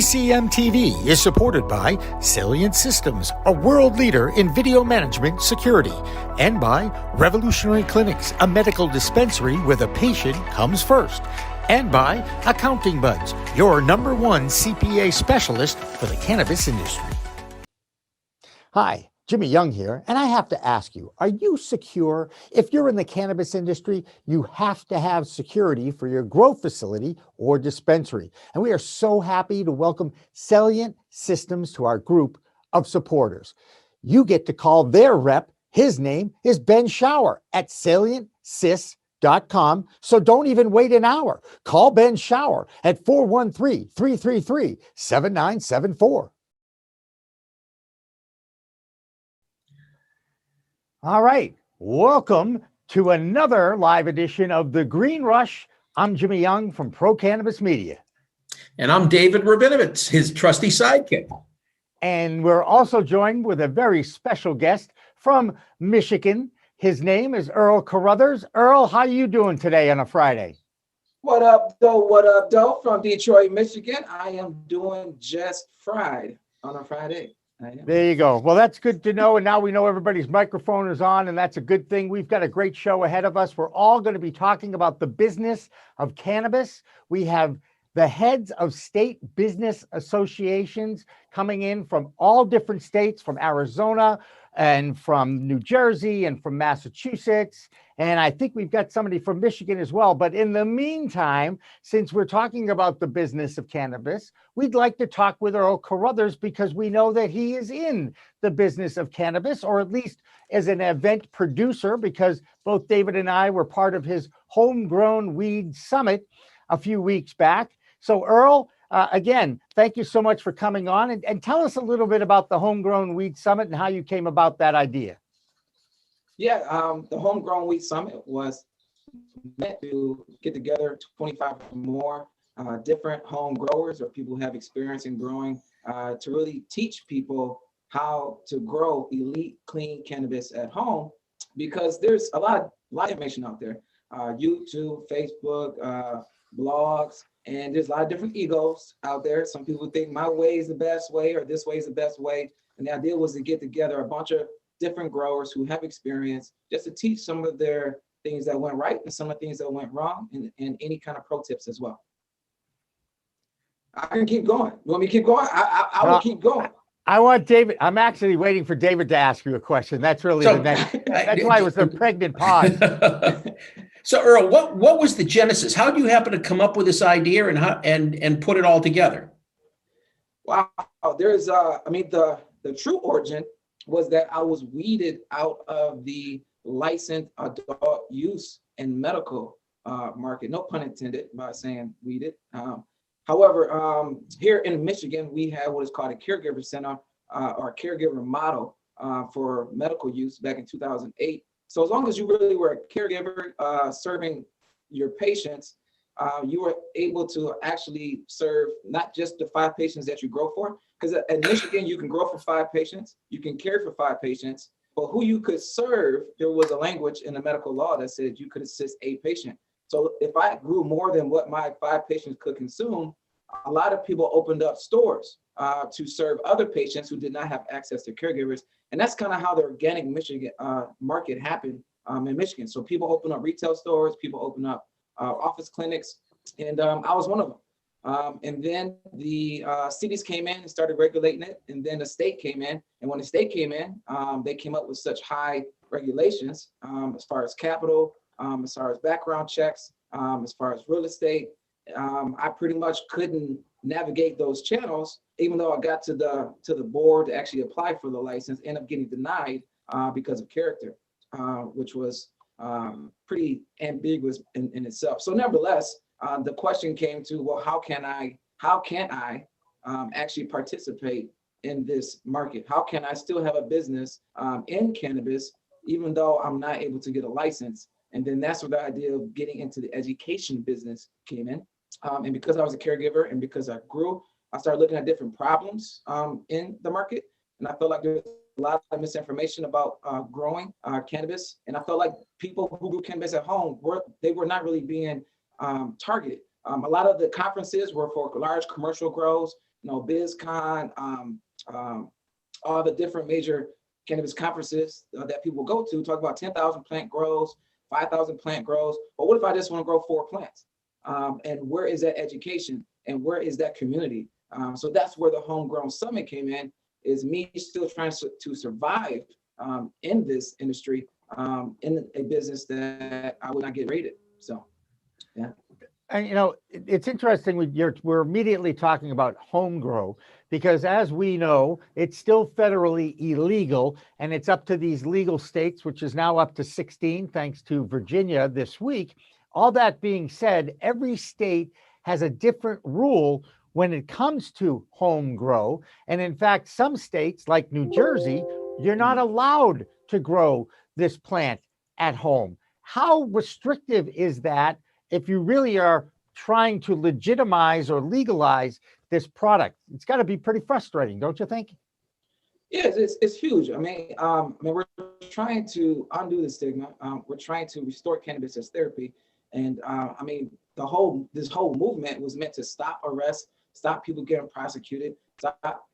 PCM TV is supported by Salient Systems, a world leader in video management security, and by Revolutionary Clinics, a medical dispensary where the patient comes first, and by Accounting Buds, your number one CPA specialist for the cannabis industry. Hi, Jimmy Young here, and I have to ask you, are you secure? If you're in the cannabis industry, you have to have security for your grow facility or dispensary. And we are so happy to welcome Salient Systems to our group of supporters. You get to call their rep. His name is Ben Shower at SalientSys.com. So don't even wait an hour. Call Ben Shower at 413-333-7974. All right, welcome to another live edition of The Green Rush. I'm Jimmy Young from Pro Cannabis Media. And I'm David Rabinovitz, his trusty sidekick. And we're also joined with a very special guest from Michigan. His name is Earl Carruthers. Earl, how are you doing today on a Friday? What up, though? What up, though? From Detroit, Michigan. I am doing just fried on a Friday. There you go. Well, that's good to know. And now we know everybody's microphone is on, and that's a good thing. We've got a great show ahead of us. We're all going to be talking about the business of cannabis. We have the heads of state business associations coming in from all different states, from Arizona and from New Jersey and from Massachusetts. And I think we've got somebody from Michigan as well. But in the meantime, since we're talking about the business of cannabis, we'd like to talk with Earl Carruthers because we know that he is in the business of cannabis, or at least as an event producer, because both David and I were part of his Homegrown Weed Summit a few weeks back. So Earl, again, thank you so much for coming on, and tell us a little bit about the Homegrown Weed Summit and how you came about that idea. Yeah, the Homegrown Weed Summit was meant to get together 25 or more different home growers or people who have experience in growing to really teach people how to grow elite, clean cannabis at home, because there's a lot of information out there, YouTube, Facebook, blogs, and there's a lot of different egos out there. Some people think my way is the best way or this way is the best way. And the idea was to get together a bunch of different growers who have experience just to teach some of their things that went right and some of the things that went wrong, and any kind of pro tips as well. I can keep going. You want me to keep going? I will keep going. I want David. I'm actually waiting for David to ask you a question. That's really the next. That's why it was a pregnant pause. So Earl, what was the genesis? How did you happen to come up with this idea and put it all together? Wow, there's the true origin was that I was weeded out of the licensed adult use and medical market. No pun intended by saying weeded. However, here in Michigan, we have what is called a caregiver center or caregiver model for medical use back in 2008. So as long as you really were a caregiver serving your patients, you were able to actually serve not just the 5 patients that you grow for, because in Michigan, you can grow for 5 patients, you can care for 5 patients, but who you could serve, there was a language in the medical law that said you could assist a patient. So if I grew more than what my 5 patients could consume, a lot of people opened up stores to serve other patients who did not have access to caregivers. And that's kind of how the organic Michigan market happened in Michigan. So people open up retail stores, people open up office clinics, and I was one of them. And then the cities came in and started regulating it, and then the state came in. And when the state came in, they came up with such high regulations as far as capital, as far as background checks, as far as real estate. I pretty much couldn't navigate those channels, even though I got to the board to actually apply for the license, ended up getting denied because of character, which was pretty ambiguous in itself. So nevertheless, the question came to, well, how can I actually participate in this market? How can I still have a business in cannabis, even though I'm not able to get a license? And then that's where the idea of getting into the education business came in. And because I was a caregiver and because I grew, I started looking at different problems in the market. And I felt like there's a lot of misinformation about growing cannabis. And I felt like people who grew cannabis at home, were not really being targeted. A lot of the conferences were for large commercial grows, BizCon, all the different major cannabis conferences that people go to, talk about 10,000 plant grows, 5,000 plant grows. But what if I just want to grow 4 plants? And where is that education? And where is that community? So that's where the Homegrown Summit came in, is me still trying to survive in this industry, in a business that I would not get rated. So, yeah. And it's interesting. We're immediately talking about home grow, because as we know, it's still federally illegal, and it's up to these legal states, which is now up to 16, thanks to Virginia this week. All that being said, every state has a different rule when it comes to home grow. And in fact, some states like New Jersey, you're not allowed to grow this plant at home. How restrictive is that if you really are trying to legitimize or legalize this product? It's got to be pretty frustrating, don't you think? Yes, it's huge. I mean, we're trying to undo the stigma. We're trying to restore cannabis as therapy. And this whole movement was meant to stop arrests, stop people getting prosecuted, stop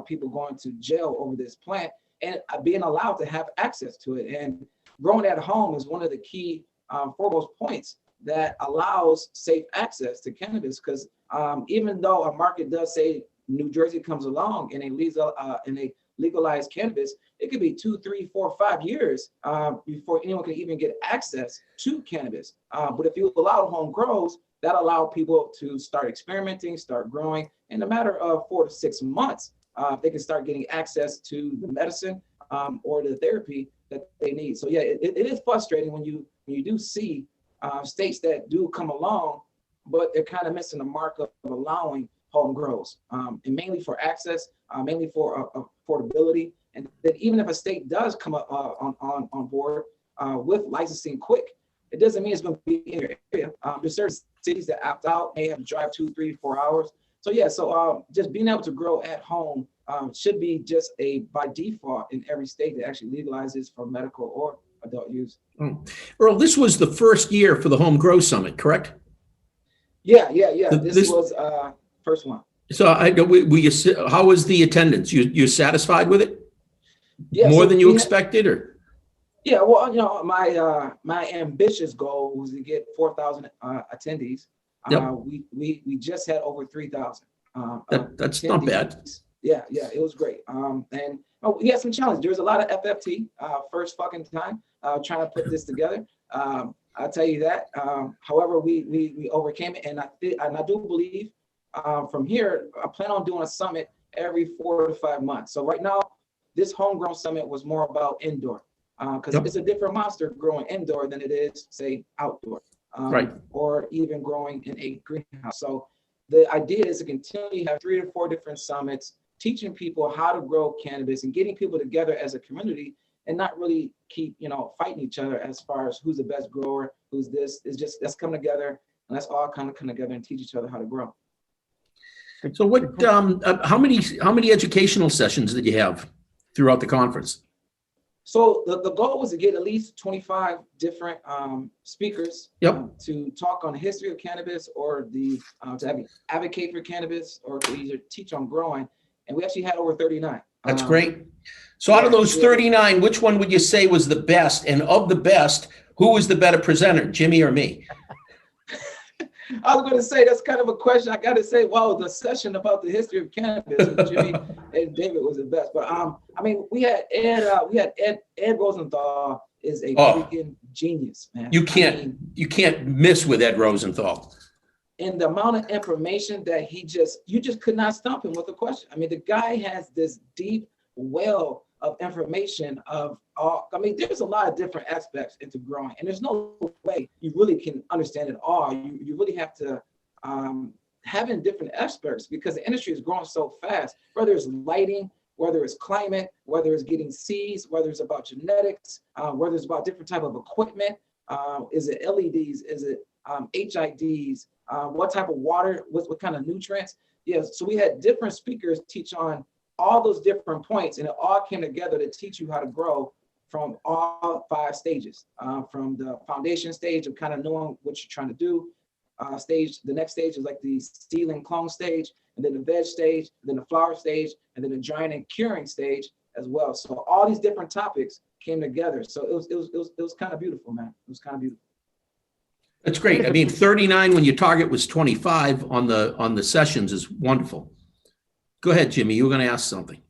people going to jail over this plant, and being allowed to have access to it. And growing at home is one of the key foremost points that allows safe access to cannabis. Because even though a market does say New Jersey comes along and they legalize cannabis, it could be 2, 3, 4, 5 years before anyone can even get access to cannabis. But if you allow home grows, that allow people to start experimenting, start growing. In a matter of 4 to 6 months, they can start getting access to the medicine or the therapy that they need. So yeah, it is frustrating when you do see states that do come along, but they're kind of missing the mark of allowing home grows, and mainly for access, mainly for affordability. And then even if a state does come up on board with licensing quick, it doesn't mean it's going to be in your area. There's certain cities that opt out, may have to drive 2, 3, 4 hours. So yeah, just being able to grow at home should be just by default in every state that actually legalizes for medical or adult use. Earl, this was the first year for the Home Grow Summit, correct? Yeah. This was first one. So how was the attendance? You satisfied with it? Yeah, More than you expected, or? Yeah, well, my ambitious goal was to get 4,000 attendees. Yep. We just had over 3,000. That's not bad. Yeah, it was great. And we had some challenges. There was a lot of FFT, first fucking time trying to put this together. I'll tell you that. However, we overcame it, and I do believe from here, I plan on doing a summit every 4 to 5 months. So right now, this homegrown summit was more about indoor, because it's a different monster growing indoor than it is, say, outdoor, right, or even growing in a greenhouse. So the idea is to continually have 3 to 4 different summits, teaching people how to grow cannabis and getting people together as a community, and not really keep fighting each other as far as who's the best grower, who's this. It's just, let's come together and let's all kind of come together and teach each other how to grow. So what? How many educational sessions did you have throughout the conference? So the goal was to get at least 25 different speakers to talk on the history of cannabis, or to advocate for cannabis, or to either teach on growing. And we actually had over 39. That's great. So out of those 39, which one would you say was the best? And of the best, who was the better presenter, Jimmy or me? I was going to say, that's kind of a question. I got to say, wow, the session about the history of cannabis with Jimmy and David was the best. But I mean, we had Ed Rosenthal is a freaking genius, man. You can't miss with Ed Rosenthal. And the amount of information that you just could not stump him with a question. I mean, the guy has this deep well of information there's a lot of different aspects into growing, and there's no way you really can understand it all. You really have to having different experts, because the industry is growing so fast, whether it's lighting, whether it's climate, whether it's getting seeds, whether it's about genetics, whether it's about different type of equipment. Is it LEDs? Is it HIDs? What type of water? What kind of nutrients? Yes. So we had different speakers teach on all those different points, and it all came together to teach you how to grow from all 5 stages, from the foundation stage of kind of knowing what you're trying to do, stage. The next stage is like the seedling clone stage, and then the veg stage, then the flower stage, and then the drying and curing stage as well. So all these different topics came together. So it was kind of beautiful, man. It was kind of beautiful. That's great. I mean, 39 when your target was 25 on the sessions is wonderful. Go ahead, Jimmy. You were going to ask something.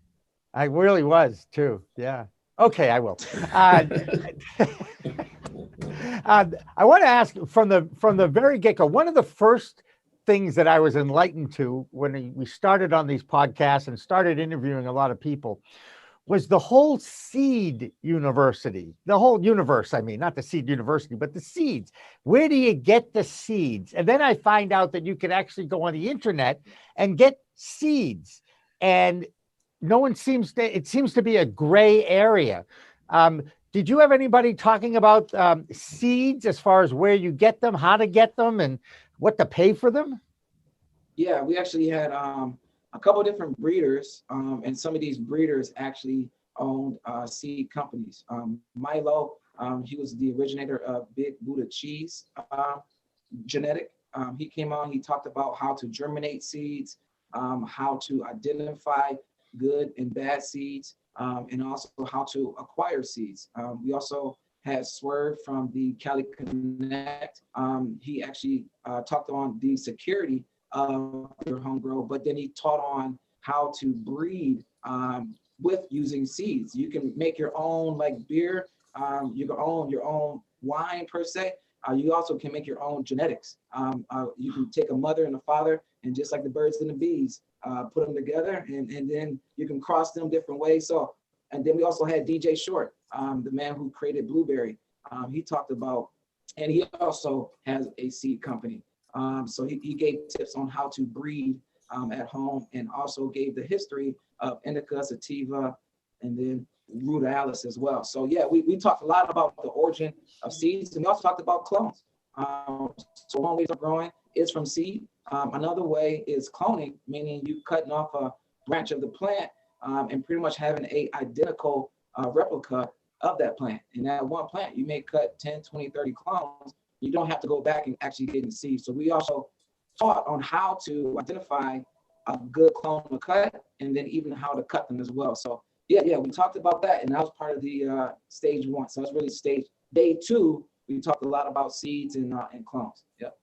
I really was too. Yeah. Okay, I will. I want to ask from the very get-go, one of the first things that I was enlightened to when we started on these podcasts and started interviewing a lot of people was the whole seed university, the whole universe. I mean, not the seed university, but the seeds. Where do you get the seeds? And then I find out that you can actually go on the internet and get seeds. And it seems to be a gray area. Did you have anybody talking about seeds as far as where you get them, how to get them, and what to pay for them? Yeah, we actually had a couple of different breeders, and some of these breeders actually owned seed companies. Milo, he was the originator of Big Buddha Cheese genetic. He came on, he talked about how to germinate seeds, how to identify good and bad seeds, and also how to acquire seeds. We also had Swerve from the Cali Connect. He actually talked on the security of your home grow, but then he taught on how to breed with using seeds. You can make your own like beer, you can own your own wine per se. You also can make your own genetics. You can take a mother and a father, and just like the birds and the bees, put them together, and then you can cross them different ways. So, and then we also had DJ Short, the man who created Blueberry. He talked about, and he also has a seed company. So he gave tips on how to breed at home, and also gave the history of indica, sativa, and then ruderalis as well. So yeah, we talked a lot about the origin of seeds, and we also talked about clones. So one way of growing is from seed. Another way is cloning, meaning you cutting off a branch of the plant and pretty much having a identical replica of that plant. And that one plant, you may cut 10, 20, 30 clones. You don't have to go back and actually get seeds. So we also taught on how to identify a good clone to cut, and then even how to cut them as well. So yeah, we talked about that, and that was part of the stage one. So it's really day two. We talked a lot about seeds and clones. Yep.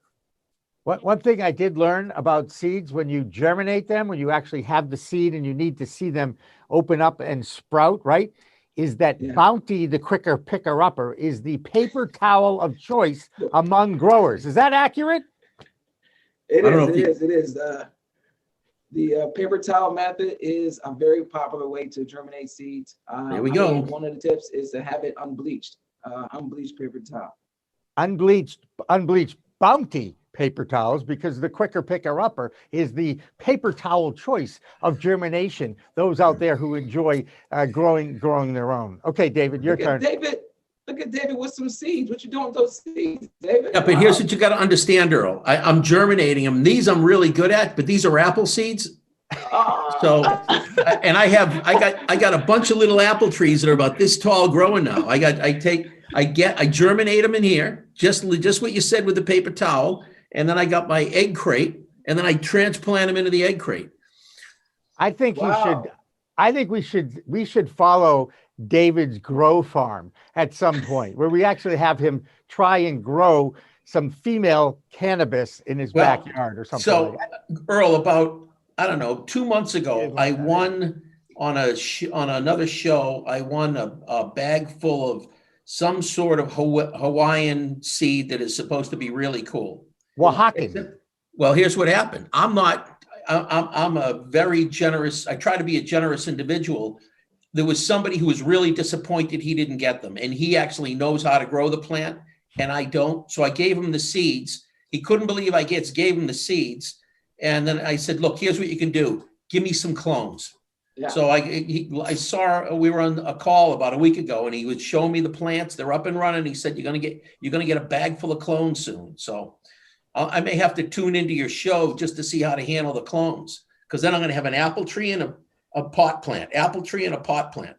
One thing I did learn about seeds, when you germinate them, when you actually have the seed and you need to see them open up and sprout, right, is that Bounty, the quicker picker-upper, is the paper towel of choice among growers. Is that accurate? It is. The paper towel method is a very popular way to germinate seeds. There we go. One of the tips is to have it unbleached, unbleached paper towel. Unbleached Bounty paper towels, because the quicker picker-upper is the paper towel choice of germination. Those out there who enjoy growing their own. Okay, David, your turn. Look at David with some seeds. What you doing with those seeds, David? Yeah, but here's what you got to understand, Earl. I'm germinating them. These I'm really good at, but these are apple seeds. So, and I got a bunch of little apple trees that are about this tall growing now. I germinate them in here, just what you said with the paper towel, and then I got my egg crate, and then I transplant them into the egg crate. I think we should follow David's grow farm at some point, where we actually have him try and grow some female cannabis in his backyard or something. So, like that. Earl, about, I don't know, 2 months ago, I won on another show. I won a bag full of some sort of Hawaiian seed that is supposed to be really cool. Oaxacan. Well, here's what happened. I'm a very generous. I try to be a generous individual. There was somebody who was really disappointed he didn't get them, and he actually knows how to grow the plant, and I don't. So I gave him the seeds. He couldn't believe I gave him the seeds, and then I said, "Look, here's what you can do. Give me some clones." Yeah. So I saw, we were on a call about a week ago, and he was showing me the plants. They're up and running. He said, "You're gonna get a bag full of clones soon." So I may have to tune into your show just to see how to handle the clones, because then I'm going to have an apple tree and a pot plant, apple tree and a pot plant.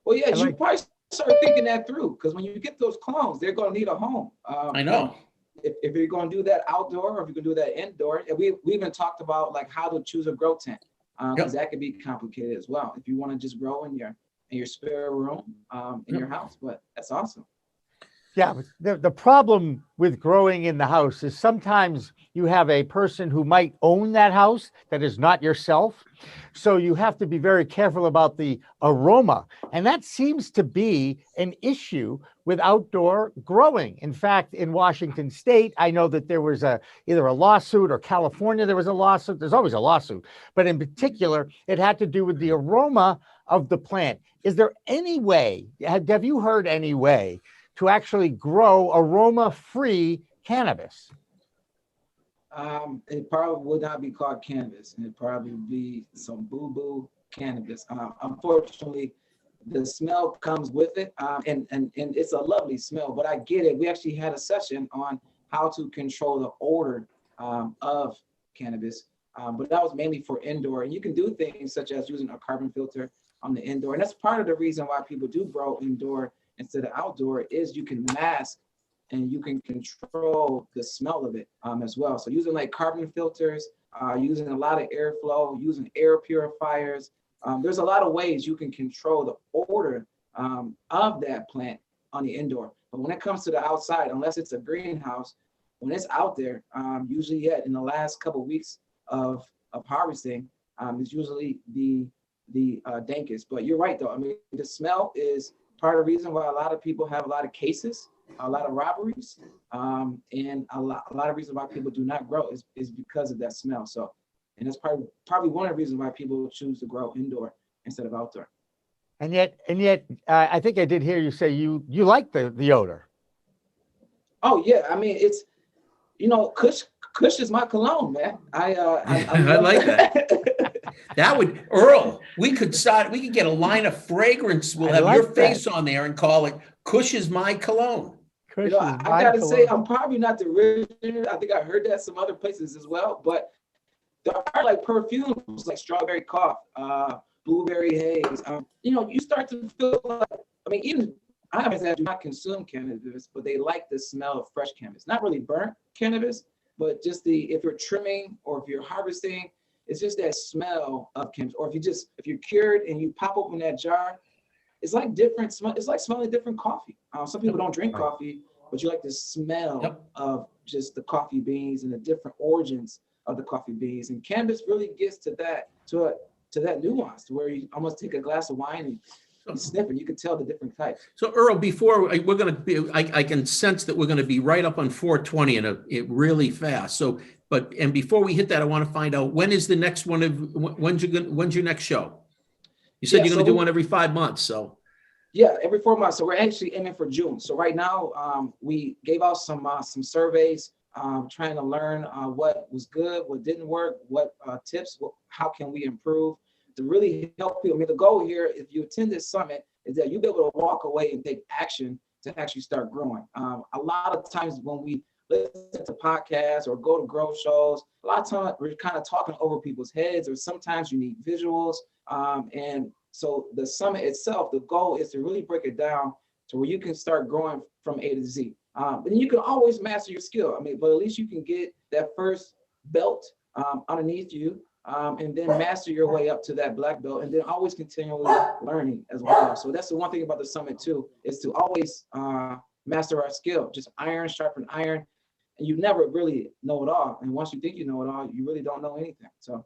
Well, yeah, you probably start thinking that through, because when you get those clones, they're going to need a home. I know. if you're going to do that outdoor or if you're going to do that indoor, and we even talked about like how to choose a grow tent, because that could be complicated as well if you want to just grow in your spare room in your house. But that's awesome. Yeah, but the problem with growing in the house is sometimes you have a person who might own that house that is not yourself. So you have to be very careful about the aroma. And that seems to be an issue with outdoor growing. In fact, in Washington State, I know that there was either a lawsuit, or California, there was a lawsuit. There's always a lawsuit. But in particular, it had to do with the aroma of the plant. Is there any way, have you heard any way to actually grow aroma-free cannabis? It probably would not be called cannabis. It'd probably be some boo-boo cannabis. Unfortunately, the smell comes with it, and it's a lovely smell, but I get it. We actually had a session on how to control the odor of cannabis, but that was mainly for indoor. And you can do things such as using a carbon filter on the indoor. And that's part of the reason why people do grow indoor instead of outdoor, is you can mask and you can control the smell of it as well. So using like carbon filters, using a lot of airflow, using air purifiers. There's a lot of ways you can control the odor of that plant on the indoor. But when it comes to the outside, unless it's a greenhouse, when it's out there, usually in the last couple of weeks of harvesting, is usually the dankest. But you're right though. I mean, the smell is part of the reason why a lot of people have a lot of cases, a lot of robberies, and a lot of reasons why people do not grow is because of that smell. So, and that's probably one of the reasons why people choose to grow indoor instead of outdoor. And yet, I think I did hear you say you like the odor. Oh yeah, I mean it's, Kush is my cologne, man. I like that. That would, Earl, we could get a line of fragrance. We'll have your face on there and call it Kush is my cologne. I gotta say, I'm probably not the original. I think I heard that some other places as well, but there are like perfumes like strawberry cough, blueberry haze. You start to feel like, I mean, even I have that do not consume cannabis, but they like the smell of fresh cannabis. Not really burnt cannabis, but just if you're trimming or if you're harvesting, it's just that smell of cannabis. Or if you're cured and you pop open that jar, it's like different smell. It's like smelling different coffee. Some people don't drink coffee, but you like the smell of just the coffee beans and the different origins of the coffee beans. And cannabis really gets to that that nuance, to where you almost take a glass of wine and you sniff it. You can tell the different types. So Earl, before we're going to be, I can sense that we're going to be right up on 420 and it really fast. So, and before we hit that, I want to find out, when is the next one when's your next show? You said you're going to do one every 5 months. So. Yeah, every 4 months. So we're actually aiming for June. So right now, we gave out some surveys, trying to learn what was good, what didn't work, what tips, how can we improve to really help people. I mean, the goal here, if you attend this summit, is that you'll be able to walk away and take action to actually start growing. A lot of times when we listen to podcasts or go to grow shows, a lot of times we're kind of talking over people's heads, or sometimes you need visuals. And so the summit itself, the goal is to really break it down to where you can start growing from A to Z. And you can always master your skill. I mean, but at least you can get that first belt underneath you, and then master your way up to that black belt, and then always continually learning as well. So that's the one thing about the summit too, is to always master our skill. Just iron sharpen iron, and you never really know it all. And once you think you know it all, you really don't know anything. So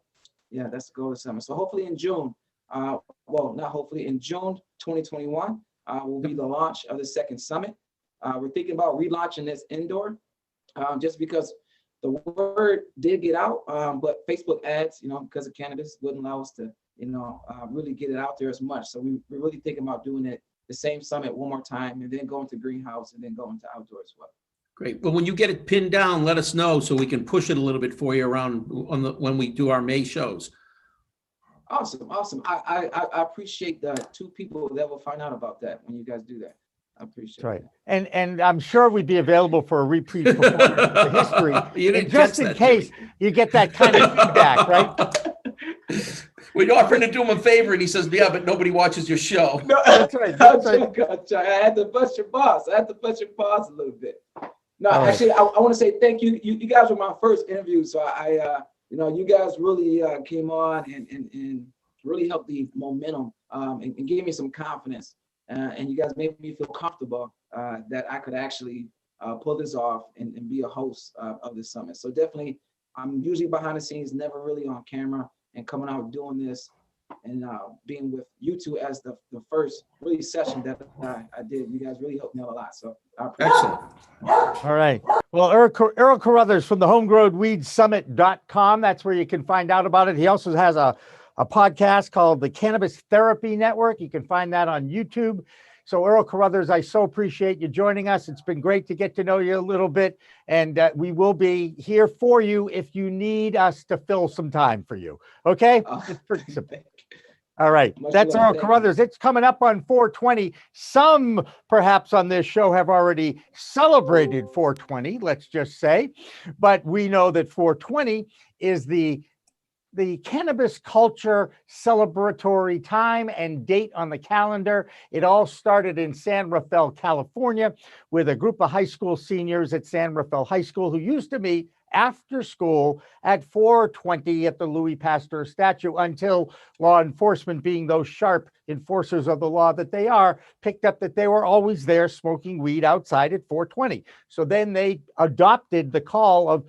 yeah, that's the goal of the summit. So hopefully in June, in June 2021, will be the launch of the second summit. We're thinking about relaunching this indoor, just because the word did get out, but Facebook ads, because of cannabis, wouldn't allow us to, really get it out there as much. So we're really thinking about doing it the same summit one more time, and then going to greenhouse, and then going to outdoor as well. Great. Well, when you get it pinned down, let us know so we can push it a little bit for you around when we do our May shows. Awesome. I appreciate the 2 people that will find out about that when you guys do that. I appreciate it. Right. And I'm sure we'd be available for a repeat performance of the history, just in case you get that kind of feedback, right? We're offering to do him a favor, and he says, yeah, but nobody watches your show. No, that's right. I had to bust your boss. A little bit. No, All right. actually, I want to say thank you. You guys were my first interview, so you guys really came on and really helped the momentum and gave me some confidence. And you guys made me feel comfortable that I could actually pull this off and be a host of this summit. So definitely, I'm usually behind the scenes, never really on camera, and coming out doing this and being with you two as the first really session that I did. You guys really helped me out a lot. So I appreciate Excellent. it. All right. Well, Earl Carruthers from the homegrownweedsummit.com. That's where you can find out about it. He also has a podcast called the Cannabis Therapy Network. You can find that on YouTube. So Earl Carruthers, I so appreciate you joining us. It's been great to get to know you a little bit, and we will be here for you if you need us to fill some time for you. Okay? It's pretty simple. All right. That's Earl Carruthers. It's coming up on 420. Some perhaps on this show have already celebrated 420, let's just say, but we know that 420 is the cannabis culture celebratory time and date on the calendar. It all started in San Rafael, California, with a group of high school seniors at San Rafael High School who used to meet after school at 420 at the Louis Pasteur statue until law enforcement, being those sharp enforcers of the law that they are, picked up that they were always there smoking weed outside at 420. So then they adopted the call of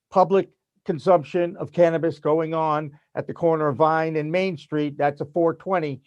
public consumption of cannabis going on at the corner of Vine and Main Street. That's a 420.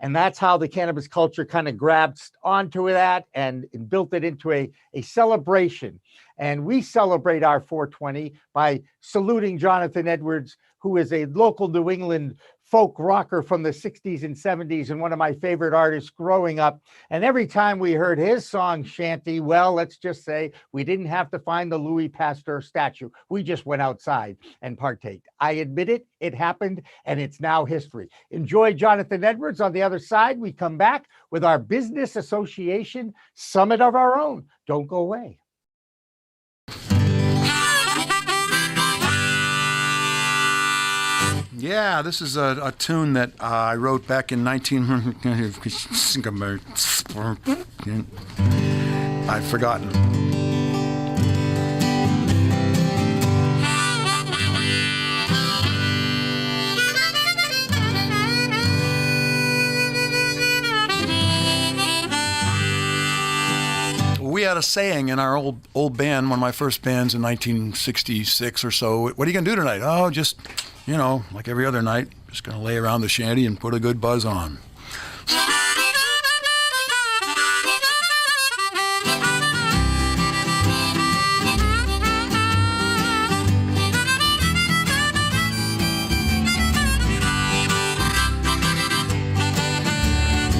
And that's how the cannabis culture kind of grabbed onto that and built it into a celebration. And we celebrate our 420 by saluting Jonathan Edwards, who is a local New England folk rocker from the 60s and 70s and one of my favorite artists growing up. And every time we heard his song Shanty, well, let's just say we didn't have to find the Louis Pasteur statue. We just went outside and partaked. I admit it, it happened, and it's now history. Enjoy Jonathan Edwards. On the other side, we come back with our Business Association Summit of our own. Don't go away. Yeah, this is a tune that I wrote back in 19... I've forgotten. We had a saying in our old band, one of my first bands in 1966 or so. What are you going to do tonight? Oh, just... like every other night, just gonna lay around the shanty and put a good buzz on.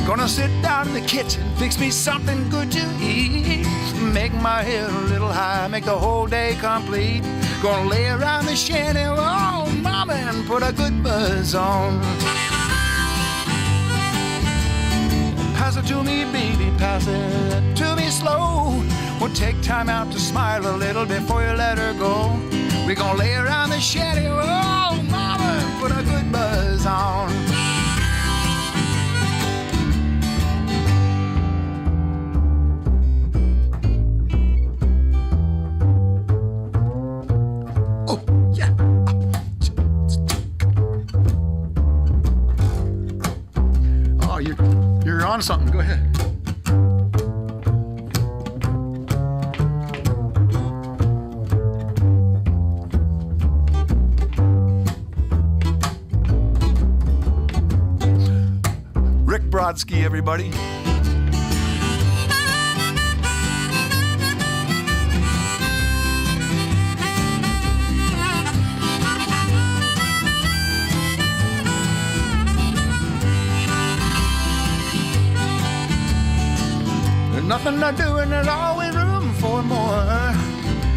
Gonna sit down in the kitchen, fix me something good to eat. Make my head a little high, make the whole day complete. Gonna lay around the shanty, oh mama, and put a good buzz on. Pass it to me, baby, pass it to me slow. We'll take time out to smile a little before you let her go. We're gonna lay around the shanty, oh mama, and put a good buzz on. You're on something. Go ahead. Rick Brodsky, everybody. Nothing to do and there's always room for more.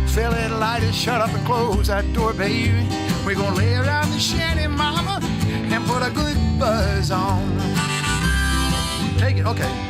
Fill it, light it, shut up and close that door, baby. We're gonna lay around the shanty, mama, and put a good buzz on. Take it, okay.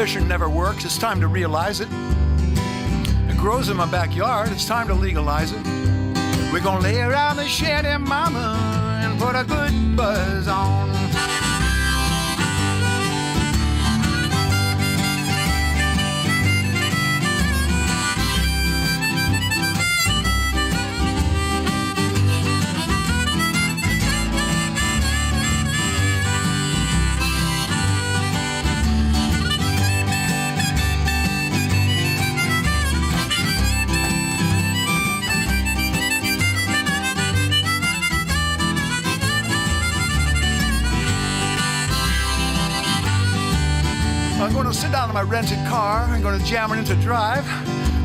Prohibition never works, it's time to realize it. It grows in my backyard, it's time to legalize it. We're gonna lay around the shanty, mama, and put a good buzz on. I'm gonna sit down in my rented car. I'm gonna jam it into drive.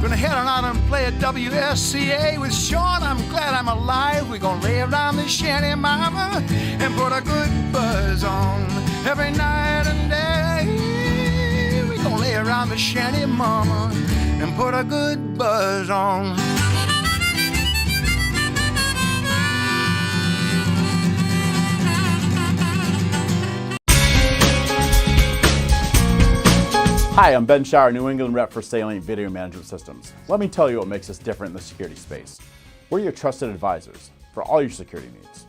Gonna head on out and play at WSCA with Sean. I'm glad I'm alive. We're gonna lay around the shanty, mama, and put a good buzz on every night and day. We're gonna lay around the shanty, mama, and put a good buzz on. Hi, I'm Ben Shower, New England rep for Salient Video Management Systems. Let me tell you what makes us different in the security space. We're your trusted advisors for all your security needs.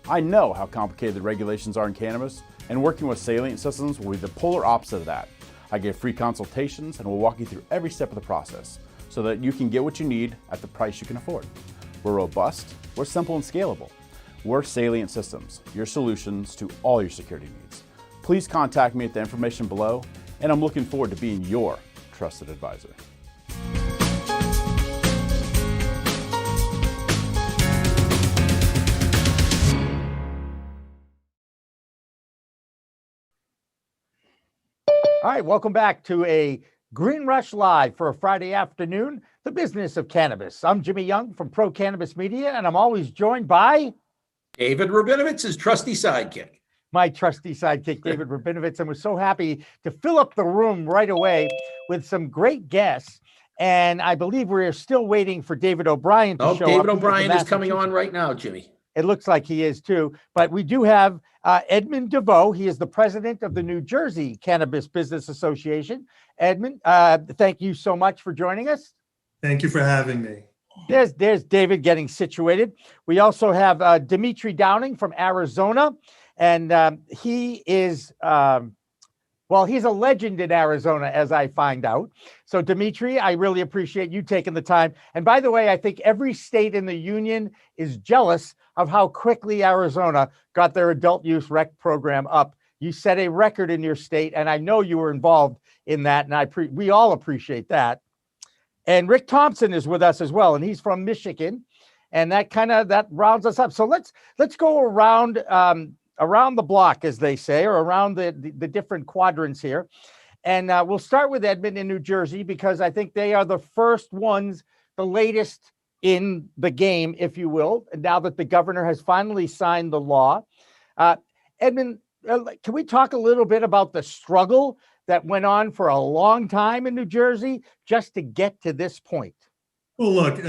I know how complicated the regulations are in cannabis, and working with Salient Systems will be the polar opposite of that. I give free consultations and will walk you through every step of the process so that you can get what you need at the price you can afford. We're robust, we're simple and scalable. We're Salient Systems, your solutions to all your security needs. Please contact me at the information below, and I'm looking forward to being your trusted advisor. All right, welcome back to a Green Rush Live for a Friday afternoon, the business of cannabis. I'm Jimmy Young from Pro Cannabis Media, and I'm always joined by David Rabinovitz, his trusty sidekick. my trusty sidekick, David Rabinovitz, and we're so happy to fill up the room right away with some great guests. And I believe we're still waiting for David O'Brien to show up. David O'Brien is coming on right now, Jimmy. It looks like he is too. But we do have Ed DeVeaux. He is the president of the New Jersey Cannabis Business Association. Edmund, thank you so much for joining us. Thank you for having me. There's David getting situated. We also have Dimitri Downing from Arizona. And he is, he's a legend in Arizona, as I find out. So, Dimitri, I really appreciate you taking the time. And by the way, I think every state in the union is jealous of how quickly Arizona got their adult use rec program up. You set a record in your state, and I know you were involved in that, and we all appreciate that. And Rick Thompson is with us as well, and he's from Michigan, and that rounds us up. So let's go around the block, as they say, or around the different quadrants here. And we'll start with Edmond in New Jersey, because I think they are the first ones, the latest in the game, if you will, now that the governor has finally signed the law. Edmond, can we talk a little bit about the struggle that went on for a long time in New Jersey just to get to this point? Well, look,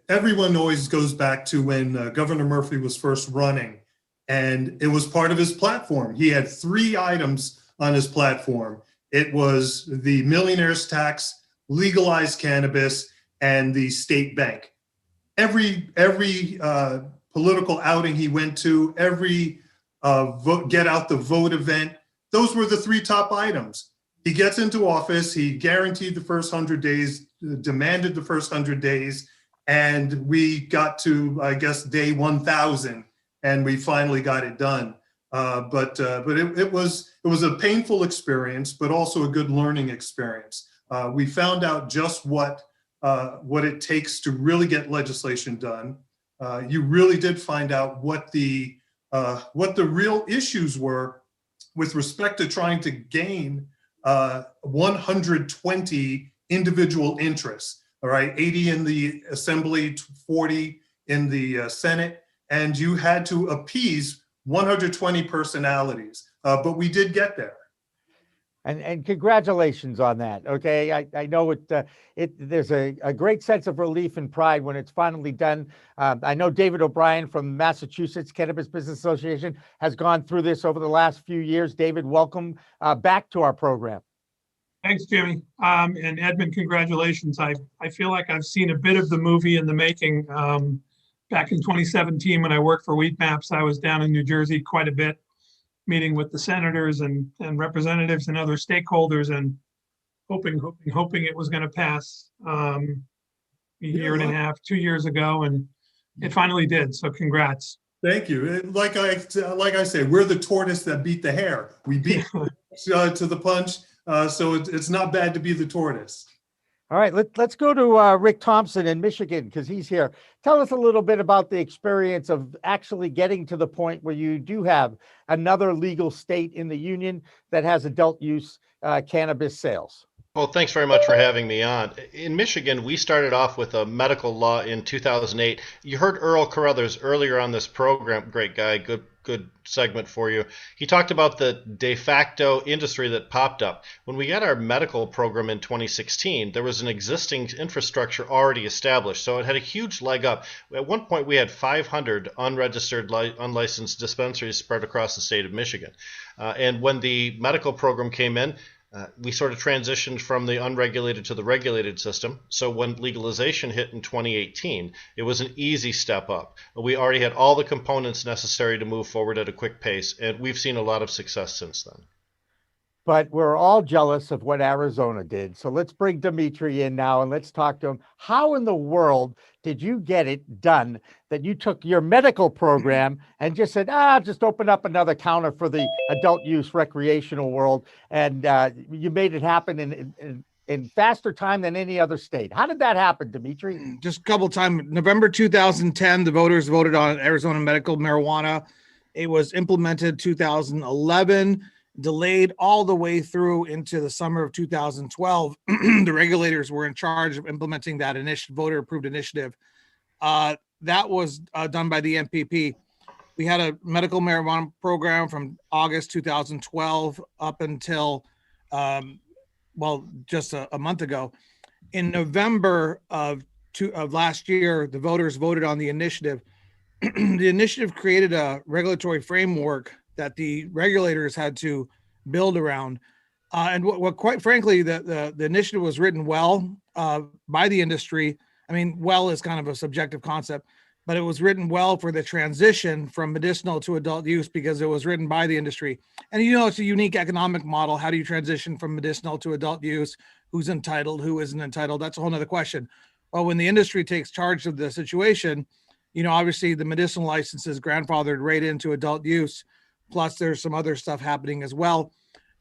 everyone always goes back to when Governor Murphy was first running. And it was part of his platform. He had 3 items on his platform. It was the millionaire's tax, legalized cannabis, and the state bank. Every political outing he went to, every get out the vote event, those were the 3 top items. He gets into office, he guaranteed the first 100 days, demanded the first 100 days, and we got to, I guess, day 1,000. And we finally got it done. But it was a painful experience, but also a good learning experience. We found out just what it takes to really get legislation done. You really did find out what the real issues were with respect to trying to gain 120 individual interests. All right, 80 in the Assembly, 40 in the Senate. And you had to appease 120 personalities, but we did get there. And congratulations on that. Okay, I know there's a great sense of relief and pride when it's finally done. I know David O'Brien from Massachusetts Cannabis Business Association has gone through this over the last few years. David, welcome back to our program. Thanks, Jimmy. And Edmund, congratulations. I feel like I've seen a bit of the movie in the making. Back in 2017, when I worked for Wheat Maps, I was down in New Jersey quite a bit, meeting with the senators and representatives and other stakeholders, and hoping it was going to pass a year and a half, 2 years ago, and it finally did. So congrats. Thank you. Like I say, we're the tortoise that beat the hare. We beat to the punch. So it's not bad to be the tortoise. All right, let's go to Rick Thompson in Michigan, because he's here. Tell us a little bit about the experience of actually getting to the point where you do have another legal state in the union that has adult use cannabis sales. Well, thanks very much for having me on. In Michigan, we started off with a medical law in 2008. You heard Earl Carruthers earlier on this program. Great guy, good segment for you. He talked about the de facto industry that popped up. When we got our medical program in 2016, there was an existing infrastructure already established, so it had a huge leg up. At one point, we had 500 unregistered, unlicensed dispensaries spread across the state of Michigan. And when the medical program came in, we sort of transitioned from the unregulated to the regulated system. So when legalization hit in 2018, it was an easy step up. We already had all the components necessary to move forward at a quick pace, and we've seen a lot of success since then. But we're all jealous of what Arizona did. So let's bring Dimitri in now and let's talk to him. How in the world did you get it done that you took your medical program and just said, just open up another counter for the adult use recreational world, and you made it happen in faster time than any other state? How did that happen, Dimitri? Just a couple of times. November 2010, the voters voted on Arizona medical marijuana. It was implemented 2011. Delayed all the way through into the summer of 2012. The regulators were in charge of implementing that voter approved initiative. That was done by the MPP. We had a medical marijuana program from August 2012 up until, just a month ago. In November of last year, the voters voted on the initiative. The initiative created a regulatory framework that the regulators had to build around. And what quite frankly, the initiative was written well by the industry. I mean, well is kind of a subjective concept, but it was written well for the transition from medicinal to adult use because it was written by the industry. And it's a unique economic model. How do you transition from medicinal to adult use? Who's entitled? Who isn't entitled? That's a whole nother question. Well, when the industry takes charge of the situation, obviously the medicinal license is grandfathered right into adult use. Plus there's some other stuff happening as well.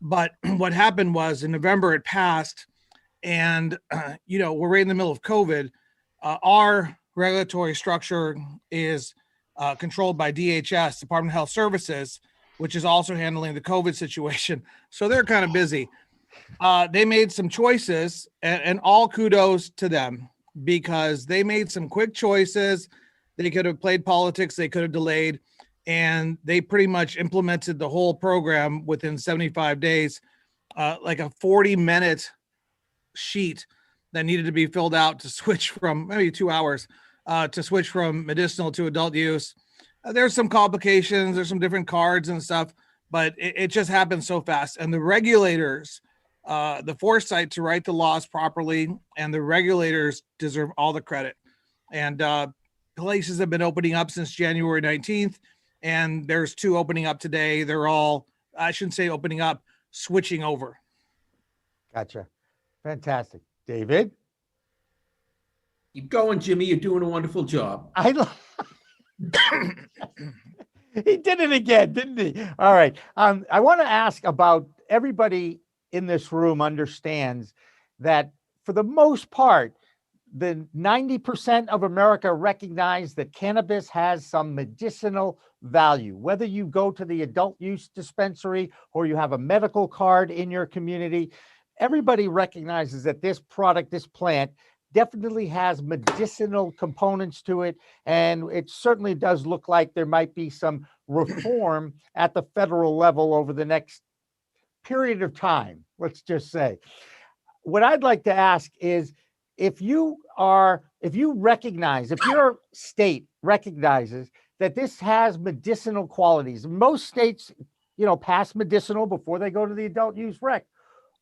But what happened was in November it passed, and we're right in the middle of COVID. Our regulatory structure is controlled by DHS, Department of Health Services, which is also handling the COVID situation. So they're kind of busy. They made some choices, and all kudos to them, because they made some quick choices. They could have played politics, they could have delayed, and they pretty much implemented the whole program within 75 days, like a 40-minute sheet that needed to be filled out to switch from, maybe 2 hours, to switch from medicinal to adult use. There's some complications, there's some different cards and stuff, but it just happened so fast. And the regulators, the foresight to write the laws properly, and the regulators deserve all the credit. And places have been opening up since January 19th, and there's 2 opening up today. They're all, I shouldn't say opening up, switching over. Gotcha. Fantastic. David? Keep going, Jimmy. You're doing a wonderful job. He did it again, didn't he? All right. I want to ask about, everybody in this room understands that for the most part, the 90% of America recognize that cannabis has some medicinal value. Whether you go to the adult use dispensary or you have a medical card in your community, everybody recognizes that this product, this plant, definitely has medicinal components to it. And it certainly does look like there might be some reform at the federal level over the next period of time, let's just say. What I'd like to ask is, if your state recognizes that this has medicinal qualities, most states, pass medicinal before they go to the adult use rec.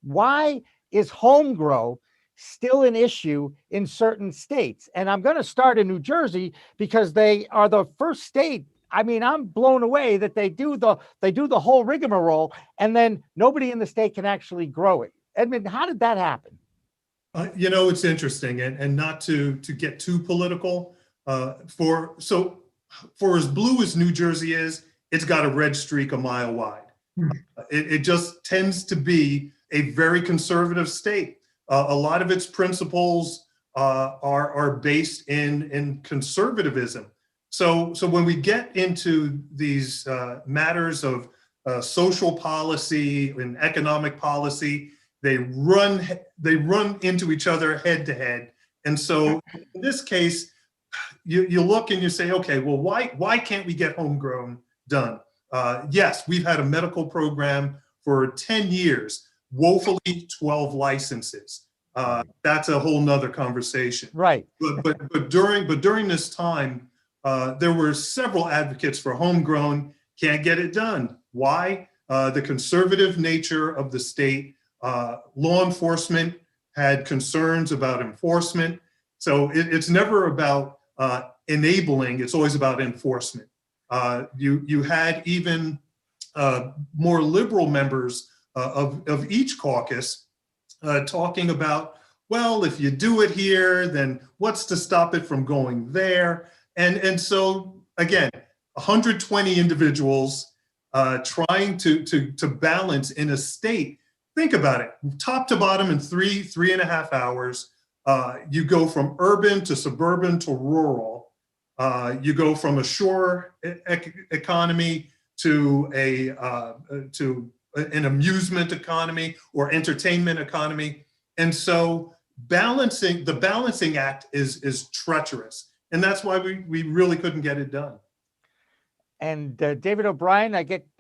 Why is home grow still an issue in certain states? And I'm going to start in New Jersey because they are the first state. I mean, I'm blown away that they do the whole rigmarole, and then nobody in the state can actually grow it. Edmund, how did that happen? It's interesting, and not to get too political. For as blue as New Jersey is, it's got a red streak a mile wide. It just tends to be a very conservative state. A lot of its principles are based in conservatism. So when we get into these matters of social policy and economic policy, they run into each other head to head. And so in this case, you look and you say, okay, well, why can't we get homegrown done? Yes, we've had a medical program for 10 years, woefully 12 licenses. That's a whole nother conversation. Right. But during this time, there were several advocates for homegrown, can't get it done. Why? The conservative nature of the state. Law enforcement had concerns about enforcement. So it's never about enabling, it's always about enforcement. You had even more liberal members of each caucus talking about, well, if you do it here, then what's to stop it from going there? And so again, 120 individuals trying to balance in a state. Think about it, top to bottom in 3.5 hours. You go from urban to suburban to rural. You go from a shore economy to an amusement economy or entertainment economy. And so the balancing act is treacherous. And that's why we really couldn't get it done. And David O'Brien,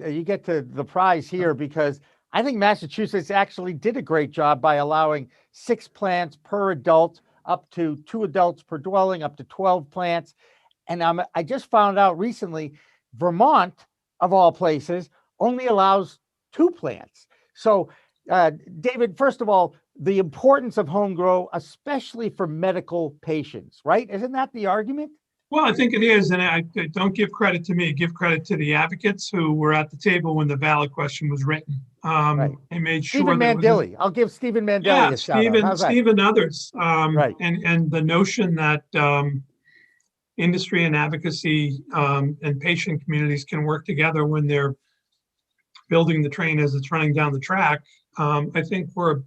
you get to the prize here, because I think Massachusetts actually did a great job by allowing 6 plants per adult, up to 2 adults per dwelling, up to 12 plants. And I just found out recently, Vermont, of all places, only allows 2 plants. So, David, first of all, the importance of home grow, especially for medical patients, right? Isn't that the argument? Well, I think it is. And I don't give credit to me, give credit to the advocates who were at the table when the ballot question was written. Right. They made sure Stephen Mandilli. I'll give Stephen Mandilli a shout out. Steve and others. Right. And the notion that industry and advocacy and patient communities can work together when they're building the train as it's running down the track. I think we're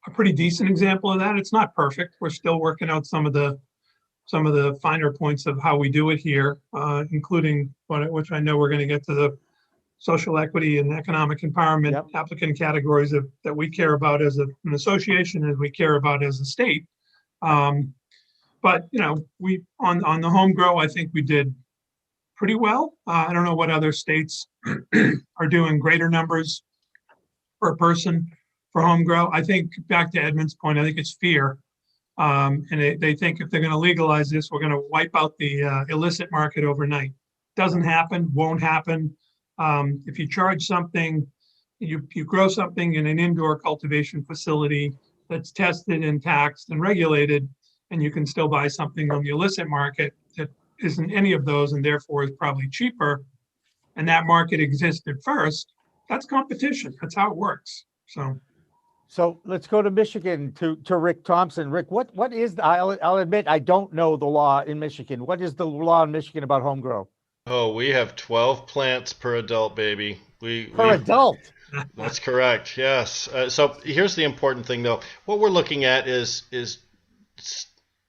a pretty decent example of that. It's not perfect. We're still working out some of the finer points of how we do it here, including which I know we're going to get to the social equity and economic empowerment applicant categories that we care about as an association, as we care about as a state. But we on the home grow, I think we did pretty well. I don't know what other states are doing greater numbers per person for home grow. I think, back to Edmund's point, I think it's fear. And they think if they're going to legalize this, we're going to wipe out the illicit market overnight. Doesn't happen, won't happen. If you charge something, you grow something in an indoor cultivation facility that's tested and taxed and regulated, and you can still buy something on the illicit market that isn't any of those and therefore is probably cheaper, and that market existed first, that's competition. That's how it works. So let's go to Michigan to Rick Thompson. Rick, what is I'll admit I don't know the law in Michigan. What is the law in Michigan about home grow? Oh, we have 12 plants per adult, baby. Per adult. That's correct. Yes. So here's the important thing, though. What we're looking at is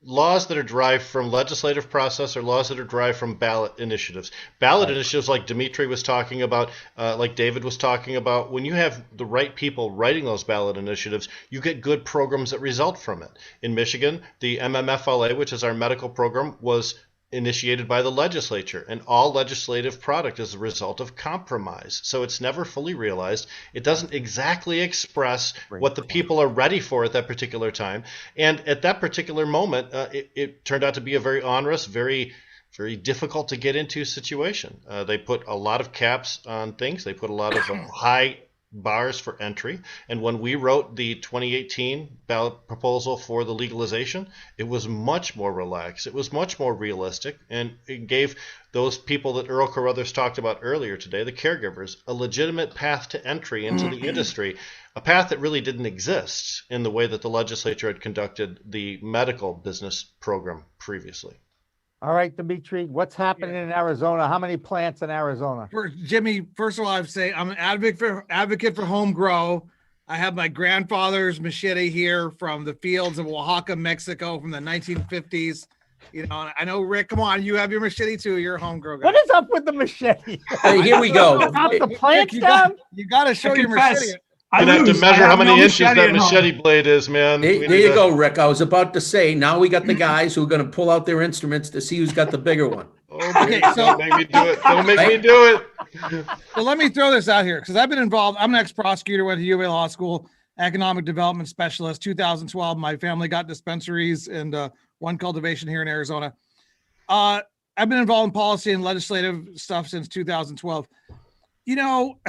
laws that are derived from legislative process or laws that are derived from ballot initiatives. Ballot initiatives like Dimitri was talking about, like David was talking about, when you have the right people writing those ballot initiatives, you get good programs that result from it. In Michigan, the MMFLA, which is our medical program, was initiated by the legislature, and all legislative product is a result of compromise. So it's never fully realized. It doesn't exactly express what the people are ready for at that particular time. And at that particular moment, it turned out to be a very onerous, very, very difficult to get into situation. They put a lot of caps on things. They put a lot of high bars for entry. And when we wrote the 2018 ballot proposal for the legalization, it was much more relaxed. It was much more realistic, and it gave those people that Earl Carruthers talked about earlier today, the caregivers, a legitimate path to entry into the industry, a path that really didn't exist in the way that the legislature had conducted the medical business program previously. All right, Dimitri, what's happening in Arizona? How many plants in Arizona? Jimmy, first of all, I'd say I'm an advocate for home grow. I have my grandfather's machete here from the fields of Oaxaca, Mexico, from the 1950s. You know, I know, Rick, come on, you have your machete too. You're a home grow guy. What is up with the machete? Hey, here we go. About the plants You down? got to show your machete. You'd have to measure how many inches that machete blade is, man. There you go, Rick. I was about to say, now we got the guys who are going to pull out their instruments to see who's got the bigger one. Okay, don't make me do it. Don't make me do it. So let me throw this out here, because I've been involved. I'm an ex-prosecutor, went to U of A Law School, economic development specialist. 2012, my family got dispensaries and one cultivation here in Arizona. I've been involved in policy and legislative stuff since 2012. You know,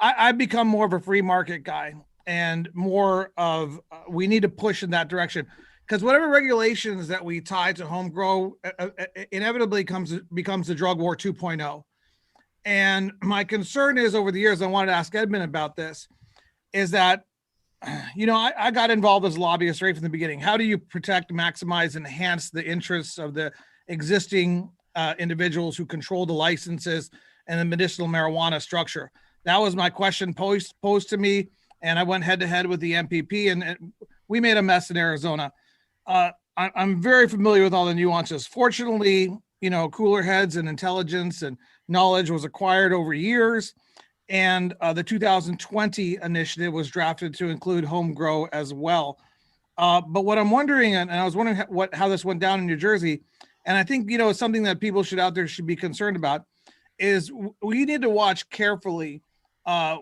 I've become more of a free market guy, and more of we need to push in that direction, because whatever regulations that we tie to home grow inevitably becomes the drug war 2.0. And my concern is, over the years, I wanted to ask Edmund about this, is that, you know, I got involved as a lobbyist right from the beginning. How do you protect, maximize, enhance the interests of the existing individuals who control the licenses and the medicinal marijuana structure? That was my question posed to me, and I went head to head with the MPP, and we made a mess in Arizona. I'm very familiar with all the nuances. Fortunately, you know, cooler heads and intelligence and knowledge was acquired over years, and the 2020 initiative was drafted to include home grow as well. But what I'm wondering, and I was wondering how this went down in New Jersey, and I think, you know, it's something that people should be concerned about, is we need to watch carefully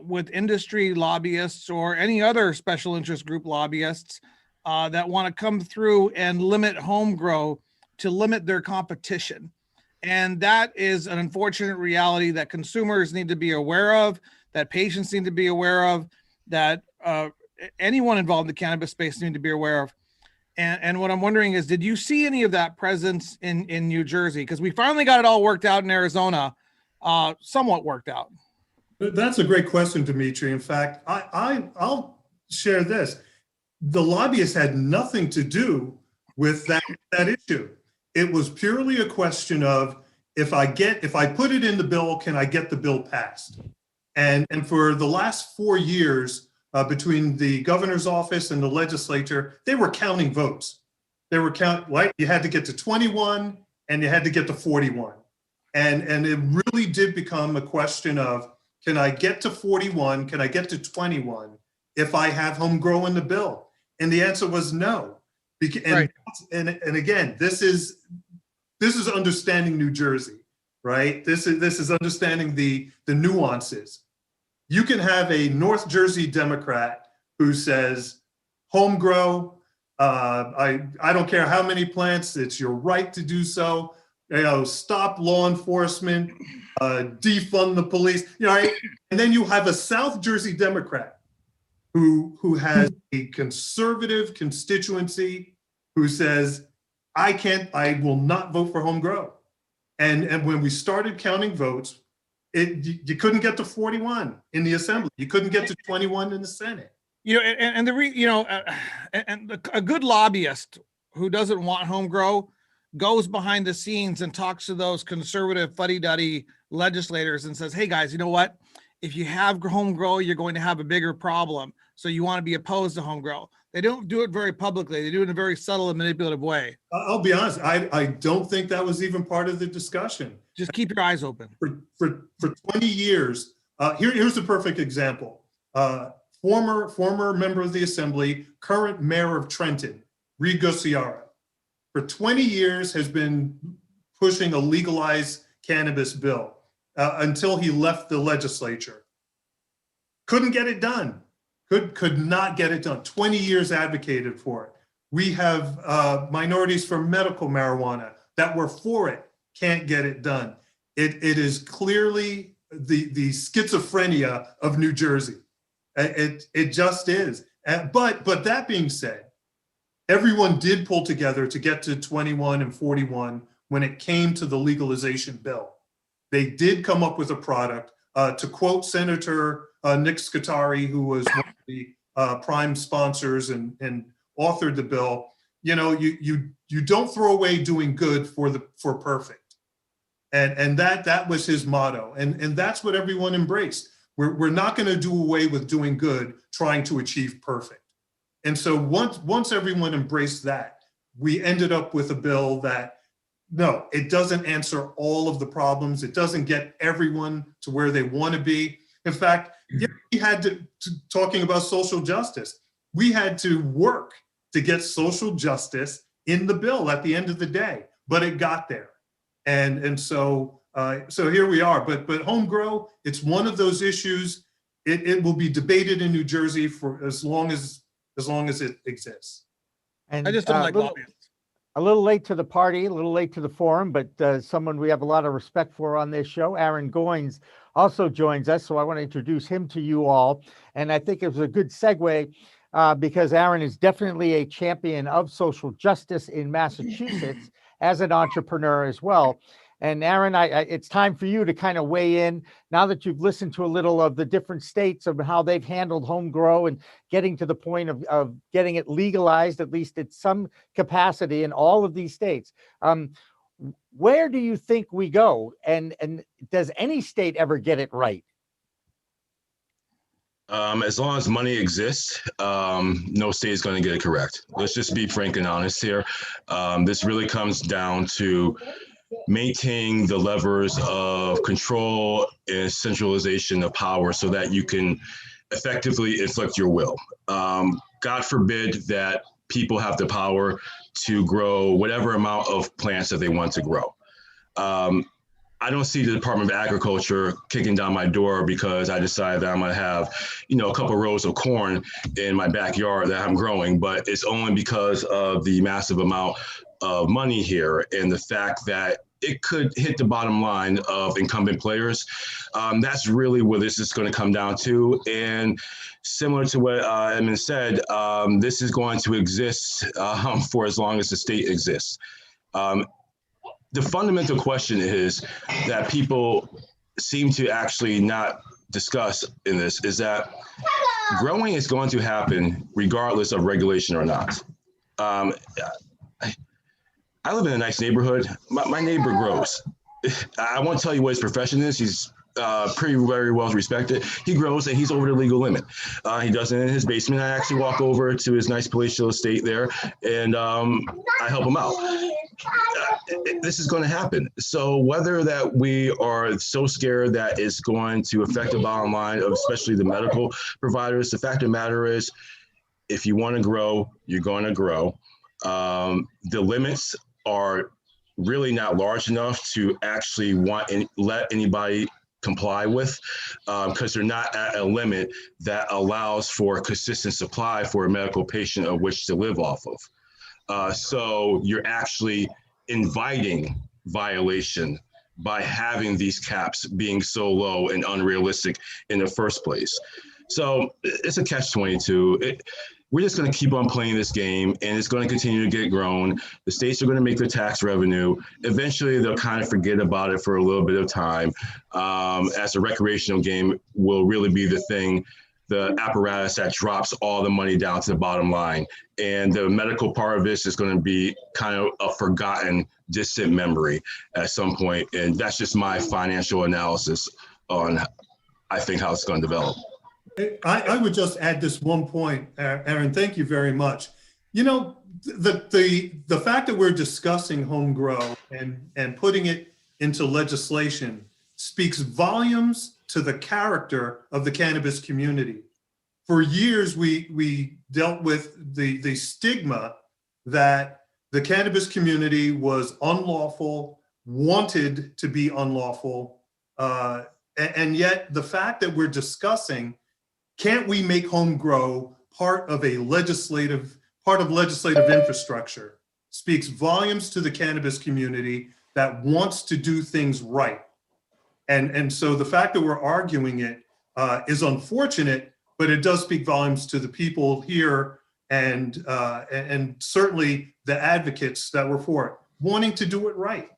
with industry lobbyists or any other special interest group lobbyists that want to come through and limit home grow to limit their competition. And that is an unfortunate reality that consumers need to be aware of, that patients need to be aware of, that anyone involved in the cannabis space need to be aware of. And what I'm wondering is, did you see any of that presence in New Jersey? Because we finally got it all worked out in Arizona, somewhat worked out. That's a great question, Dimitri. In fact, I'll share this. The lobbyists had nothing to do with that issue. It was purely a question of, if I put it in the bill, can I get the bill passed? And for the last 4 years, between the governor's office and the legislature, they were counting votes. They were like, you had to get to 21 and you had to get to 41. And it really did become a question of, can I get to 41? Can I get to 21 if I have home grow in the bill? And the answer was no. Right. And again, this is understanding New Jersey, right? This is understanding the nuances. You can have a North Jersey Democrat who says, home grow, I don't care how many plants, it's your right to do so. You know, stop law enforcement, defund the police, you know, right? And then you have a South Jersey Democrat who has a conservative constituency who says, I will not vote for home grow. And when we started counting votes, you couldn't get to 41 in the assembly. You couldn't get to 21 in the Senate. You know, a good lobbyist who doesn't want home grow goes behind the scenes and talks to those conservative fuddy-duddy legislators and says, hey guys, you know what? If you have home grow, you're going to have a bigger problem. So you want to be opposed to home grow. They don't do it very publicly. They do it in a very subtle and manipulative way. I'll be honest, I don't think that was even part of the discussion. Just keep your eyes open. For 20 years, here's a perfect example. Former member of the assembly, current mayor of Trenton, Reed Gociara, for 20 years has been pushing a legalized cannabis bill until he left the legislature. Couldn't get it done. Could not get it done. 20 years advocated for it. We have minorities for medical marijuana that were for it, can't get it done. It is clearly the schizophrenia of New Jersey. It just is. But that being said, everyone did pull together to get to 21 and 41 when it came to the legalization bill. They did come up with a product. To quote Senator Nick Scutari, who was one of the prime sponsors and authored the bill, you don't throw away doing good for perfect. And that was his motto. And that's what everyone embraced. We're not going to do away with doing good, trying to achieve perfect. And so once everyone embraced that, we ended up with a bill that, no, it doesn't answer all of the problems. It doesn't get everyone to where they want to be. In fact, we had to talking about social justice, we had to work to get social justice in the bill at the end of the day, but it got there. And so here we are. But home grow, it's one of those issues. It will be debated in New Jersey for as long as it exists. And I just don't like lobbyists. a little late to the party, a little late to the forum, but someone we have a lot of respect for on this show, Aaron Goines, also joins us. So I want to introduce him to you all. And I think it was a good segue because Aaron is definitely a champion of social justice in Massachusetts as an entrepreneur as well. And Aaron, it's time for you to kind of weigh in now that you've listened to a little of the different states of how they've handled home grow and getting to the point of getting it legalized, at least at some capacity in all of these states. Where do you think we go? And does any state ever get it right? As long as money exists, no state is going to get it correct. Let's just be frank and honest here. This really comes down to maintaining the levers of control and centralization of power so that you can effectively inflict your will. God forbid that people have the power to grow whatever amount of plants that they want to grow. I don't see the Department of Agriculture kicking down my door because I decided that I'm going to have, a couple rows of corn in my backyard that I'm growing, but it's only because of the massive amount of money here and the fact that it could hit the bottom line of incumbent players. That's really what this is going to come down to. And similar to what Edmund said, this is going to exist for as long as the state exists. The fundamental question is that people seem to actually not discuss in this is that growing is going to happen regardless of regulation or not. I live in a nice neighborhood. My neighbor grows. I won't tell you what his profession is. He's very well respected. He grows and he's over the legal limit. He does it in his basement. I actually walk over to his nice palatial estate there and I help him out. This is going to happen. So whether that we are so scared that it's going to affect the bottom line of especially the medical providers, the fact of the matter is, if you want to grow, you're going to grow. The limits are really not large enough to actually let anybody comply with because they're not at a limit that allows for a consistent supply for a medical patient of which to live off of. So you're actually inviting violation by having these caps being so low and unrealistic in the first place. So it's a catch-22. We're just going to keep on playing this game and it's going to continue to get grown. The states are going to make their tax revenue. Eventually, they'll kind of forget about it for a little bit of time as the recreational game will really be the thing, the apparatus that drops all the money down to the bottom line. And the medical part of this is going to be kind of a forgotten, distant memory at some point. And that's just my financial analysis on, I think, how it's going to develop. I would just add this one point, Aaron, thank you very much. The fact that we're discussing home grow and putting it into legislation speaks volumes to the character of the cannabis community. For years, we dealt with the stigma that the cannabis community was unlawful, wanted to be unlawful, and yet the fact that we're discussing, can't we make home grow part of legislative infrastructure, speaks volumes to the cannabis community that wants to do things right. And so the fact that we're arguing it is unfortunate, but it does speak volumes to the people here and certainly the advocates that were for it, wanting to do it right.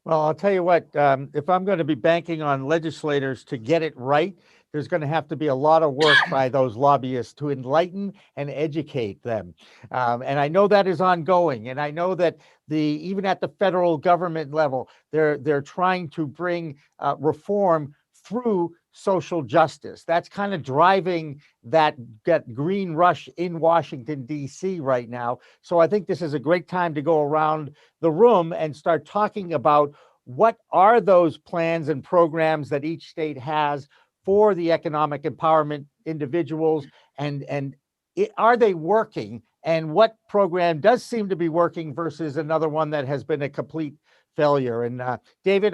Well, I'll tell you what, if I'm going to be banking on legislators to get it right, there's going to have to be a lot of work by those lobbyists to enlighten and educate them. And I know that is ongoing. And I know that even at the federal government level, they're trying to bring reform through social justice. That's kind of driving that green rush in Washington, D.C. right now. So I think this is a great time to go around the room and start talking about what are those plans and programs that each state has for the economic empowerment individuals, and are they working, and what program does seem to be working versus another one that has been a complete failure. And David,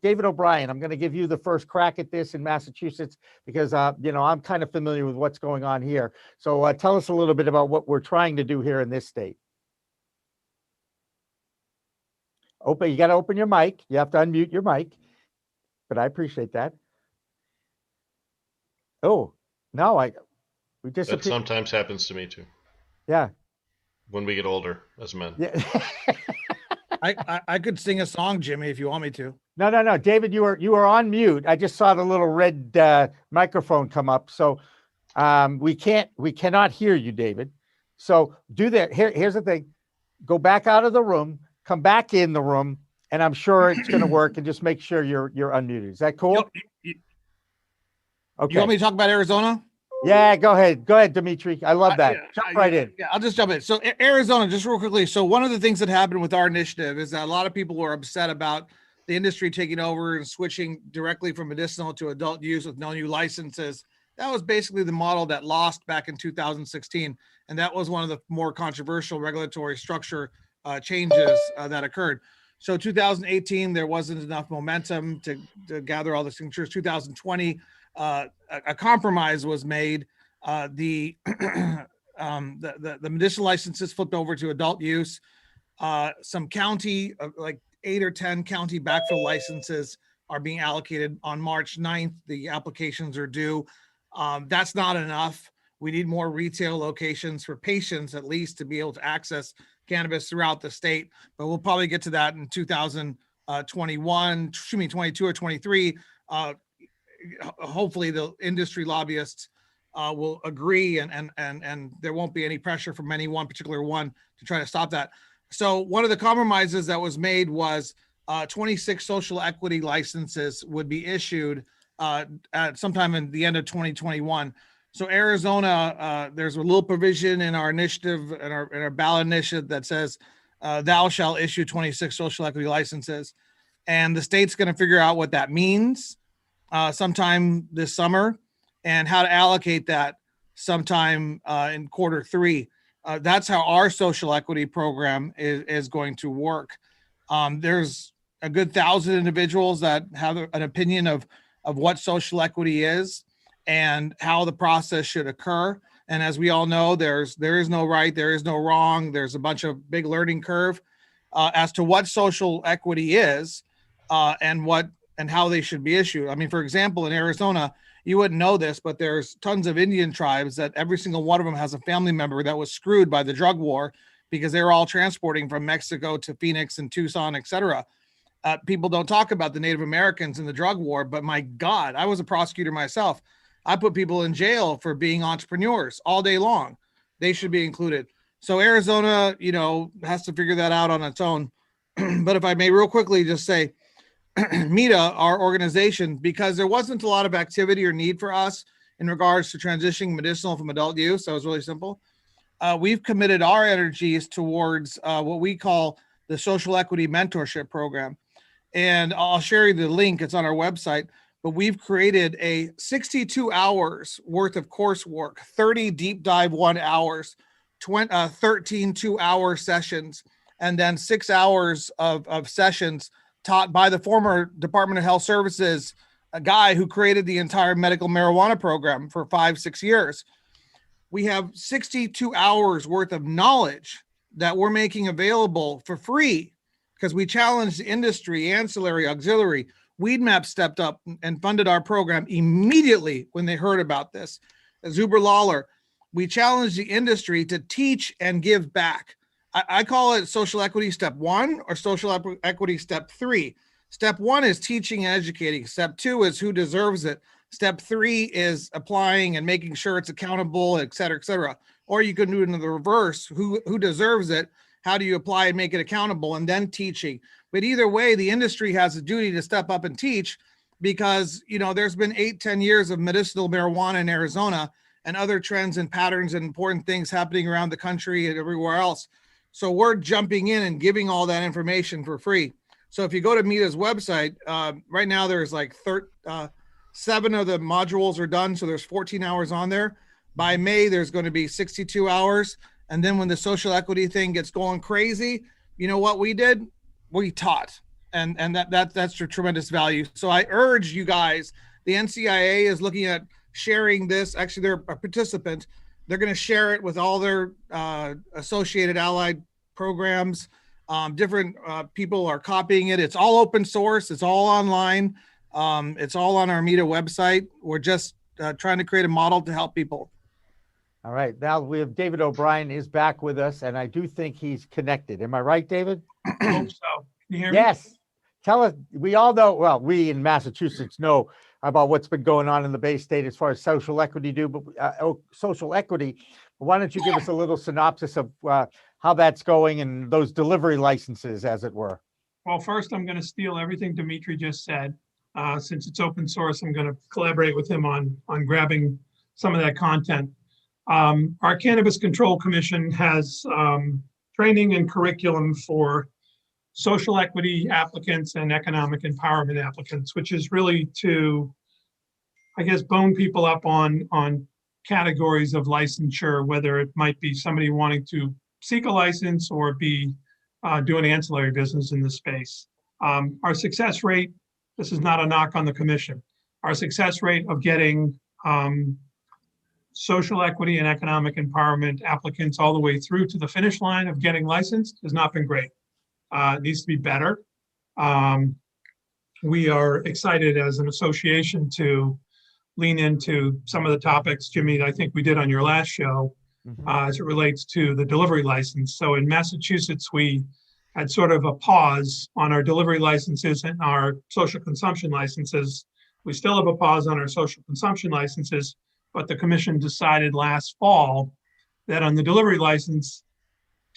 David O'Brien, I'm going to give you the first crack at this in Massachusetts because, I'm kind of familiar with what's going on here. So tell us a little bit about what we're trying to do here in this state. You got to open your mic. You have to unmute your mic, but I appreciate that. Oh, no, we disappeared. That sometimes happens to me too. Yeah. When we get older as men. Yeah. I could sing a song, Jimmy, if you want me to. No. David, you are on mute. I just saw the little red microphone come up. So we cannot hear you, David. So do that. Here's the thing. Go back out of the room, come back in the room, and I'm sure it's going to work, and just make sure you're unmuted. Is that cool? Okay. You want me to talk about Arizona? Yeah, go ahead. Go ahead, Dimitri. I love that. Jump right in. Yeah, I'll just jump in. So Arizona, just real quickly. So one of the things that happened with our initiative is that a lot of people were upset about the industry taking over and switching directly from medicinal to adult use with no new licenses. That was basically the model that lost back in 2016. And that was one of the more controversial regulatory structure changes that occurred. So 2018, there wasn't enough momentum to gather all the signatures. 2020, a compromise was made. The medicinal licenses flipped over to adult use. Some county, like 8 or 10 county backfill licenses are being allocated on March 9th. The applications are due. That's not enough. We need more retail locations for patients, at least, to be able to access cannabis throughout the state. But we'll probably get to that in 2022 or 23. Hopefully the industry lobbyists will agree and there won't be any pressure from any one particular one to try to stop that. So one of the compromises that was made was 26 social equity licenses would be issued at sometime in the end of 2021. So Arizona, there's a little provision in our initiative, in our ballot initiative that says thou shall issue 26 social equity licenses. And the state's going to figure out what that means sometime this summer and how to allocate that sometime in Q3. That's how our social equity program is going to work. There's a good 1,000 individuals that have an opinion of what social equity is and how the process should occur. And as we all know, there is no right, there is no wrong. There's a bunch of big learning curve as to what social equity is and how they should be issued. I mean, for example, in Arizona, you wouldn't know this, but there's tons of Indian tribes that every single one of them has a family member that was screwed by the drug war because they were all transporting from Mexico to Phoenix and Tucson, et cetera. People don't talk about the Native Americans in the drug war, but my God, I was a prosecutor myself. I put people in jail for being entrepreneurs all day long. They should be included. So Arizona, has to figure that out on its own. But if I may real quickly just say, MITA, our organization, because there wasn't a lot of activity or need for us in regards to transitioning medicinal from adult use, that was really simple. We've committed our energies towards what we call the Social Equity Mentorship Program. And I'll share you the link, it's on our website, but we've created a 62 hours worth of coursework, 30 deep dive 1 hours, 13 2-hour sessions, and then 6 hours of sessions taught by the former Department of Health Services, a guy who created the entire medical marijuana program for 5-6 years. We have 62 hours worth of knowledge that we're making available for free because we challenge the industry, ancillary, auxiliary. Weedmap stepped up and funded our program immediately when they heard about this. Zuber Lawler, we challenged the industry to teach and give back. I call it social equity step 1 or social equity step 3. Step 1 is teaching and educating. Step 2 is who deserves it. Step 3 is applying and making sure it's accountable, et cetera, et cetera. Or you can do it in the reverse. Who deserves it? How do you apply and make it accountable? And then teaching. But either way, the industry has a duty to step up and teach, because, you know, there's been 8-10 years of medicinal marijuana in Arizona and other trends and patterns and important things happening around the country and everywhere else. So we're jumping in and giving all that information for free. So if you go to MITA's website, right now there's like 7 of the modules are done. So there's 14 hours on there. By May, there's going to be 62 hours. And then when the social equity thing gets going crazy, you know what we did? We taught. And that's a tremendous value. So I urge you guys, the NCIA is looking at sharing this. Actually, they're a participant. They're going to share it with all their associated allied programs. Different people are copying it. It's all open source. It's all online. It's all on our MITA website. We're just trying to create a model to help people. All right. Now we have David O'Brien is back with us, and I do think he's connected. Am I right, David? I hope so. Can you hear me? Yes. Tell us, we all know, well, we in Massachusetts know about what's been going on in the Bay State as far as social equity social equity. Why don't you give us a little synopsis of how that's going and those delivery licenses, as it were? Well, first, I'm going to steal everything Dimitri just said. Since it's open source, I'm going to collaborate with him on grabbing some of that content. Our Cannabis Control Commission has training and curriculum for social equity applicants and economic empowerment applicants, which is really to, I guess, bone people up on categories of licensure, whether it might be somebody wanting to seek a license or be doing ancillary business in the space. Our success rate, this is not a knock on the commission, our success rate of getting social equity and economic empowerment applicants all the way through to the finish line of getting licensed has not been great. It needs to be better. We are excited as an association to lean into some of the topics, Jimmy, I think we did on your last show, as it relates to the delivery license. So in Massachusetts, we had sort of a pause on our delivery licenses and our social consumption licenses. We still have a pause on our social consumption licenses, but the commission decided last fall that on the delivery license,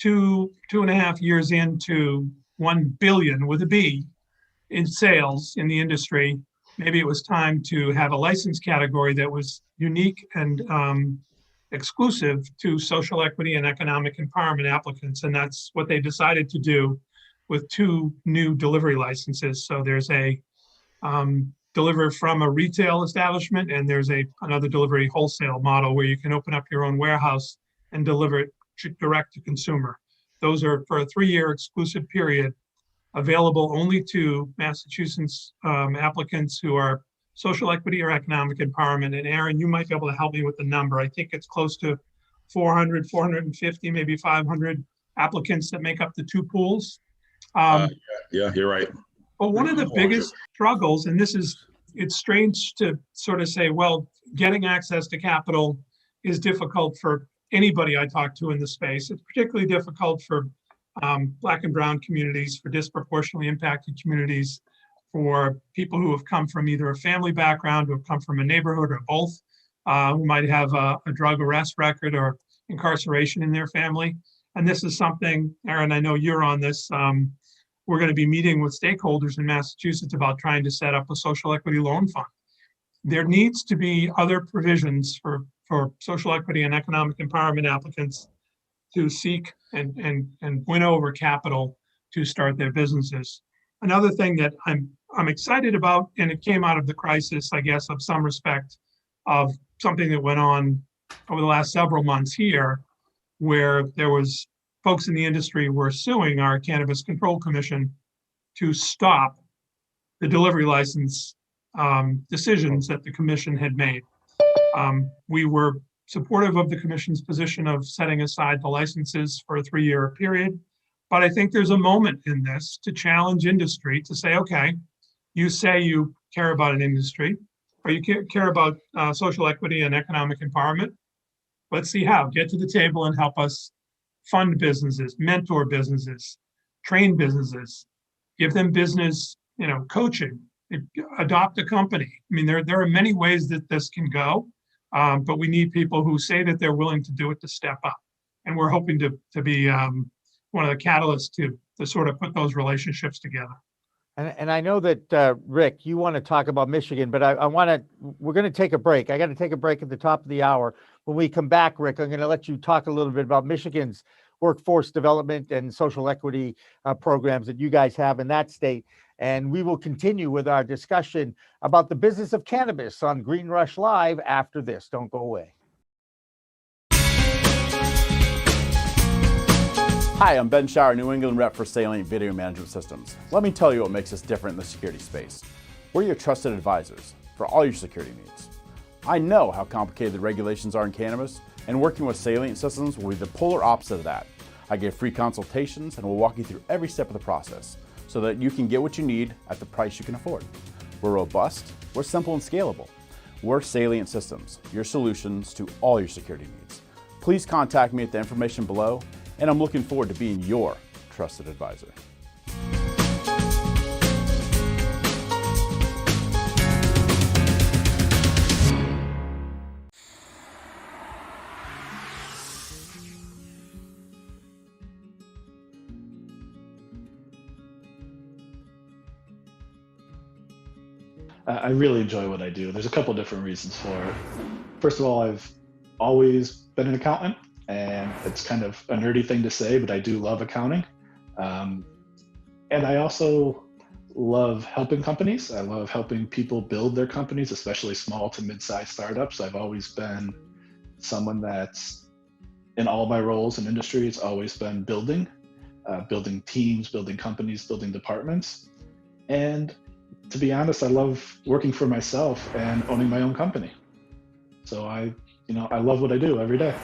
2.5 years into 1 billion with a B in sales in the industry, maybe it was time to have a license category that was unique and exclusive to social equity and economic empowerment applicants. And that's what they decided to do with 2 new delivery licenses. So there's a deliver from a retail establishment, and there's another delivery wholesale model where you can open up your own warehouse and deliver it direct to consumer. Those are for a 3-year exclusive period, available only to Massachusetts applicants who are social equity or economic empowerment. And Aaron, you might be able to help me with the number. I think it's close to 400, 450, maybe 500 applicants that make up the 2 pools. Yeah, you're right. But one of the biggest struggles, and it's strange to sort of say, well, getting access to capital is difficult for anybody I talk to in the space. It's particularly difficult for Black and brown communities, for disproportionately impacted communities, for people who have come from either a family background, who have come from a neighborhood, or both, who might have a drug arrest record or incarceration in their family. And this is something, Aaron, I know you're on this. We're going to be meeting with stakeholders in Massachusetts about trying to set up a social equity loan fund. There needs to be other provisions for social equity and economic empowerment applicants to seek and win over capital to start their businesses. Another thing that I'm excited about, and it came out of the crisis, I guess, of some respect, of something that went on over the last several months here, where there was folks in the industry were suing our Cannabis Control Commission to stop the delivery license decisions that the commission had made. We were supportive of the commission's position of setting aside the licenses for a 3-year period, but I think there's a moment in this to challenge industry to say, okay, You say you care about an industry, or you care about social equity and economic empowerment. Let's see how. Get to the table and help us fund businesses, mentor businesses, train businesses, give them business, coaching, adopt a company. I mean, there are many ways that this can go, but we need people who say that they're willing to do it to step up. And we're hoping to be one of the catalysts to sort of put those relationships together. And I know that, Rick, you want to talk about Michigan, but we're going to take a break. I got to take a break at the top of the hour. When we come back, Rick, I'm going to let you talk a little bit about Michigan's workforce development and social equity programs that you guys have in that state. And we will continue with our discussion about the business of cannabis on Green Rush Live after this. Don't go away. Hi, I'm Ben Shower, New England rep for Salient Video Management Systems. Let me tell you what makes us different in the security space. We're your trusted advisors for all your security needs. I know how complicated the regulations are in cannabis, and working with Salient Systems will be the polar opposite of that. I give free consultations and will walk you through every step of the process so that you can get what you need at the price you can afford. We're robust, we're simple and scalable. We're Salient Systems, your solutions to all your security needs. Please contact me at the information below, and I'm looking forward to being your trusted advisor. I really enjoy what I do. There's a couple different reasons for it. First of all, I've always been an accountant, and it's kind of a nerdy thing to say, but I do love accounting. And I also love helping companies. I love helping people build their companies, especially small to mid-sized startups. I've always been someone that's, in all my roles in industry, it's always been building teams, building companies, building departments. And to be honest, I love working for myself and owning my own company. So I love what I do every day.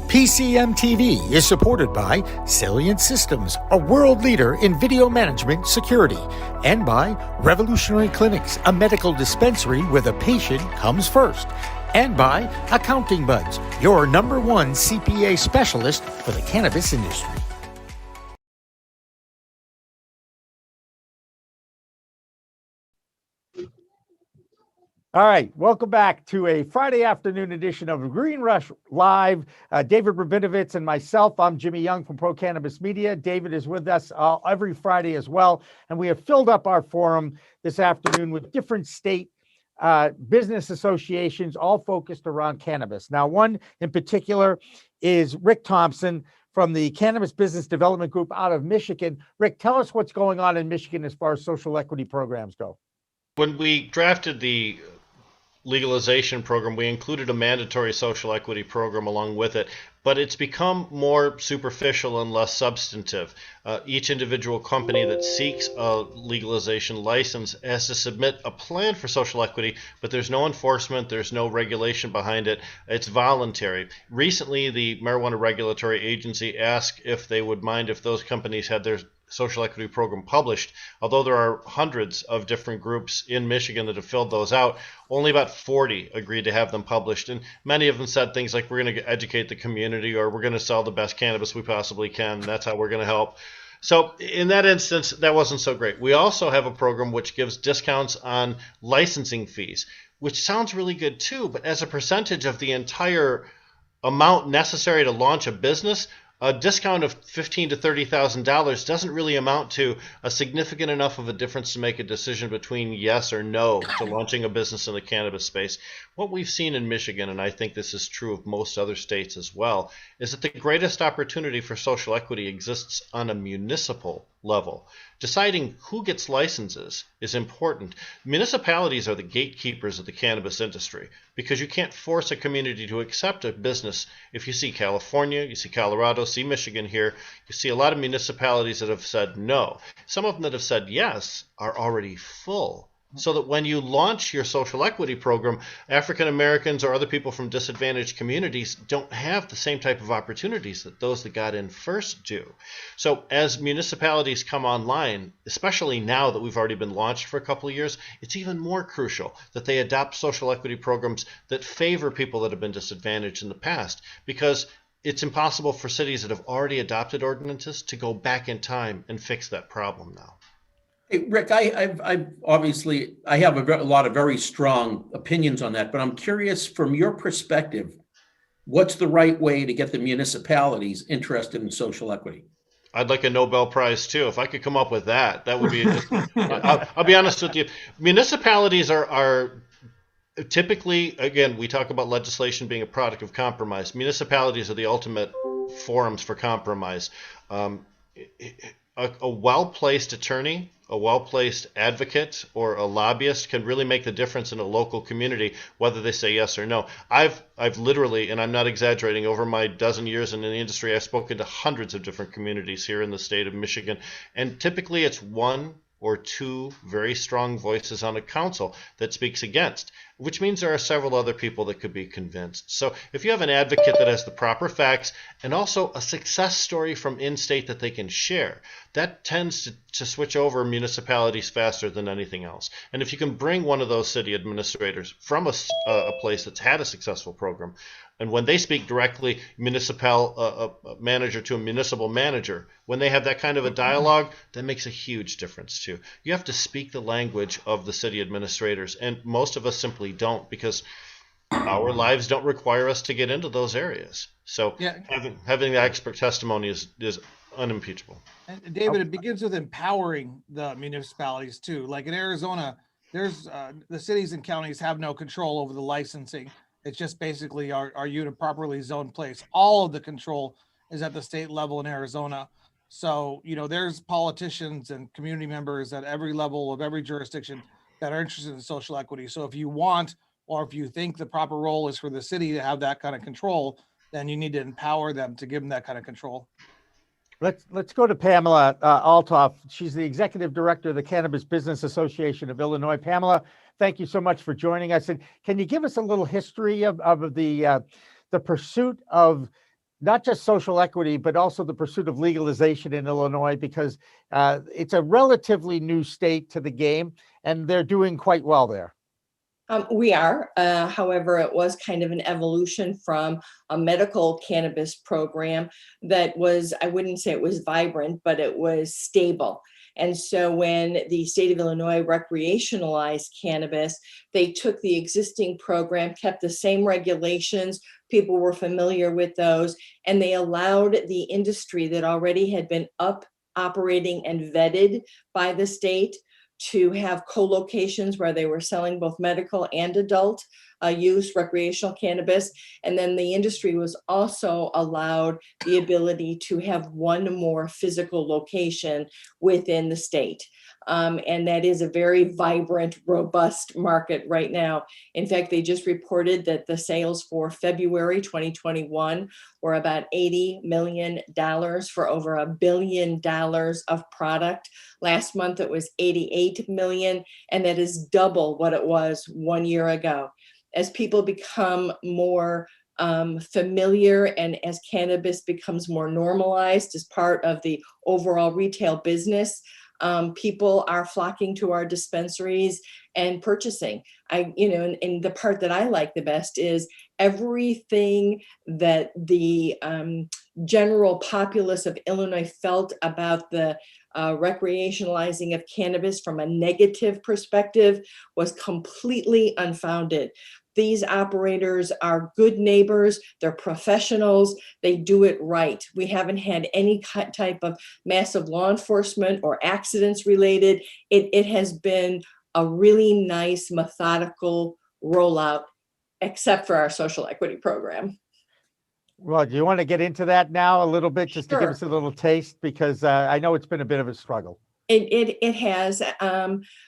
PCM TV is supported by Salient Systems, a world leader in video management security, and by Revolutionary Clinics, a medical dispensary where the patient comes first, and by Accounting Buds, your #1 CPA specialist for the cannabis industry. All right, welcome back to a Friday afternoon edition of Green Rush Live. David Rabinovitz and myself, I'm Jimmy Young from Pro Cannabis Media. David is with us every Friday as well, and we have filled up our forum this afternoon with different state business associations, all focused around cannabis. Now, one in particular is Rick Thompson from the Cannabis Business Development Group out of Michigan. Rick, tell us what's going on in Michigan as far as social equity programs go. When we drafted the legalization program, we included a mandatory social equity program along with it, but it's become more superficial and less substantive. Each individual company that seeks a legalization license has to submit a plan for social equity, but there's no enforcement, there's no regulation behind it. It's voluntary. Recently, the Marijuana Regulatory Agency asked if they would mind if those companies had their social equity program published. Although there are hundreds of different groups in Michigan that have filled those out, only about 40 agreed to have them published. And many of them said things like, we're going to educate the community, or we're going to sell the best cannabis we possibly can. That's how we're going to help. So in that instance, that wasn't so great. We also have a program which gives discounts on licensing fees, which sounds really good too, but as a percentage of the entire amount necessary to launch a business, a discount of $15,000 to $30,000 doesn't really amount to a significant enough of a difference to make a decision between yes or no to launching a business in the cannabis space. What we've seen in Michigan, and I think this is true of most other states as well, is that the greatest opportunity for social equity exists on a municipal level. Deciding who gets licenses is important. Municipalities are the gatekeepers of the cannabis industry because you can't force a community to accept a business. If you see California, you see Colorado, see Michigan here, you see a lot of municipalities that have said no. Some of them that have said yes are already full. so that when you launch your social equity program, African Americans or other people from disadvantaged communities don't have the same type of opportunities that those that got in first do. So as municipalities come online, especially now that we've already been launched for a couple of years, it's even more crucial that they adopt social equity programs that favor people that have been disadvantaged in the past, because it's impossible for cities that have already adopted ordinances to go back in time and fix that problem now. Hey, Rick, I obviously have a lot of very strong opinions on that, but I'm curious from your perspective, what's the right way to get the municipalities interested in social equity? I'd like a Nobel Prize too. If I could come up with that, that would be. I'll be honest with you. Municipalities are typically, again, we talk about legislation being a product of compromise. Municipalities are the ultimate forums for compromise. A well-placed attorney, a well-placed advocate, or a lobbyist can really make the difference in a local community, whether they say yes or no. I've literally, and I'm not exaggerating, over my dozen years in the industry, I've spoken to hundreds of different communities here in the state of Michigan, and typically it's one or two very strong voices on a council that speaks against, which means there are several other people that could be convinced. So if you have an advocate that has the proper facts and also a success story from in-state that they can share, that tends to switch over municipalities faster than anything else. And if you can bring one of those city administrators from a place that's had a successful program, and when they speak directly, municipal manager to a municipal manager, when they have that kind of a dialogue, that makes a huge difference too. You have to speak the language of the city administrators, and most of us simply don't, because our lives don't require us to get into those areas. So having the expert testimony is unimpeachable. And David, it begins with empowering the municipalities too. Like in Arizona, there's the cities and counties have no control over the licensing. It's just basically, are you in a properly zoned place? All of the control is at the state level in Arizona. So, there's politicians and community members at every level of every jurisdiction that are interested in social equity. So if you want, or if you think the proper role is for the city to have that kind of control, then you need to empower them to give them that kind of control. Let's go to Pamela Althoff. She's the executive director of the Cannabis Business Association of Illinois. Pamela, thank you so much for joining us. And can you give us a little history of the pursuit of not just social equity, but also the pursuit of legalization in Illinois? Because it's a relatively new state to the game, and they're doing quite well there. We are. However, it was kind of an evolution from a medical cannabis program that was, I wouldn't say it was vibrant, but it was stable. And so when the state of Illinois recreationalized cannabis, they took the existing program, kept the same regulations, people were familiar with those, and they allowed the industry that already had been operating and vetted by the state to have co-locations where they were selling both medical and adult use recreational cannabis. And then the industry was also allowed the ability to have one more physical location within the state. And that is a very vibrant, robust market right now. In fact, they just reported that the sales for February 2021 were about $80 million for over $1 billion of product. Last month, it was 88 million, and that is double what it was 1 year ago. As people become more familiar and as cannabis becomes more normalized as part of the overall retail business, people are flocking to our dispensaries and purchasing. And the part that I like the best is everything that the general populace of Illinois felt about the recreationalizing of cannabis from a negative perspective was completely unfounded. These operators are good neighbors, they're professionals, they do it right. We haven't had any type of massive law enforcement or accidents related. It has been a really nice, methodical rollout, except for our social equity program. Well, do you want to get into that now a little bit, just to give Sure. us a little taste? Because I know it's been a bit of a struggle. It has.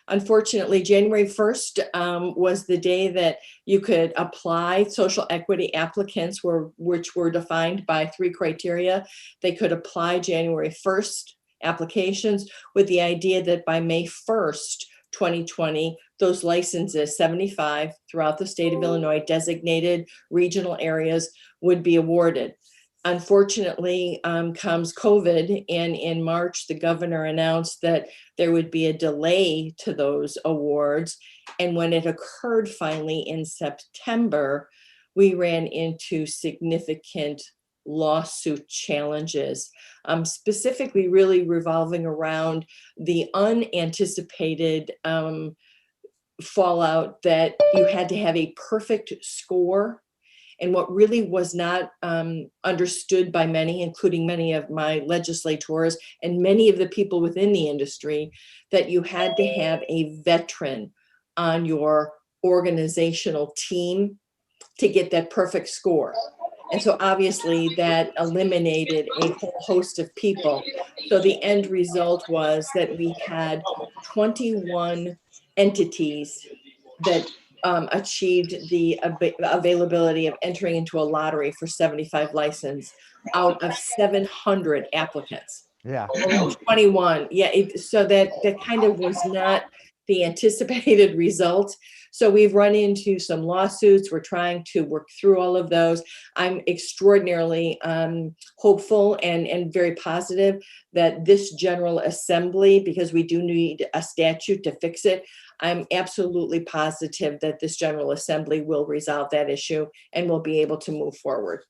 Unfortunately, January 1st was the day that you could apply. Social equity applicants which were defined by 3 criteria. They could apply January 1st applications with the idea that by May 1st, 2020, those licenses, 75 throughout the state of Illinois, designated regional areas, would be awarded. Unfortunately, comes COVID, and in March, the governor announced that there would be a delay to those awards. And when it occurred finally in September, we ran into significant lawsuit challenges, specifically really revolving around the unanticipated fallout that you had to have a perfect score. And what really was not understood by many, including many of my legislators and many of the people within the industry, that you had to have a veteran on your organizational team to get that perfect score. And so obviously that eliminated a whole host of people. So the end result was that we had 21 entities that achieved the availability of entering into a lottery for 75 license out of 700 applicants. Yeah. Only 21. Yeah. So that kind of was not the anticipated result. So we've run into some lawsuits. We're trying to work through all of those. I'm extraordinarily hopeful and very positive that this General Assembly, because we do need a statute to fix it, I'm absolutely positive that this General Assembly will resolve that issue and will be able to move forward.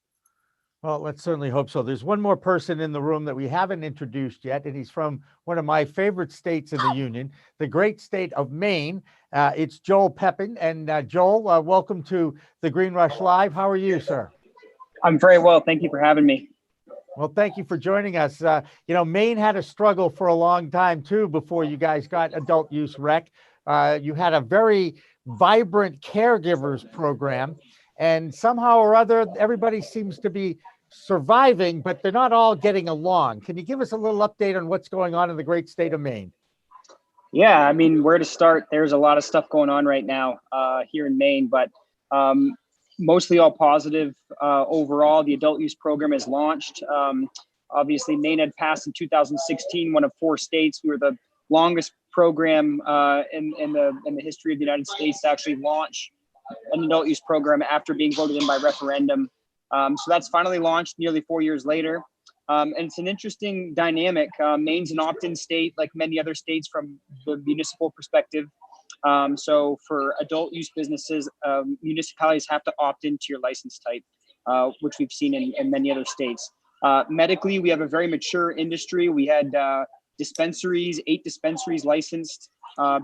Well, let's certainly hope so. There's one more person in the room that we haven't introduced yet, and he's from one of my favorite states in the union, the great state of Maine. It's Joel Pepin. And Joel, welcome to the Green Rush Live. How are you, sir? I'm very well. Thank you for having me. Well, thank you for joining us. Maine had a struggle for a long time, too, before you guys got adult use rec. You had a very vibrant caregivers program, and somehow or other, everybody seems to be surviving, but they're not all getting along. Can you give us a little update on what's going on in the great state of Maine? Yeah, I mean, where to start? There's a lot of stuff going on right now here in Maine, but mostly all positive overall. The adult use program is launched. Obviously, Maine had passed in 2016, one of 4 states. We were the longest program in the history of the United States to actually launch an adult use program after being voted in by referendum. So that's finally launched nearly 4 years later. And it's an interesting dynamic. Maine's an opt-in state, like many other states from the municipal perspective. So for adult use businesses, municipalities have to opt into your license type, which we've seen in many other states. Medically, we have a very mature industry. We had 8 dispensaries licensed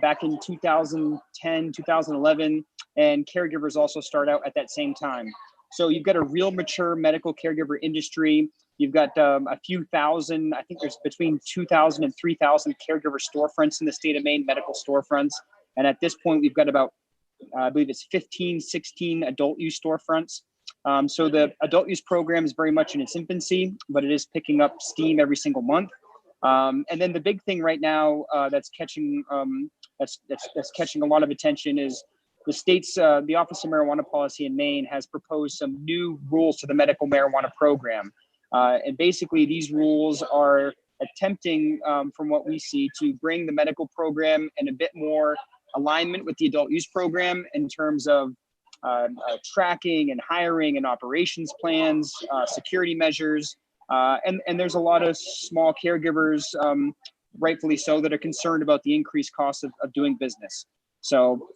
back in 2010, 2011, and caregivers also start out at that same time. So you've got a real mature medical caregiver industry. You've got a few thousand, I think there's between 2,000 and 3,000 caregiver storefronts in the state of Maine, medical storefronts. And at this point, we've got about, I believe it's 15, 16 adult use storefronts. So the adult use program is very much in its infancy, but it is picking up steam every single month. And then the big thing right now that's catching that's catching a lot of attention is the state's the Office of Marijuana Policy in Maine has proposed some new rules to the medical marijuana program. And basically these rules are attempting, from what we see, to bring the medical program in a bit more alignment with the adult use program in terms of tracking and hiring and operations plans, security measures. And there's a lot of small caregivers, rightfully so, that are concerned about the increased cost of doing business. So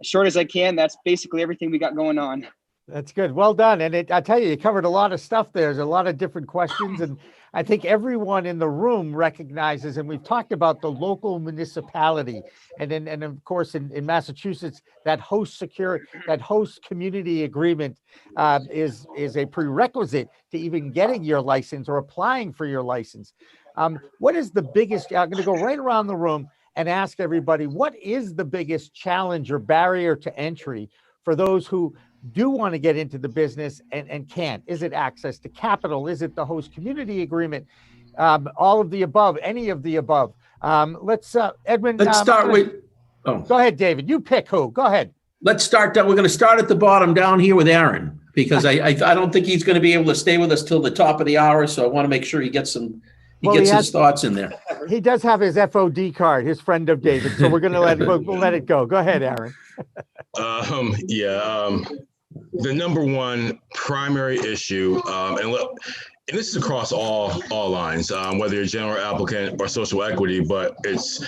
as short as I can, that's basically everything we got going on. That's good. Well done. And I tell you, you covered a lot of stuff there. There's a lot of different questions. And I think everyone in the room recognizes, and we've talked about the local municipality. And of course, in Massachusetts, that host community agreement is a prerequisite to even getting your license or applying for your license. What is the biggest, I'm going to go right around the room and ask everybody, what is the biggest challenge or barrier to entry for those who do want to get into the business and can't? Is it access to capital? Is it the host community agreement? All of the above, any of the above. Let's Edwin. Let's start with. Oh. Go ahead, David. You pick who. Go ahead. Let's start. We're going to start at the bottom down here with Aaron, because I don't think he's going to be able to stay with us till the top of the hour. So I want to make sure he gets some He Well, gets he his has- thoughts in there. He does have his FOD card, his friend of David. So we're going to we'll let it go. Go ahead, Aaron. The number one primary issue, and this is across all lines, whether you're a general applicant or social equity, but it's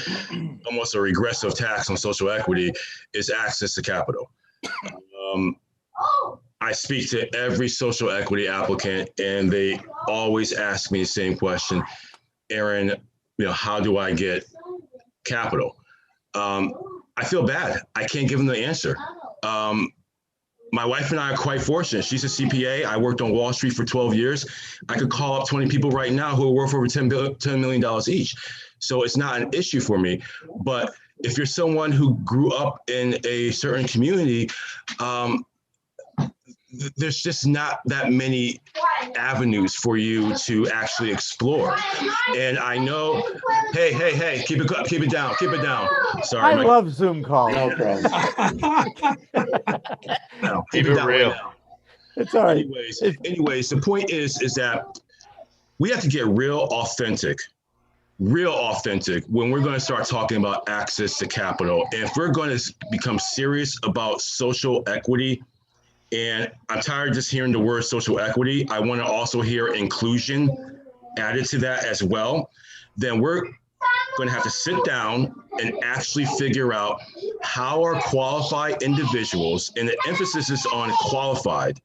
almost a regressive tax on social equity, is access to capital. I speak to every social equity applicant, and they always ask me the same question, Aaron, how do I get capital? I feel bad. I can't give them the answer. My wife and I are quite fortunate. She's a CPA. I worked on Wall Street for 12 years. I could call up 20 people right now who are worth over $10 million each. So it's not an issue for me. But if you're someone who grew up in a certain community, there's just not that many avenues for you to actually explore. And I know, hey, keep it down. Sorry. I love Zoom calls. No problem. No, Keep it real. Right. It's all right. Anyways, the point is that we have to get real authentic when we're going to start talking about access to capital. And if we're going to become serious about social equity, and I'm tired of just hearing the word social equity, I want to also hear inclusion added to that as well, then we're going to have to sit down and actually figure out how our qualified individuals, and the emphasis is on qualified,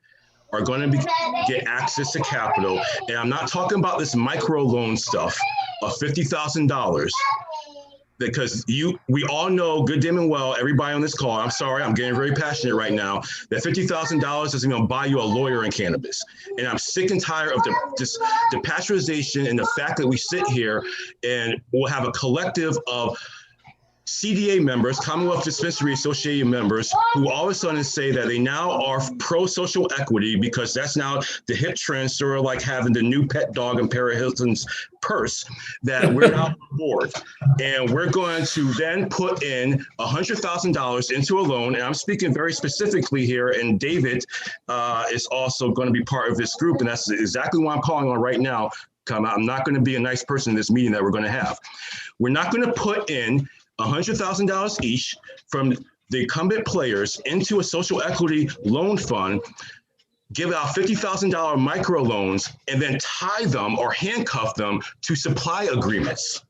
are going to get access to capital. And I'm not talking about this micro loan stuff of $50,000, because we all know good, damn and well, everybody on this call, I'm sorry, I'm getting very passionate right now, that $50,000 isn't going to buy you a lawyer in cannabis. And I'm sick and tired of the pasteurization and the fact that we sit here and we'll have a collective of CDA members, Commonwealth Dispensary Association members, who all of a sudden say that they now are pro-social equity because that's now the hip trend, sort of like having the new pet dog in Paris Hilton's purse, that we're now on board. And we're going to then put in $100,000 into a loan. And I'm speaking very specifically here, and David is also going to be part of this group. And that's exactly what I'm calling on right now. I'm not going to be a nice person in this meeting that we're going to have. We're not going to put in $100,000 each from the incumbent players into a social equity loan fund, give out $50,000 micro loans, and then tie them or handcuff them to supply agreements.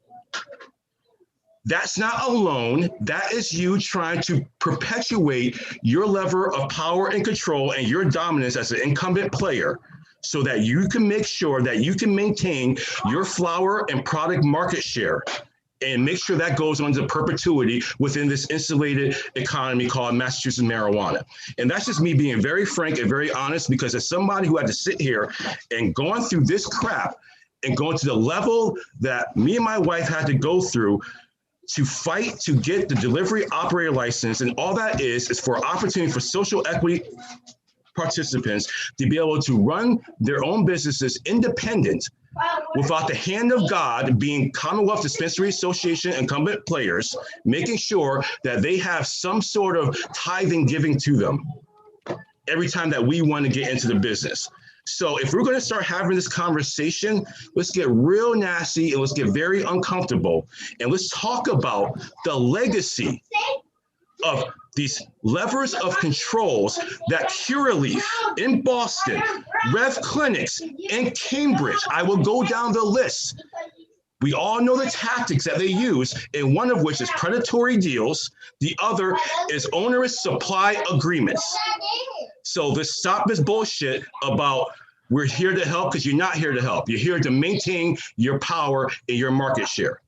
That's not a loan. That is you trying to perpetuate your lever of power and control and your dominance as an incumbent player, so that you can make sure that you can maintain your flower and product market share and make sure that goes on to perpetuity within this insulated economy called Massachusetts marijuana. And that's just me being very frank and very honest, because as somebody who had to sit here and gone through this crap and going to the level that me and my wife had to go through to fight to get the delivery operator license, and all that is for opportunity for social equity participants to be able to run their own businesses independent without the hand of God, being Commonwealth Dispensary Association incumbent players, making sure that they have some sort of tithing giving to them every time that we want to get into the business. So if we're going to start having this conversation, let's get real nasty and let's get very uncomfortable. And let's talk about the legacy of these levers of controls that Curaleaf in Boston, Rev Clinics in Cambridge, I will go down the list. We all know the tactics that they use, and one of which is predatory deals. The other is onerous supply agreements. So let's stop this bullshit about we're here to help, because you're not here to help. You're here to maintain your power and your market share.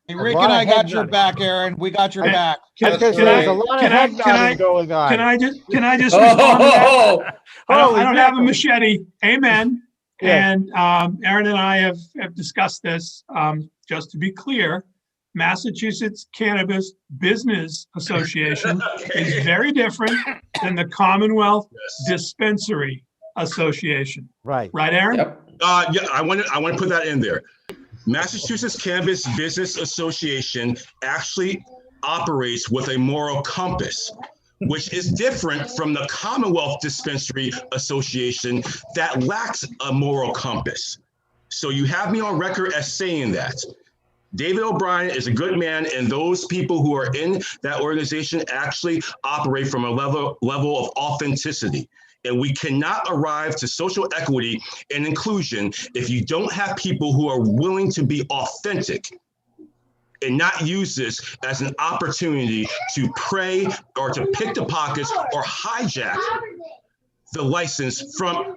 Hey, Rick and I got your back, Aaron. We got your back. There's a lot of head nodding going on. Can I just respond to that? I don't have a machete. Amen. Yeah. And Aaron and I have discussed this. Just to be clear, Massachusetts Cannabis Business Association is very different than the Commonwealth Dispensary Association. Right. Right, Aaron? Yep. Yeah, I want to put that in there. Massachusetts Cannabis Business Association actually operates with a moral compass, which is different from the Commonwealth Dispensary Association that lacks a moral compass. So you have me on record as saying that. David O'Brien is a good man, and those people who are in that organization actually operate from a level of authenticity. And we cannot arrive to social equity and inclusion if you don't have people who are willing to be authentic and not use this as an opportunity to prey or to pick the pockets or hijack the license from.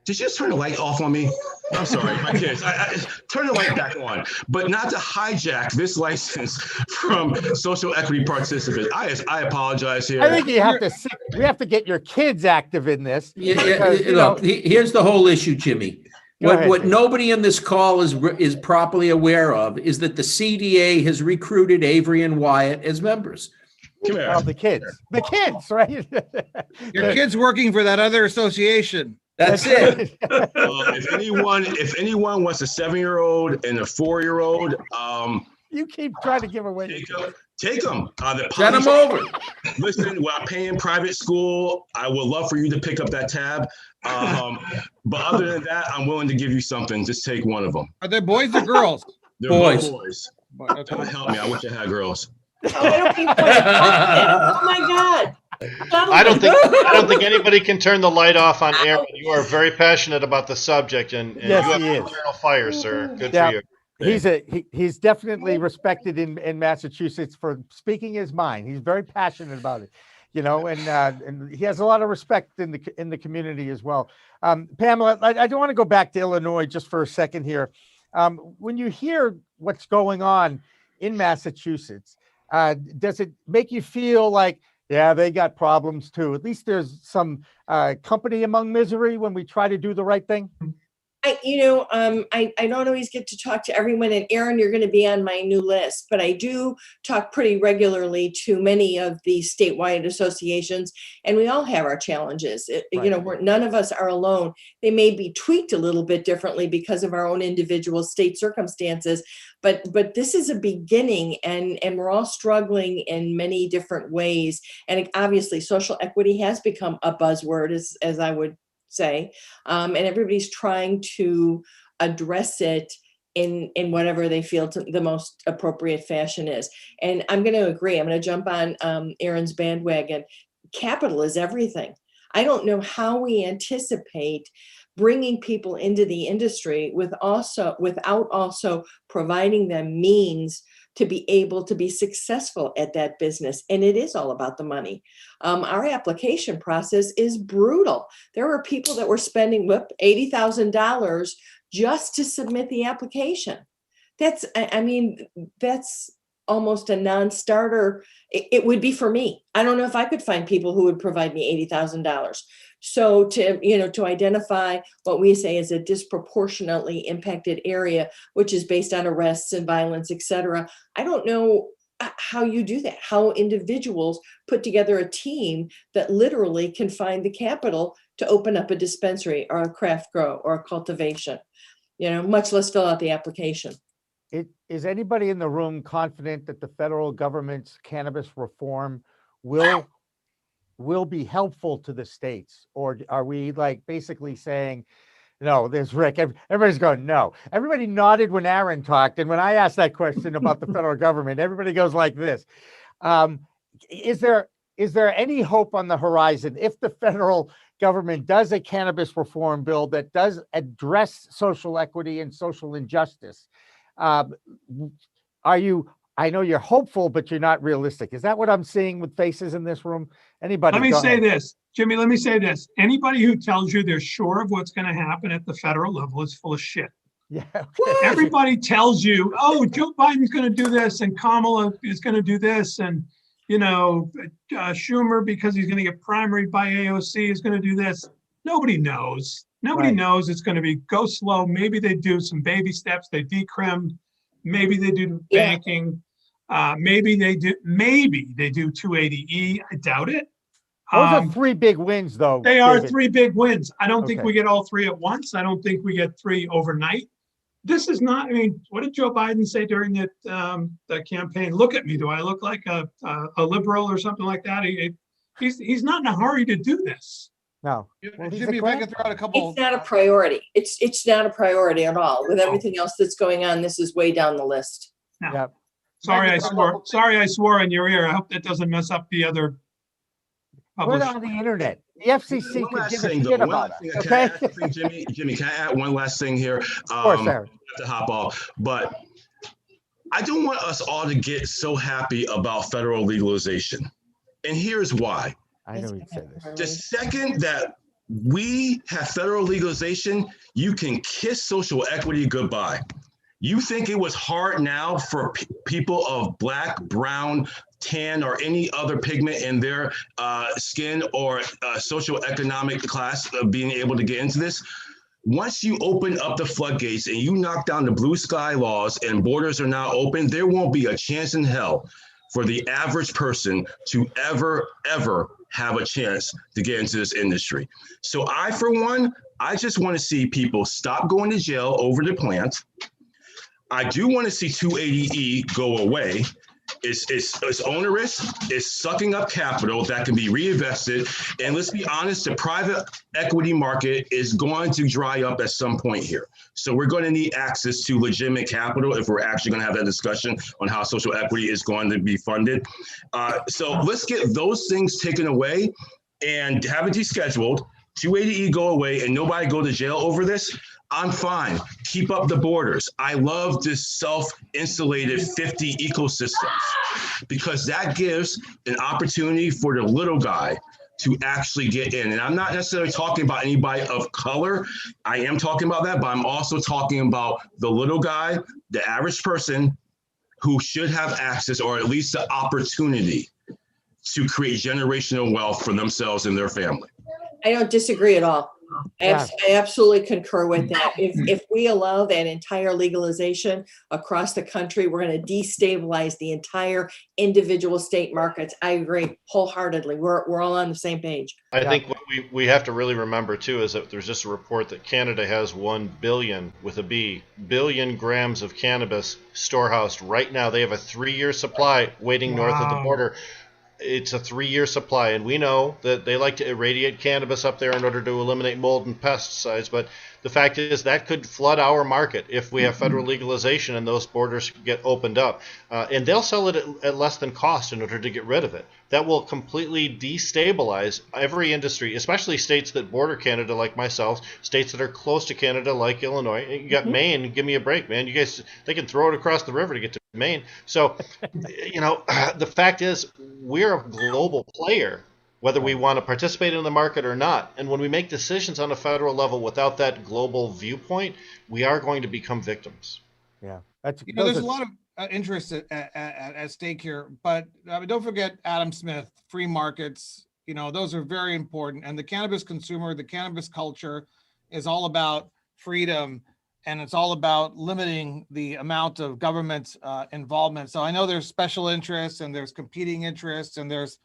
Did you just turn the light off on me? I'm sorry, my kids. I turn the light back on, but not to hijack this license from social equity participants. I apologize here. I think we have to get your kids active in this. Here's the whole issue, Jimmy. What nobody in this call is properly aware of is that the CDA has recruited Avery and Wyatt as members. Come here. Oh, the kids, right? Your kid's working for that other association. That's it. If anyone wants a 7-year-old and a 4-year-old, you keep trying to give away. Take them. Send them over. Listen, while paying private school, I would love for you to pick up that tab. But other than that, I'm willing to give you something. Just take one of them. Are they boys or girls? They're boys. Boys. Help me. I wish I had girls. Oh my God. I don't think anybody can turn the light off on Aaron. You are very passionate about the subject, and yes, you have internal fire, sir. Good for you. He's definitely respected in Massachusetts for speaking his mind. He's very passionate about it, and he has a lot of respect in the community as well. Pamela, I don't want to go back to Illinois just for a second here. When you hear what's going on in Massachusetts, does it make you feel like, yeah, they got problems too? At least there's some company among misery when we try to do the right thing. I don't always get to talk to everyone, and Aaron, you're going to be on my new list, but I do talk pretty regularly to many of the statewide associations, and we all have our challenges. None of us are alone. They may be tweaked a little bit differently because of our own individual state circumstances, but this is a beginning, and we're all struggling in many different ways. And obviously, social equity has become a buzzword, as I would say, and everybody's trying to address it in whatever they feel the most appropriate fashion is. And I'm going to agree. I'm going to jump on Aaron's bandwagon. Capital is everything. I don't know how we anticipate bringing people into the industry without also providing them means to be able to be successful at that business. And it is all about the money. Our application process is brutal. There were people that were spending $80,000 just to submit the application. That's almost a non-starter. It would be for me. I don't know if I could find people who would provide me $80,000. So to identify what we say is a disproportionately impacted area, which is based on arrests and violence, et cetera, I don't know how you do that, how individuals put together a team that literally can find the capital to open up a dispensary or a craft grow or a cultivation, much less fill out the application. Is anybody in the room confident that the federal government's cannabis reform will be helpful to the states? Or are we basically saying, no, there's Rick, everybody's going, no. Everybody nodded when Aaron talked. And when I asked that question about the federal government, everybody goes like this. Is there any hope on the horizon if the federal government does a cannabis reform bill that does address social equity and social injustice? I know you're hopeful, but you're not realistic. Is that what I'm seeing with faces in this room? Anybody? Let me say this, Jimmy, anybody who tells you they're sure of what's going to happen at the federal level is full of shit. Yeah. Okay. Everybody tells you, oh, Joe Biden's going to do this and Kamala is going to do this. And, Schumer, because he's going to get primaried by AOC, is going to do this. Nobody knows. Nobody knows. It's going to be go slow. Maybe they do some baby steps. They decrim. Maybe they do banking. Maybe they do 280E. I doubt it. Those are 3 big wins, though. They are 3 big wins. I don't think we get all 3 at once. I don't think we get 3 overnight. This is not. What did Joe Biden say during the campaign? Look at me. Do I look like a liberal or something like that? He's not in a hurry to do this. No. Well, he's a Jimmy, if I could grant- throw out a couple. It's not a priority. It's not a priority at all. With everything else that's going on, this is way down the list. Yeah. Sorry, I swore in your ear. I hope that doesn't mess up the other We're published. on the internet. The FCC One could last give a thing, though. shit One about last us. thing. Okay. Can I add something, Jimmy? Jimmy, can I add one last thing here? Of course, Aaron. To hop off, but I don't want us all to get so happy about federal legalization, and here's why. I know you'd say this. The second that we have federal legalization, you can kiss social equity goodbye. You think it was hard now for people of black, brown, tan, or any other pigment in their skin or social economic class of being able to get into this? Once you open up the floodgates and you knock down the blue sky laws and borders are now open, there won't be a chance in hell for the average person to ever have a chance to get into this industry. So I, for one, I just want to see people stop going to jail over the plant. I do want to see 280E go away. It's onerous, it's sucking up capital that can be reinvested. And let's be honest, the private equity market is going to dry up at some point here. So we're going to need access to legitimate capital if we're actually going to have that discussion on how social equity is going to be funded. So let's get those things taken away and have it descheduled, 280E go away, and nobody go to jail over this. I'm fine. Keep up the borders. I love this self-insulated 50 ecosystems because that gives an opportunity for the little guy to actually get in. And I'm not necessarily talking about anybody of color. I am talking about that, but I'm also talking about the little guy, the average person who should have access or at least the opportunity to create generational wealth for themselves and their family. I don't disagree at all. Yeah. I absolutely concur with that. If we allow that entire legalization across the country, we're going to destabilize the entire individual state markets. I agree wholeheartedly. We're all on the same page. I think what we have to really remember too is that there's just a report that Canada has 1 billion with a B billion grams of cannabis storehoused right now. They have a 3-year supply waiting north of the border. It's a 3-year supply, and we know that they like to irradiate cannabis up there in order to eliminate mold and pesticides, but the fact is that could flood our market if we have federal legalization and those borders get opened up. And they'll sell it at less than cost in order to get rid of it. That will completely destabilize every industry, especially states that border Canada like myself, states that are close to Canada like Illinois. You got Maine, give me a break, man. You guys, they can throw it across the river to get to Maine. So, the fact is we're a global player, whether we want to participate in the market or not. And when we make decisions on a federal level without that global viewpoint, we are going to become victims. Yeah. That's, There's a lot of interest at stake here, but don't forget Adam Smith, free markets, those are very important. And the cannabis consumer, the cannabis culture is all about freedom, and it's all about limiting the amount of government involvement. So I know there's special interests and there's competing interests and there's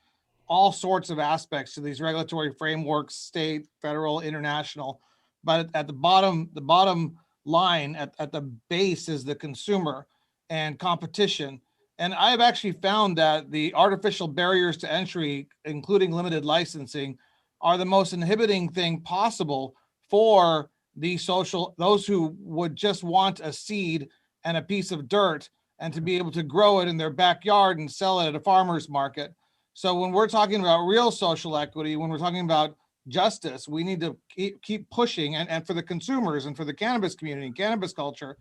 all sorts of aspects to these regulatory frameworks, state, federal, international. But at the bottom line, at the base is the consumer and competition. And I've actually found that the artificial barriers to entry, including limited licensing, are the most inhibiting thing possible for those who would just want a seed and a piece of dirt and to be able to grow it in their backyard and sell it at a farmer's market. So when we're talking about real social equity, when we're talking about justice, we need to keep pushing. And for the consumers and for the cannabis community, cannabis culture,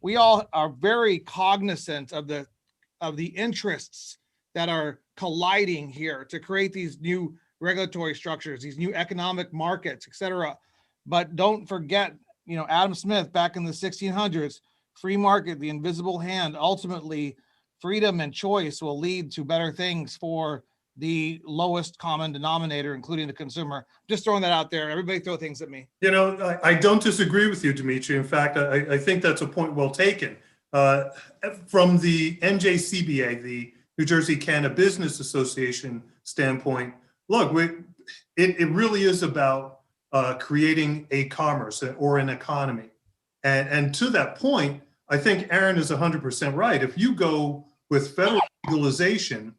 we all are very cognizant of the interests that are colliding here to create these new regulatory structures, these new economic markets, et cetera. But don't forget, Adam Smith back in the 1600s, free market, the invisible hand, ultimately freedom and choice will lead to better things for the lowest common denominator, including the consumer. Just throwing that out there. Everybody throw things at me. I don't disagree with you, Dimitri. In fact, I think that's a point well taken. From the NJCBA, the New Jersey Cannabis Business Association standpoint, look, it really is about creating a commerce or an economy. And to that point, I think Aaron is 100% right. If you go with federal legalization,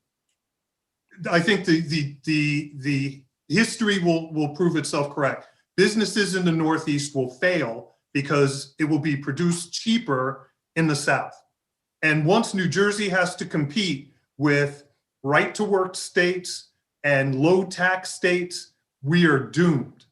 I think the history will prove itself correct. Businesses in the Northeast will fail because it will be produced cheaper in the South. And once New Jersey has to compete with right to work states and low tax states, we are doomed.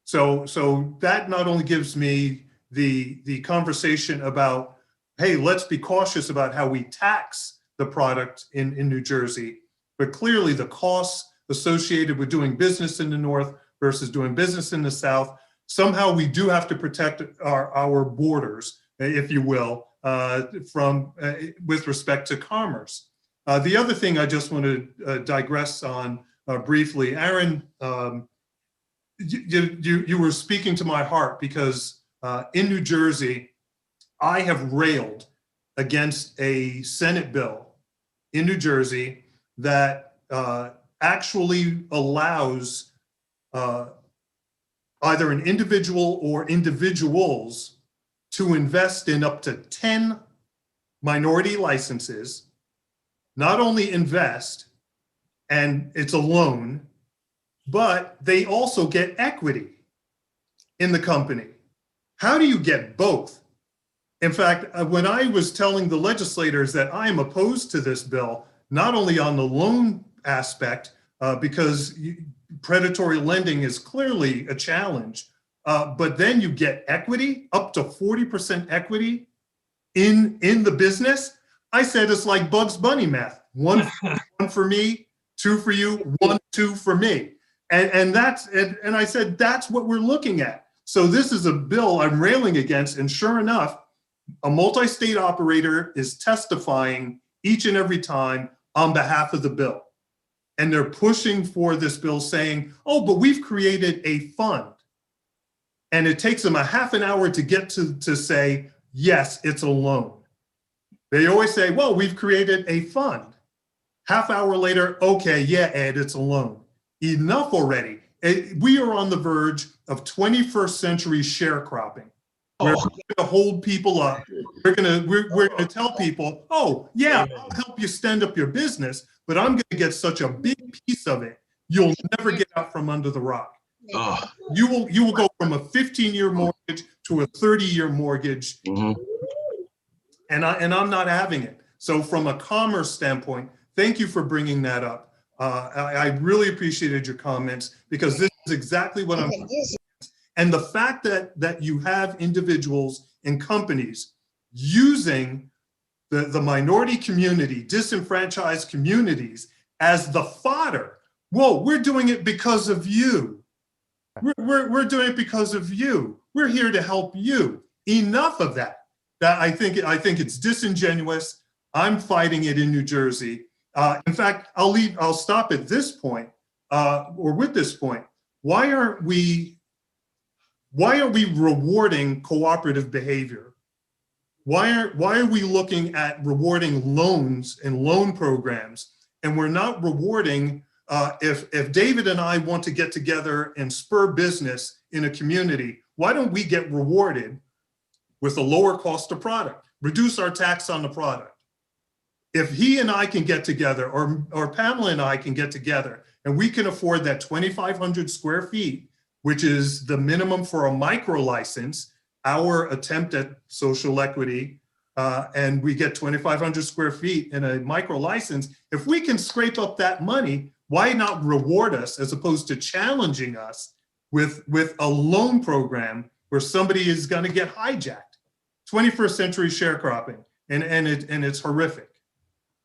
So that not only gives me the conversation about, hey, let's be cautious about how we tax the product in New Jersey, but clearly the costs associated with doing business in the North versus doing business in the South, somehow we do have to protect our borders, if you will, from with respect to commerce. The other thing I just want to digress on briefly, Aaron, you were speaking to my heart because in New Jersey, I have railed against a Senate bill in New Jersey that actually allows either an individual or individuals to invest in up to 10 minority licenses, not only invest, and it's a loan, but they also get equity in the company. How do you get both? In fact, when I was telling the legislators that I am opposed to this bill, not only on the loan aspect, because predatory lending is clearly a challenge, but then you get equity, up to 40% equity in the business. I said it's like Bugs Bunny math. One for me, two for you, 1, 2 for me. And I said, that's what we're looking at. So this is a bill I'm railing against. And sure enough, a multi-state operator is testifying each and every time on behalf of the bill. And they're pushing for this bill saying, oh, but we've created a fund. And it takes them a half an hour to get to say, yes, it's a loan. They always say, well, we've created a fund. Half hour later, okay, yeah, Ed, it's a loan. Enough already. We are on the verge of 21st century sharecropping. We're going to hold people up. We're going to tell people, oh, yeah, I'll help you stand up your business, but I'm going to get such a big piece of it, you'll never get out from under the rock. You will go from a 15-year mortgage to a 30-year mortgage, and I'm not having it. So from a commerce standpoint, thank you for bringing that up. I really appreciated your comments because this is exactly what I'm. And the fact that you have individuals and companies using the minority community, disenfranchised communities as the fodder. Whoa, we're doing it because of you. We're doing it because of you. We're here to help you. Enough of that. I think it's disingenuous. I'm fighting it in New Jersey. In fact, I'll stop at this point, or with this point. Why aren't we rewarding cooperative behavior? Why are we looking at rewarding loans and loan programs, and we're not rewarding if David and I want to get together and spur business in a community, why don't we get rewarded with a lower cost of product, reduce our tax on the product? If he and I can get together, or Pamela and I can get together, and we can afford that 2,500 square feet, which is the minimum for a micro license, our attempt at social equity, and we get 2,500 square feet in a micro license, if we can scrape up that money, why not reward us as opposed to challenging us with a loan program where somebody is going to get hijacked? 21st century sharecropping, and it's horrific.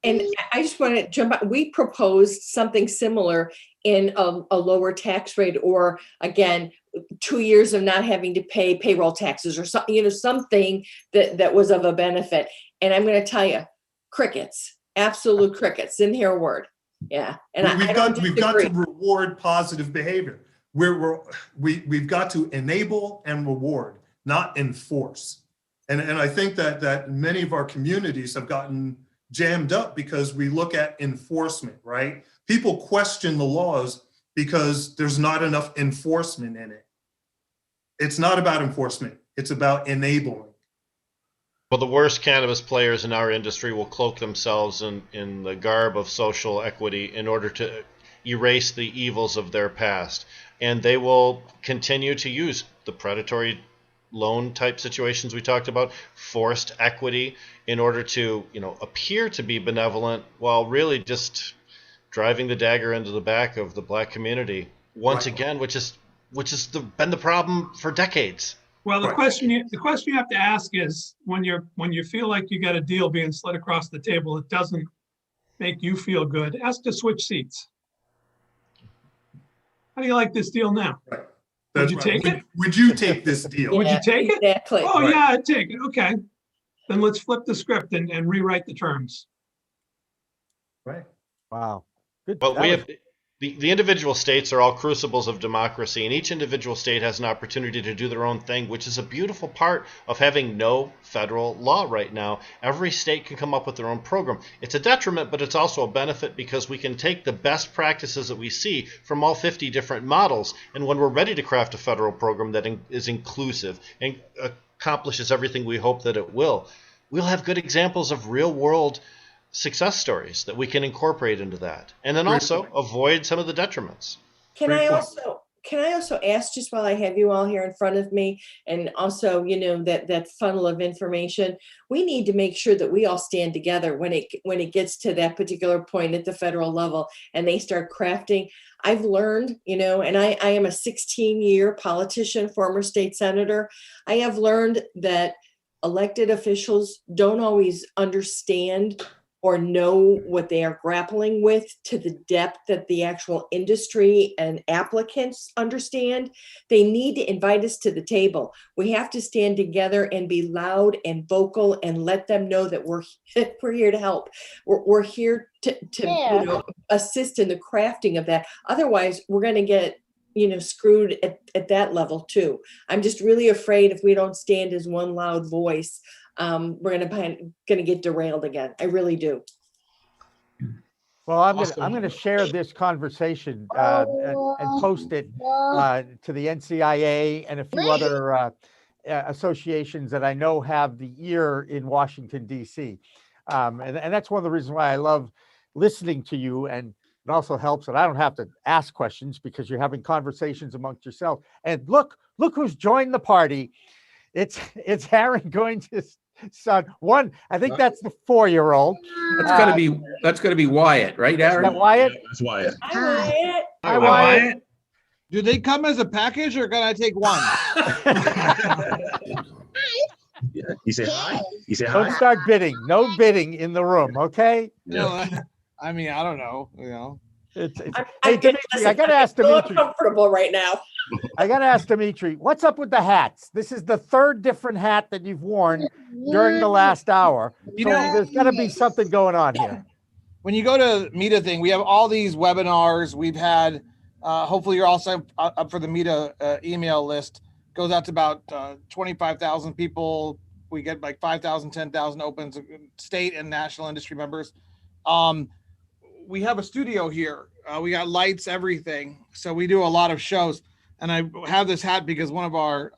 And I just want to jump out. We proposed something similar in a lower tax rate, or again, 2 years of not having to pay payroll taxes, or something, something that was of a benefit. And I'm going to tell you, crickets, absolute crickets. Didn't hear a word. Yeah, and we've got to reward positive behavior. We've got to enable and reward, not enforce. And I think that many of our communities have gotten jammed up because we look at enforcement, right? People question the laws because there's not enough enforcement in it. It's not about enforcement. It's about enabling. Well, the worst cannabis players in our industry will cloak themselves in the garb of social equity in order to erase the evils of their past. And they will continue to use the predatory loan type situations we talked about, forced equity, in order to, appear to be benevolent while really just driving the dagger into the back of the Black community once again, which has been the problem for decades. Well, the question you have to ask is, when you feel like you got a deal being slid across the table, it doesn't make you feel good, ask to switch seats. How do you like this deal now? Right. Would you take it? Would you take this deal? Would you take it? Exactly. Oh, yeah, I'd take it. Okay. Then let's flip the script and rewrite the terms. Right. Wow. Good. Well, we have the individual states are all crucibles of democracy, and each individual state has an opportunity to do their own thing, which is a beautiful part of having no federal law right now. Every state can come up with their own program. It's a detriment, but it's also a benefit because we can take the best practices that we see from all 50 different models, and when we're ready to craft a federal program that is inclusive and accomplishes everything we hope that it will, we'll have good examples of real-world success stories that we can incorporate into that, and then also avoid some of the detriments. Can I also ask, just while I have you all here in front of me, and also, that funnel of information, we need to make sure that we all stand together when it gets to that particular point at the federal level and they start crafting. I've learned, and I am a 16-year politician, former state senator. I have learned that elected officials don't always understand or know what they are grappling with to the depth that the actual industry and applicants understand. They need to invite us to the table. We have to stand together and be loud and vocal and let them know that we're here to help. We're here to assist in the crafting of that. Otherwise, we're going to get screwed at that level too. I'm just really afraid if we don't stand as one loud voice, we're going to get derailed again. I really do. Well, I'm going to share this conversation and post it to the NCIA and a few other associations that I know have the ear in Washington, D.C. And that's one of the reasons why I love listening to you. And it also helps that I don't have to ask questions because you're having conversations amongst yourself. And look who's joined the party. It's Aaron Goines' son. I think that's the 4-year-old. That's gonna be Wyatt, right, Aaron? Is that Wyatt? That's Wyatt. Hi, Wyatt. Hi, Wyatt. Do they come as a package or can I take one? Yeah. You say hi. You say hi. Don't start bidding. No bidding in the room, okay? I mean, I don't know. Hey, Dimitri, I got to ask Dimitri. Uncomfortable right now. I got to ask Dimitri, what's up with the hats? This is the 3rd different hat that you've worn during the last hour. So there's got to be something going on here. When you go to MITA thing, we have all these webinars. We've had, hopefully you're also up for the MITA email list. Goes out to about 25,000 people. We get like 5,000, 10,000 opens, state and national industry members. We have a studio here. We got lights, everything. So we do a lot of shows. And I have this hat because one of our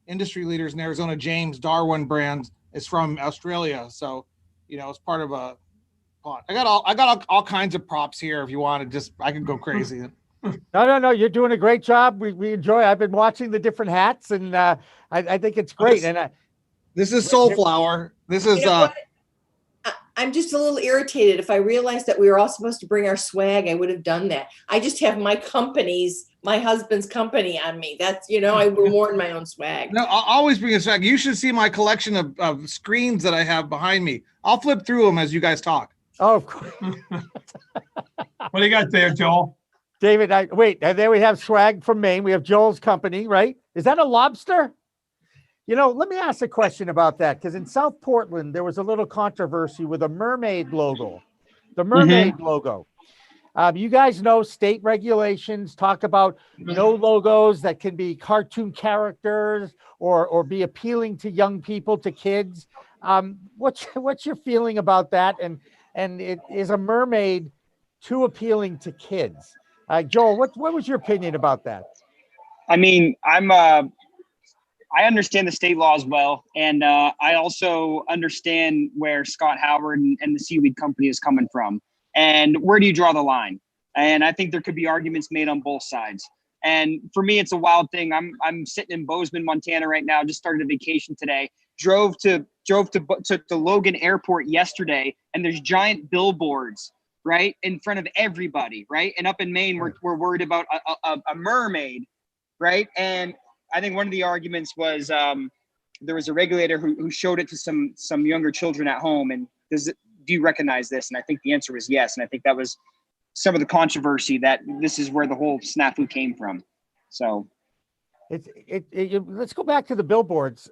industry leaders in Arizona, James Darwin brand, is from Australia. So, it's part of a plot. I got all kinds of props here. If you want to I can go crazy. No. You're doing a great job. We enjoy. I've been watching the different hats, and I think it's great. This is Soulflower. This is. I'm just a little irritated. If I realized that we were all supposed to bring our swag, I would have done that. I just have my husband's company on me. That's, I reward my own swag. No, I'll always bring a swag. You should see my collection of screens that I have behind me. I'll flip through them as you guys talk. Oh, of course. What do you got there, Joel? David, there we have swag from Maine. We have Joel's company, right? Is that a lobster? Let me ask a question about that, because in South Portland, there was a little controversy with a mermaid logo, the mermaid logo. You guys know state regulations talk about no logos that can be cartoon characters or be appealing to young people, to kids. What's your feeling about that? And is a mermaid too appealing to kids? Joel, what was your opinion about that? I mean, I understand the state law as well. And I also understand where Scott Howard and the Seaweed Company is coming from. And where do you draw the line? And I think there could be arguments made on both sides. And for me, it's a wild thing. I'm sitting in Bozeman, Montana right now. Just started a vacation today. Drove to Logan Airport yesterday, and there's giant billboards right in front of everybody, right? And up in Maine, we're worried about a mermaid, right? And I think one of the arguments was there was a regulator who showed it to some younger children at home, and do you recognize this? And I think the answer was yes. And I think that was some of the controversy, that this is where the whole snafu came from. So let's go back to the billboards.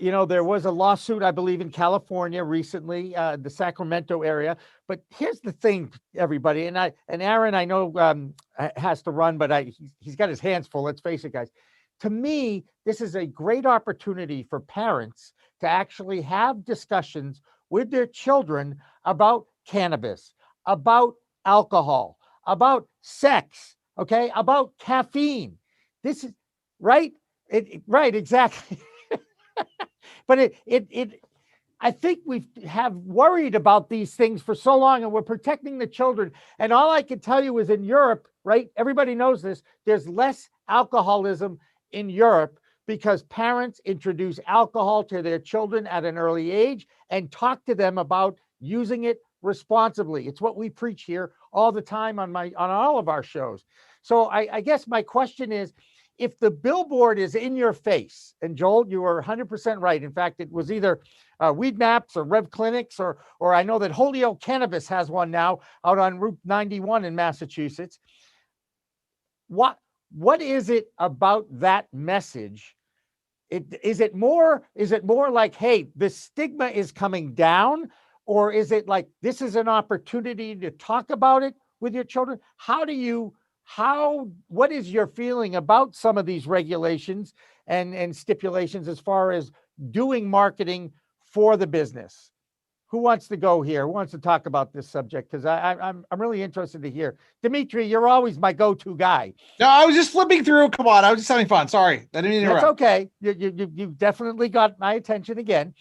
You know, there was a lawsuit, I believe, in California recently, the Sacramento area. But here's the thing, everybody, and Aaron, I know has to run, but he's got his hands full. Let's face it, guys. To me, this is a great opportunity for parents to actually have discussions with their children about cannabis, about alcohol, about sex, okay, about caffeine. This is right. Right, exactly. But I think we have worried about these things for so long, and we're protecting the children. And all I can tell you is in Europe, right? Everybody knows this. There's less alcoholism in Europe because parents introduce alcohol to their children at an early age and talk to them about using it responsibly. It's what we preach here all the time on all of our shows. So I guess my question is, if the billboard is in your face, and Joel, you were 100% right. In fact, it was either Weed Maps or Rev Clinics, or I know that Holyoke Cannabis has one now out on Route 91 in Massachusetts. What is it about that message? Is it more like, hey, the stigma is coming down, or is it like this is an opportunity to talk about it with your children? What is your feeling about some of these regulations and stipulations as far as doing marketing for the business? Who wants to go here? Who wants to talk about this subject? Because I'm really interested to hear. Dimitri, you're always my go-to guy. No, I was just flipping through. Come on, I was just having fun. Sorry, I didn't interrupt. That's okay. You definitely got my attention again.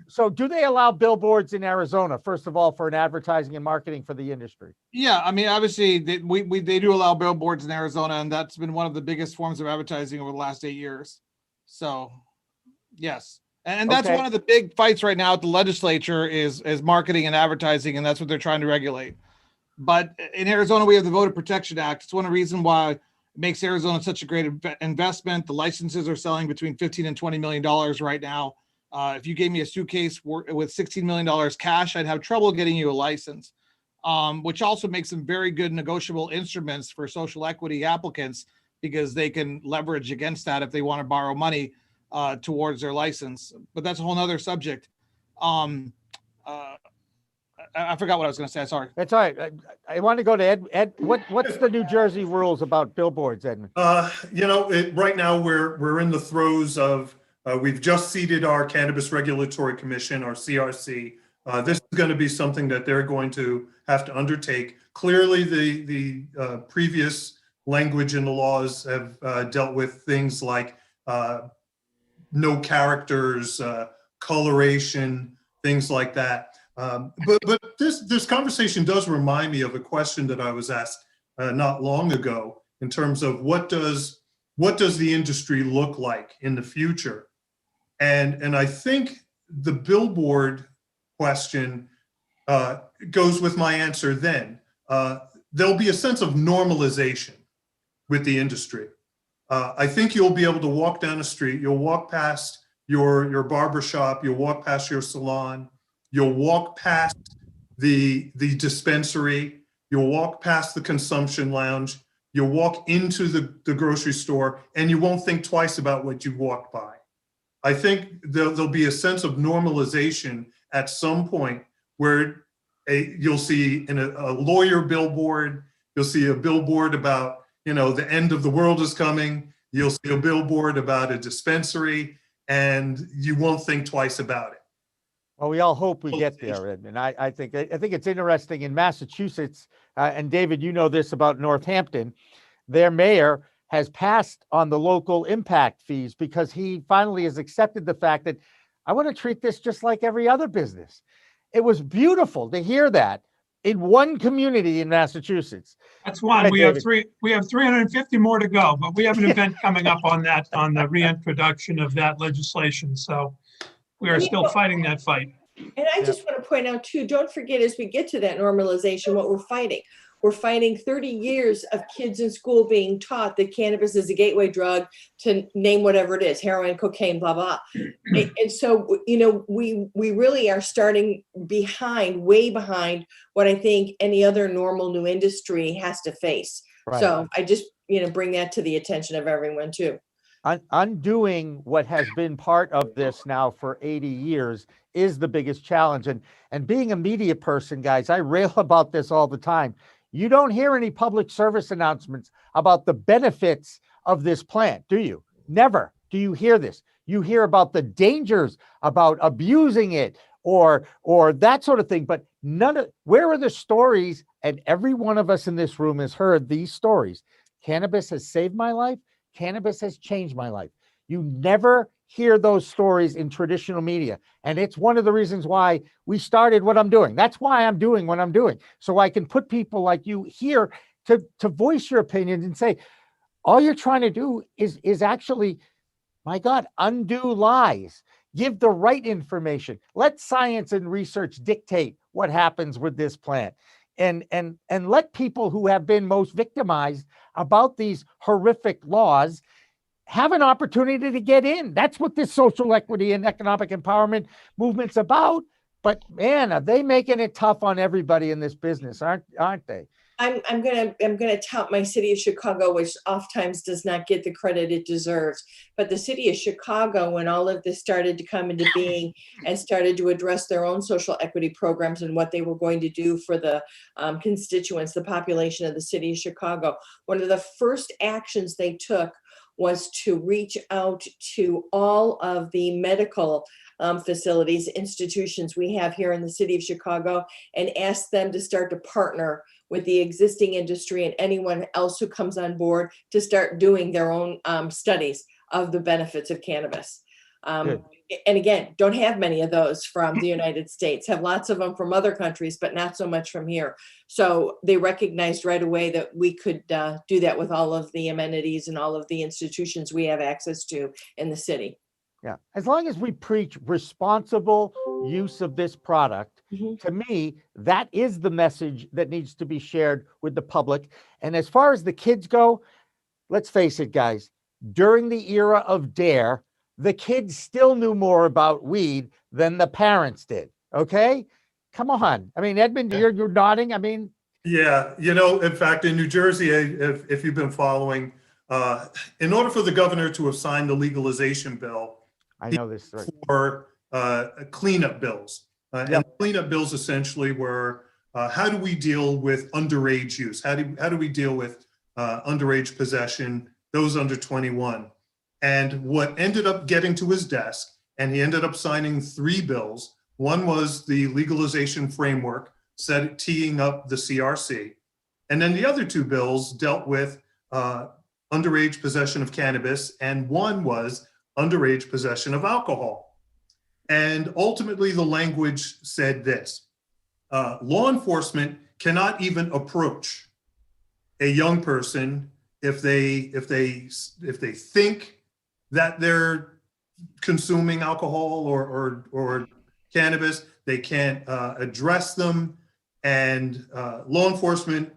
So, do they allow billboards in Arizona? First of all, for an advertising and marketing for the industry. Yeah, I mean, obviously, they do allow billboards in Arizona, and that's been one of the biggest forms of advertising over the last 8 years. So, yes. And that's one of the big fights right now at the legislature is marketing and advertising, and that's what they're trying to regulate. But in Arizona, we have the Voter Protection Act. It's one of the reasons why it makes Arizona such a great investment. The licenses are selling between $15 and $20 million right now. If you gave me a suitcase with $16 million cash, I'd have trouble getting you a license, which also makes them very good negotiable instruments for social equity applicants, because they can leverage against that if they want to borrow money towards their license. But that's a whole nother subject. I forgot what I was going to say. Sorry. That's all right. I want to go to Ed. Ed, what's the New Jersey rules about billboards, Edmund? Right now we're in the throes of, we've just seated our Cannabis Regulatory Commission, our CRC. This is going to be something that they're going to have to undertake. Clearly, the previous language in the laws have dealt with things like no characters, coloration, things like that. But this conversation does remind me of a question that I was asked not long ago in terms of what does the industry look like in the future? And I think the billboard question goes with my answer then. There'll be a sense of normalization with the industry. I think you'll be able to walk down the street, you'll walk past your barber shop, you'll walk past your salon, you'll walk past the dispensary, you'll walk past the consumption lounge, you'll walk into the grocery store, and you won't think twice about what you walked by. I think there'll be a sense of normalization at some point where you'll see a lawyer billboard, you'll see a billboard about, the end of the world is coming. You'll see a billboard about a dispensary, and you won't think twice about it. Well, we all hope we get there, Edmund. I think it's interesting in Massachusetts, and David, you know this about Northampton. Their mayor has passed on the local impact fees because he finally has accepted the fact that I want to treat this just like every other business. It was beautiful to hear that. in one community in Massachusetts. That's one. Right, We have David. we have 350 more to go, but we have an event coming up on that, on the reintroduction of that legislation. So we are still fighting that fight. And I just want to point out too, don't forget, as we get to that normalization, what we're fighting. We're fighting 30 years of kids in school being taught that cannabis is a gateway drug to name whatever it is, heroin, cocaine, blah, blah. And so, you know, we really are starting behind, way behind what I think any other normal new industry has to face. Right. So I just, you know, bring that to the attention of everyone too. Undoing what has been part of this now for 80 years is the biggest challenge. And being a media person, guys, I rail about this all the time. You don't hear any public service announcements about the benefits of this plant, do you? Never do you hear this. You hear about the dangers, about abusing it, or that sort of thing, but where are the stories? And every one of us in this room has heard these stories. Cannabis has saved my life. Cannabis has changed my life. You never hear those stories in traditional media. And it's one of the reasons why we started what I'm doing. That's why I'm doing what I'm doing. So I can put people like you here to voice your opinions and say, all you're trying to do is actually, my God, undo lies, give the right information. Let science and research dictate what happens with this plant. And let people who have been most victimized about these horrific laws have an opportunity to get in. That's what this social equity and economic empowerment movement's about. But man, are they making it tough on everybody in this business, aren't they? I'm gonna tout my city of Chicago, which oftentimes does not get the credit it deserves. But the city of Chicago, when all of this started to come into being and started to address their own social equity programs and what they were going to do for the constituents, the population of the city of Chicago, one of the first actions they took was to reach out to all of the medical facilities, institutions we have here in the city of Chicago, and ask them to start to partner with the existing industry and anyone else who comes on board to start doing their own studies of the benefits of cannabis. And again, don't have many of those from the United States, have lots of them from other countries, but not so much from here. So they recognized right away that we could do that with all of the amenities and all of the institutions we have access to in the city. Yeah, as long as we preach responsible use of this product, to me, that is the message that needs to be shared with the public. And as far as the kids go, let's face it, guys, during the era of DARE, the kids still knew more about weed than the parents did. Okay, come on. I mean, Edmund, you're nodding. I mean, yeah, you know, in fact, in New Jersey, if you've been following, in order for the governor to have signed the legalization bill, I know this right. For cleanup bills, and cleanup bills essentially were how do we deal with underage use? How do we deal with underage possession, those under 21? And what ended up getting to his desk, and he ended up signing 3 bills. One was the legalization framework, teeing up the CRC. And then the other 2 bills dealt with underage possession of cannabis, and one was underage possession of alcohol. And ultimately, the language said this: law enforcement cannot even approach a young person if they think that they're consuming alcohol or cannabis. They can't address them. And law enforcement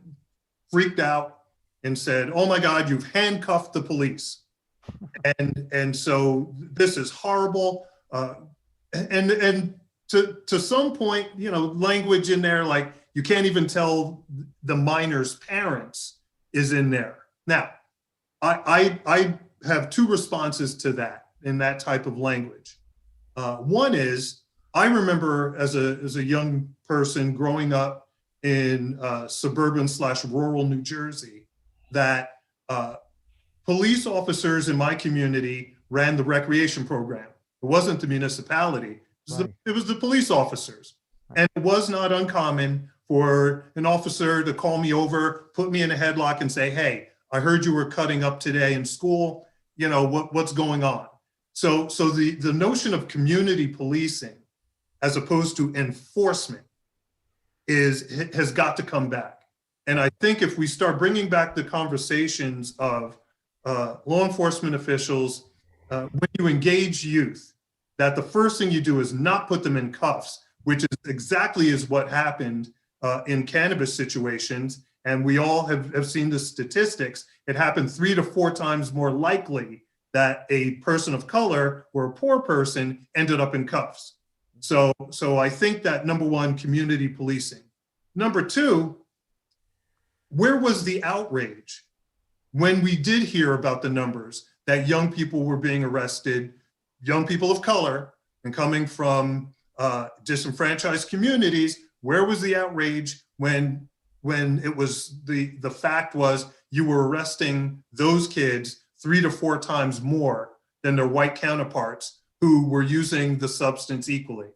freaked out and said, "Oh my God, you've handcuffed the police." And so this is horrible. And to some point, you know, language in there like you can't even tell the minor's parents is in there. Now, I have 2 responses to that in that type of language. One is, I remember as a young person growing up in suburban/rural New Jersey that police officers in my community ran the recreation program. It wasn't the municipality. It was the police officers. And it was not uncommon for an officer to call me over, put me in a headlock and say, "Hey, I heard you were cutting up today in school. You know, what's going on?" So the notion of community policing as opposed to enforcement has got to come back. And I think if we start bringing back the conversations of law enforcement officials, when you engage youth, that the first thing you do is not put them in cuffs, which is exactly is what happened in cannabis situations. And we all have seen the statistics. It happened 3 to 4 times more likely that a person of color or a poor person ended up in cuffs. So I think that number one, community policing. Number two, where was the outrage when we did hear about the numbers that young people were being arrested, young people of color, and coming from disenfranchised communities? Where was the outrage when it was the fact was you were arresting those kids 3 to 4 times more than their white counterparts who were using the substance equally?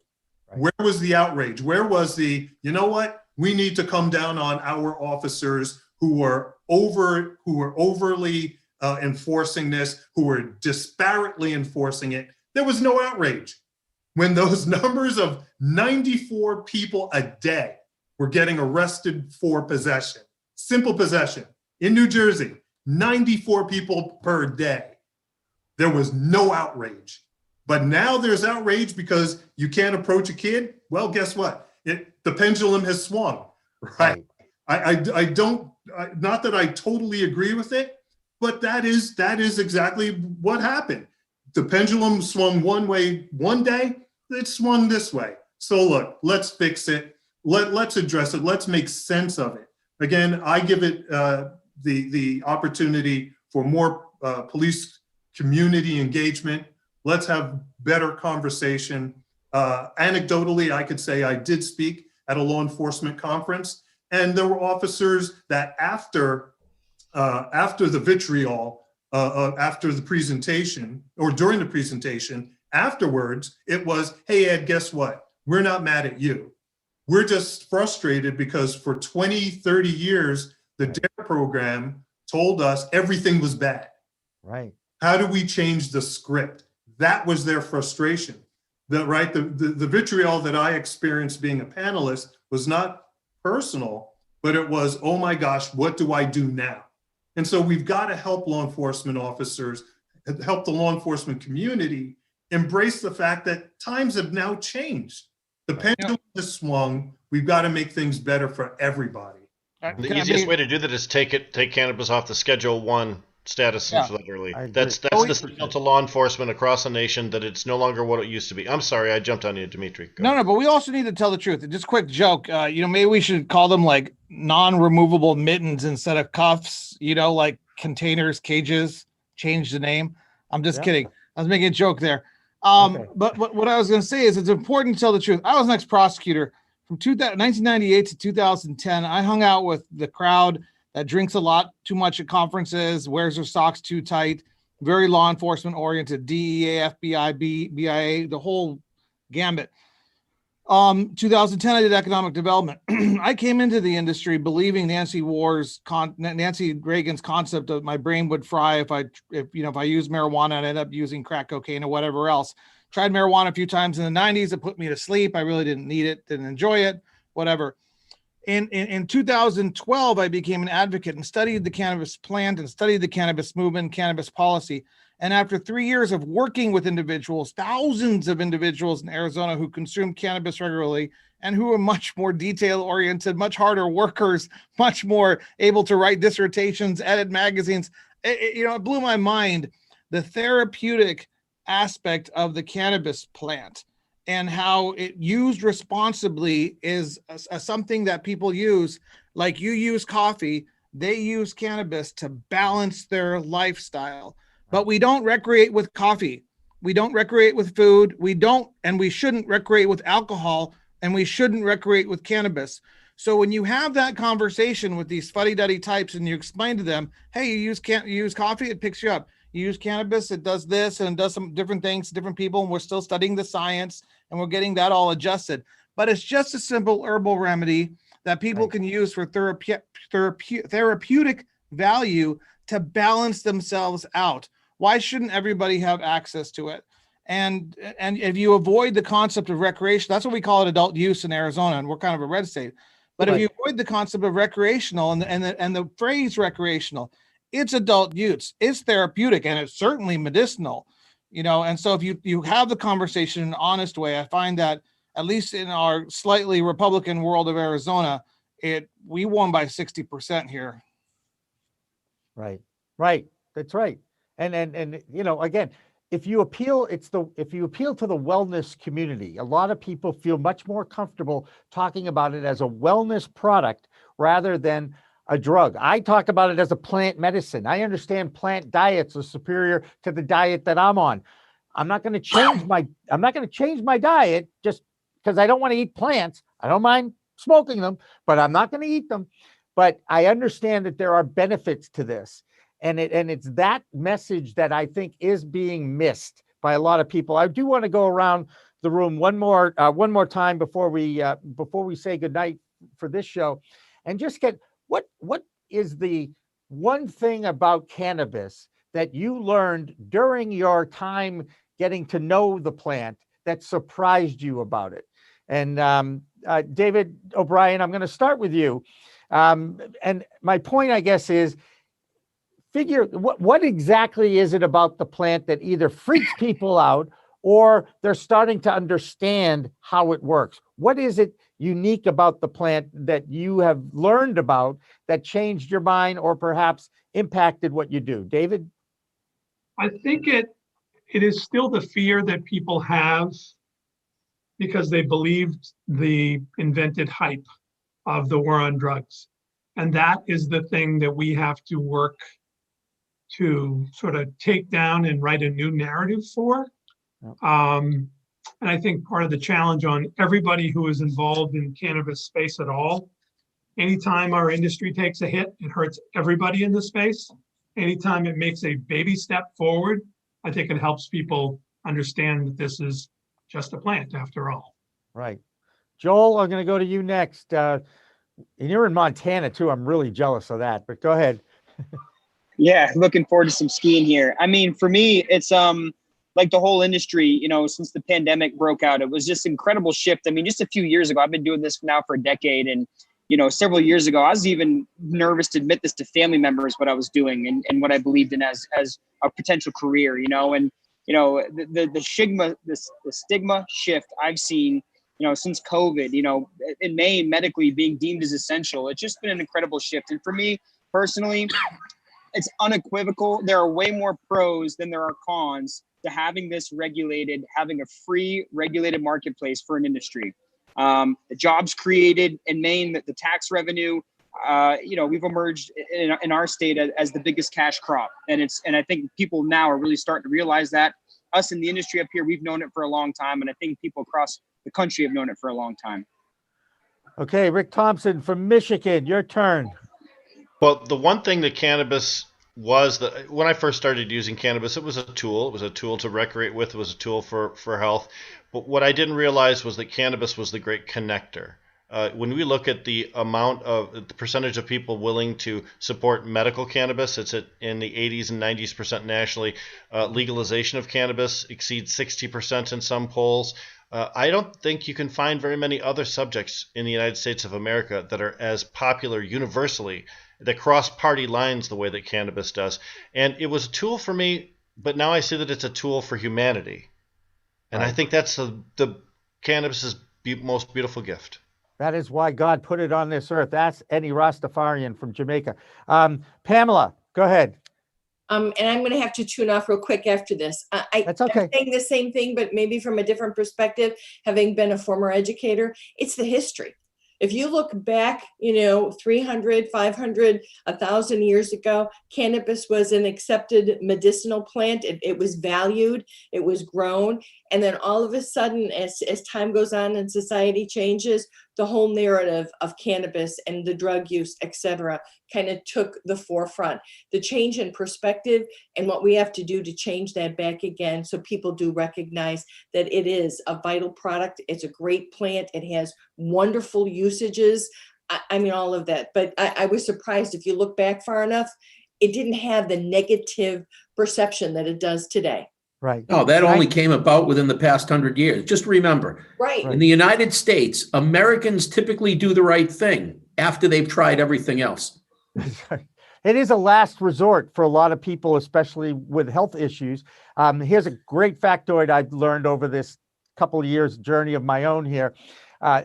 Right. Where was the outrage? Where was the, you know what? We need to come down on our officers who are overly enforcing this, who are disparately enforcing it. There was no outrage when those numbers of 94 people a day were getting arrested for possession, simple possession in New Jersey, 94 people per day. There was no outrage. But now there's outrage because you can't approach a kid. Well, guess what? The pendulum has swung, right? I don't, not that I totally agree with it, but that is exactly what happened. The pendulum swung one way one day, it swung this way. So look, let's fix it. Let's address it. Let's make sense of it. Again, I give it the opportunity for more police community engagement. Let's have better conversation. Anecdotally, I could say I did speak at a law enforcement conference, and there were officers that after the vitriol, after the presentation or during the presentation, afterwards, it was, hey, Ed, guess what? We're not mad at you. We're just frustrated because for 20, 30 years, the DARE program told us everything was bad. Right. How do we change the script? That was their frustration. The vitriol that I experienced being a panelist was not personal, but it was, oh my gosh, what do I do now? And so we've got to help law enforcement officers, help the law enforcement community embrace the fact that times have now changed. The pendulum has swung. We've got to make things better for everybody. The easiest way to do that is take cannabis off the Schedule 1 status, literally. That's the signal to law enforcement across the nation that it's no longer what it used to be. I'm sorry, I jumped on you, Dimitri. No, but we also need to tell the truth. Just a quick joke. Maybe we should call them like non-removable mittens instead of cuffs, like containers, cages, change the name. I'm just kidding. I was making a joke there. But what I was going to say is it's important to tell the truth. I was an ex-prosecutor from 1998 to 2010. I hung out with the crowd that drinks a lot too much at conferences, wears their socks too tight, very law enforcement oriented, DEA, FBI, BIA, the whole gambit. 2010, I did economic development. I came into the industry believing Nancy Reagan's concept of my brain would fry if I used marijuana and ended up using crack cocaine or whatever else. Tried marijuana a few times in the 90s. It put me to sleep. I really didn't need it, didn't enjoy it, whatever. In 2012, I became an advocate and studied the cannabis plant and studied the cannabis movement, cannabis policy. And after 3 years of working with individuals, thousands of individuals in Arizona who consume cannabis regularly and who are much more detail-oriented, much harder workers, much more able to write dissertations, edit magazines, it blew my mind, the therapeutic aspect of the cannabis plant and how it used responsibly is something that people use. Like you use coffee, they use cannabis to balance their lifestyle. But we don't recreate with coffee. We don't recreate with food. We shouldn't recreate with alcohol, and we shouldn't recreate with cannabis. So when you have that conversation with these fuddy-duddy types and you explain to them, hey, you use coffee, it picks you up. You use cannabis, it does this and does some different things to different people. And we're still studying the science and we're getting that all adjusted. But it's just a simple herbal remedy that people can use for therapeutic value to balance themselves out. Why shouldn't everybody have access to it? And if you avoid the concept of recreation, that's what we call it adult use in Arizona, and we're kind of a red state. But if Right. you avoid the concept of recreational and the phrase recreational, it's adult use, it's therapeutic, and it's certainly medicinal, and so if you have the conversation in an honest way, I find that at least in our slightly Republican world of Arizona, we won by 60% here. Right. Right. That's right. And again, if you appeal to the wellness community, a lot of people feel much more comfortable talking about it as a wellness product rather than a drug. I talk about it as a plant medicine. I understand plant diets are superior to the diet that I'm on. I'm not going to change my diet just because I don't want to eat plants. I don't mind smoking them, but I'm not going to eat them. But I understand that there are benefits to this. And it's that message that I think is being missed by a lot of people. I do want to go around the room one more time before we say goodnight for this show, and just get what is the one thing about cannabis that you learned during your time getting to know the plant that surprised you about it. And David O'Brien, I'm going to start with you. And my point, I guess, is figure what exactly is it about the plant that either freaks people out or they're starting to understand how it works? What is it unique about the plant that you have learned about that changed your mind or perhaps impacted what you do? David? I think it is still the fear that people have because they believed the invented hype of the war on drugs. And that is the thing that we have to work to sort of take down and write a new narrative for. And I think part of the challenge on everybody who is involved in cannabis space at all, anytime our industry takes a hit, it hurts everybody in the space. Anytime it makes a baby step forward, I think it helps people understand that this is just a plant after all. Right. Joel, I'm going to go to you next. And you're in Montana too. I'm really jealous of that, but go ahead. Yeah, looking forward to some skiing here. I mean, for me, it's like the whole industry, since the pandemic broke out, it was just incredible shift. I mean, just a few years ago, I've been doing this now for a decade. And, several years ago, I was even nervous to admit this to family members, what I was doing and what I believed in as a potential career, and, the stigma shift I've seen, since COVID, in Maine, medically being deemed as essential, it's just been an incredible shift. And for me personally, it's unequivocal. There are way more pros than there are cons to having this regulated, having a free regulated marketplace for an industry. The jobs created in Maine, the tax revenue, we've emerged in our state as the biggest cash crop. And I think people now are really starting to realize that. Us in the industry up here, we've known it for a long time. And I think people across the country have known it for a long time. Okay, Rick Thompson from Michigan, your turn. Well, the one thing that cannabis was that when I first started using cannabis, it was a tool. It was a tool to recreate with. It was a tool for health. But what I didn't realize was that cannabis was the great connector. When we look at the percentage of people willing to support medical cannabis, it's in the 80s and 90% nationally. Legalization of cannabis exceeds 60% in some polls. I don't think you can find very many other subjects in the United States of America that are as popular universally, that cross party lines the way that cannabis does. And it was a tool for me, but now I see that it's a tool for humanity. And I think that's the cannabis's most beautiful gift. That is why God put it on this earth. That's Eddie Rastafarian from Jamaica. Pamela, go ahead. And I'm going to have to tune off real quick after this. That's okay. I'm saying the same thing, but maybe from a different perspective, having been a former educator, it's the history. If you look back, 300, 500, 1,000 years ago, cannabis was an accepted medicinal plant. It was valued, it was grown. And then all of a sudden, as time goes on and society changes, the whole narrative of cannabis and the drug use, et cetera, kind of took the forefront. The change in perspective and what we have to do to change that back again so people do recognize that it is a vital product. It's a great plant. It has wonderful usages. I mean, all of that. But I was surprised, if you look back far enough, it didn't have the negative perception that it does today. Right. No, that only came about within the past 100 years. Just remember, Right. in the United States, Americans typically do the right thing after they've tried everything else. It is a last resort for a lot of people, especially with health issues. Here's a great factoid I've learned over this couple of years journey of my own here.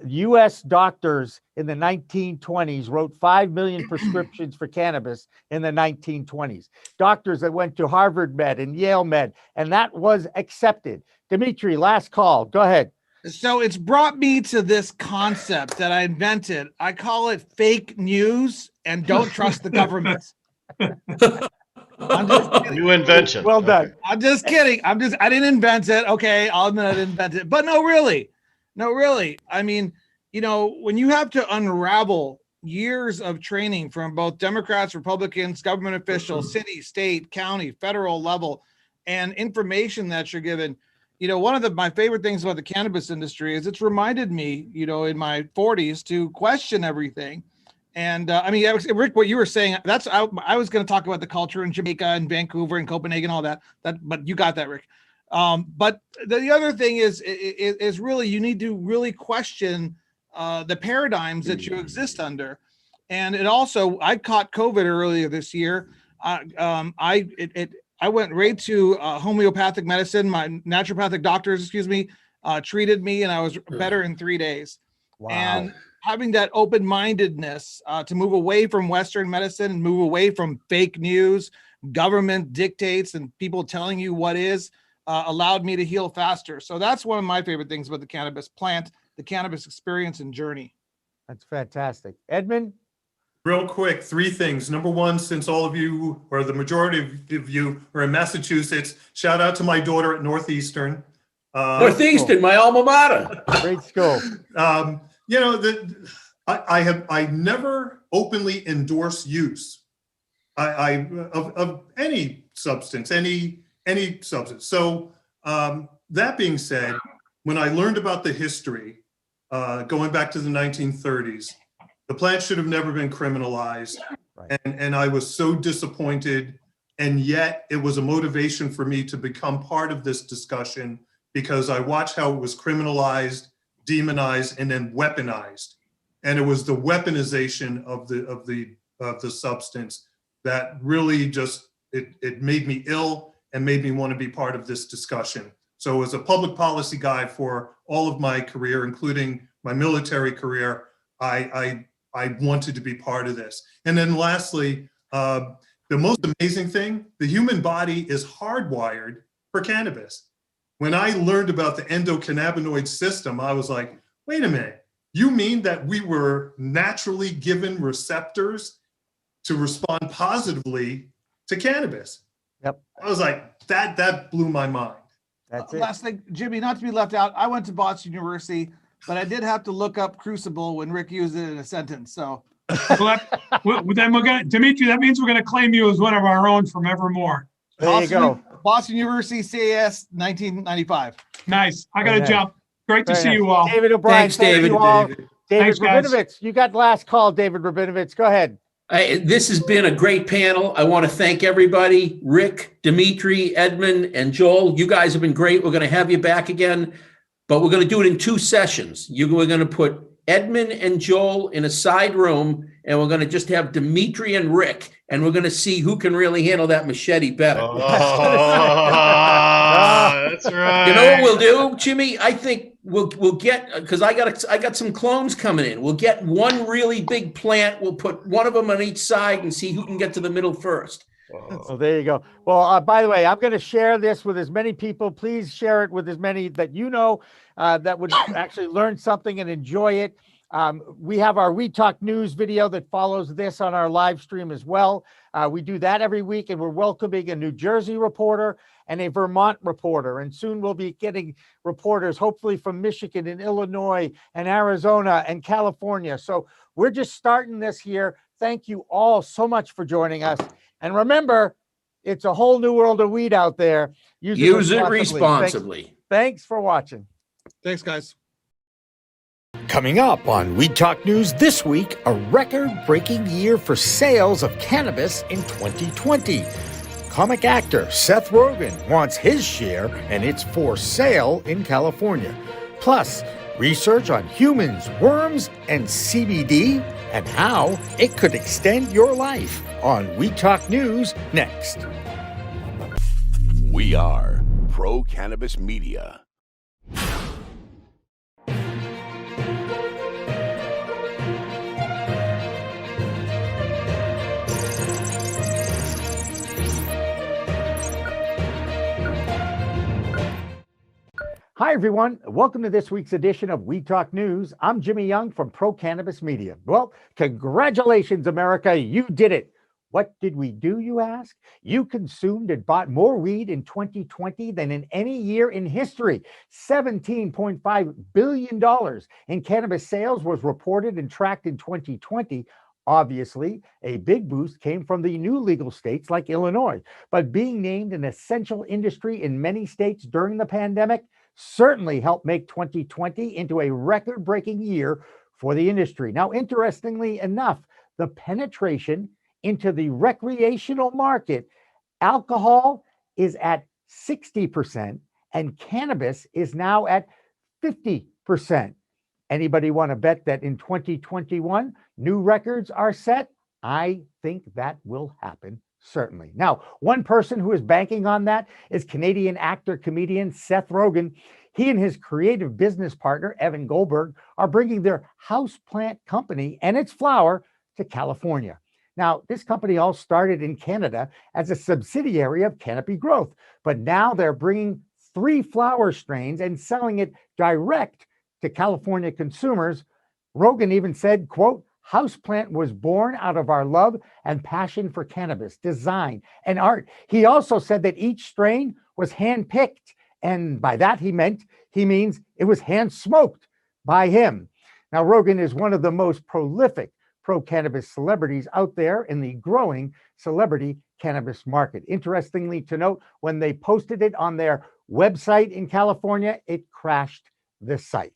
U.S. doctors in the 1920s wrote 5 million prescriptions for cannabis in the 1920s. Doctors that went to Harvard Med and Yale Med, and that was accepted. Dimitri, last call. Go ahead. So it's brought me to this concept that I invented. I call it fake news and don't trust the government. I'm just kidding. New invention. Well done. Okay. I'm just kidding. I didn't invent it. Okay, I'll admit I didn't invent it. But no, really. I mean, when you have to unravel years of training from both Democrats, Republicans, government officials, city, state, county, federal level, and information that you're given, one of my favorite things about the cannabis industry is it's reminded me, in my 40s to question everything. And I mean, Rick, what you were saying, I was going to talk about the culture in Jamaica and Vancouver and Copenhagen, all that, but you got that, Rick. But the other thing is really, you need to really question the paradigms that you exist under. And it also, I caught COVID earlier this year. I went right to homeopathic medicine. My naturopathic doctors, treated me, and I was better in 3 days. Wow. And having that open-mindedness to move away from Western medicine and move away from fake news, government dictates, and people telling you what is, allowed me to heal faster. So that's one of my favorite things about the cannabis plant, the cannabis experience and journey. That's fantastic. Edmund? Real quick, 3 things. Number one, since all of you, or the majority of you, are in Massachusetts, shout out to my daughter at Northeastern. Northeastern, my alma mater. Great school. I never openly endorse use of any substance, any substance. So that being said, when I learned about the history, going back to the 1930s, the plant should have never been criminalized. Right. And I was so disappointed. And yet it was a motivation for me to become part of this discussion, because I watched how it was criminalized, demonized, and then weaponized. And it was the weaponization of the substance that really just, it made me ill and made me want to be part of this discussion. So as a public policy guy for all of my career, including my military career, I wanted to be part of this. And then lastly, the most amazing thing, the human body is hardwired for cannabis. When I learned about the endocannabinoid system, I was like, wait a minute, you mean that we were naturally given receptors to respond positively to cannabis? Yep. I was like, that blew my mind. That's it. Last thing, Jimmy, not to be left out, I went to Boston University, but I did have to look up Crucible when Rick used it in a sentence. So then Dimitri, that means we're going to claim you as one of our own from evermore. There you go. Boston University, CAS, 1995. Nice. I got to jump. Great to see you all. David O'Brien. Thanks, David. David Thanks, guys. Rabinovitz, you got last call, David Rabinovitz. Go ahead. This has been a great panel. I want to thank everybody, Rick, Dimitri, Edmund, and Joel. You guys have been great. We're going to have you back again, but we're going to do it in 2 sessions. We're going to put Edmund and Joel in a side room, and we're going to just have Dimitri and Rick, and we're going to see who can really handle that machete better. Oh, that's right. You know what we'll do, Jimmy? I think we'll get, because I got some clones coming in. We'll get one really big plant. We'll put one of them on each side and see who can get to the middle first. Oh, there you go. Well, by the way, I'm going to share this with as many people. Please share it with as many that you know that would actually learn something and enjoy it. We have our We Talk News video that follows this on our live stream as well. We do that every week, and we're welcoming a New Jersey reporter and a Vermont reporter. And soon we'll be getting reporters, hopefully from Michigan and Illinois and Arizona and California. So we're just starting this here. Thank you all so much for joining us. And remember, it's a whole new world of weed out there. Use it responsibly. Thanks for watching. Thanks, guys. Coming up on We Talk News this week, a record-breaking year for sales of cannabis in 2020. Comic actor Seth Rogen wants his share and it's for sale in California. Plus, research on humans, worms, and CBD and how it could extend your life on We Talk News next. We are Pro Cannabis Media. Hi, everyone. Welcome to this week's edition of We Talk News. I'm Jimmy Young from Pro Cannabis Media. Well, congratulations, America. You did it. What did we do, you ask? You consumed and bought more weed in 2020 than in any year in history. $17.5 billion in cannabis sales was reported and tracked in 2020. Obviously, a big boost came from the new legal states like Illinois. But being named an essential industry in many states during the pandemic certainly helped make 2020 into a record-breaking year for the industry. Now, interestingly enough, the penetration into the recreational market, alcohol is at 60% and cannabis is now at 50%. Anybody want to bet that in 2021, new records are set? I think that will happen, certainly. Now, one person who is banking on that is Canadian actor-comedian Seth Rogen. He and his creative business partner, Evan Goldberg, are bringing their houseplant company and its flower to California. Now, this company all started in Canada as a subsidiary of Canopy Growth, but now they're bringing 3 flower strains and selling it direct to California consumers. Rogen even said, quote, "Houseplant was born out of our love and passion for cannabis, design, and art." He also said that each strain was handpicked, and by that he means it was hand-smoked by him. Now, Rogen is one of the most prolific pro-cannabis celebrities out there in the growing celebrity cannabis market. Interestingly to note, when they posted it on their website in California, it crashed the site.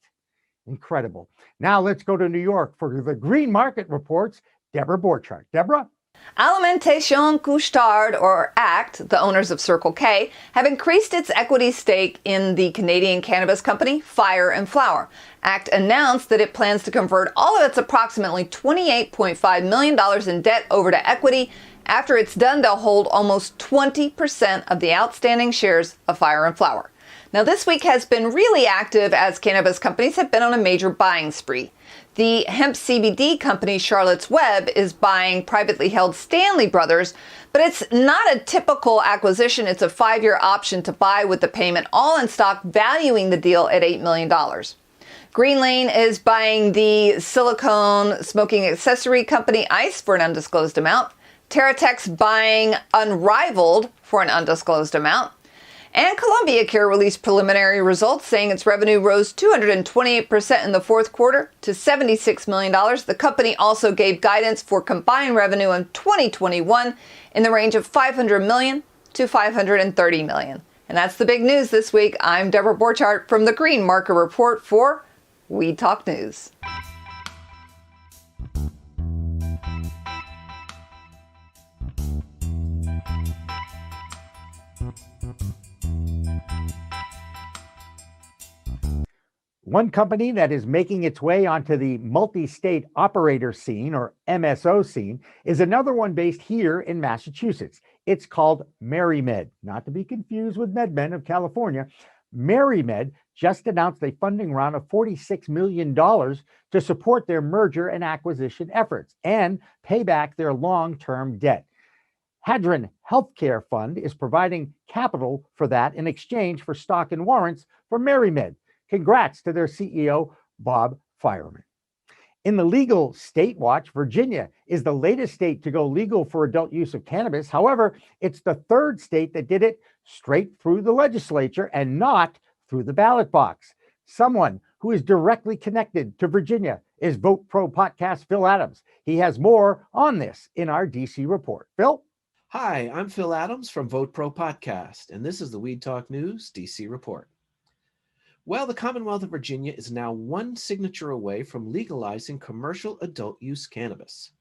Incredible. Now let's go to New York for the Green Market Report's Deborah Borchardt. Deborah? Alimentation Couche-Tard, or ACT, the owners of Circle K, have increased its equity stake in the Canadian cannabis company Fire & Flower. ACT announced that it plans to convert all of its approximately $28.5 million in debt over to equity. After it's done, they'll hold almost 20% of the outstanding shares of Fire & Flower. Now, this week has been really active as cannabis companies have been on a major buying spree. The hemp CBD company Charlotte's Web is buying privately held Stanley Brothers, but it's not a typical acquisition. It's a 5-year option to buy with the payment all in stock, valuing the deal at $8 million. Green Lane is buying the silicone smoking accessory company Ice for an undisclosed amount. TerraTech's buying Unrivaled for an undisclosed amount. And Columbia Care released preliminary results saying its revenue rose 228% in the fourth quarter to $76 million. The company also gave guidance for combined revenue in 2021 in the range of $500 million to $530 million. And that's the big news this week. I'm Deborah Borchardt from the Green Market Report for We Talk News. One company that is making its way onto the multi-state operator scene, or MSO scene, is another one based here in Massachusetts. It's called MaryMed, not to be confused with MedMen of California. MaryMed just announced a funding round of $46 million to support their merger and acquisition efforts and pay back their long-term debt. Hadron Healthcare Fund is providing capital for that in exchange for stock and warrants for MaryMed. Congrats to their CEO, Bob Fireman. In the legal state watch, Virginia is the latest state to go legal for adult use of cannabis. However, it's the third state that did it straight through the legislature and not through the ballot box. Someone who is directly connected to Virginia is Vote Pro podcast Phil Adams. He has more on this in our DC report. Phil? Hi, I'm Phil Adams from Vote Pro Podcast, and this is the Weed Talk News DC report. Well, the Commonwealth of Virginia is now one signature away from legalizing commercial adult use cannabis.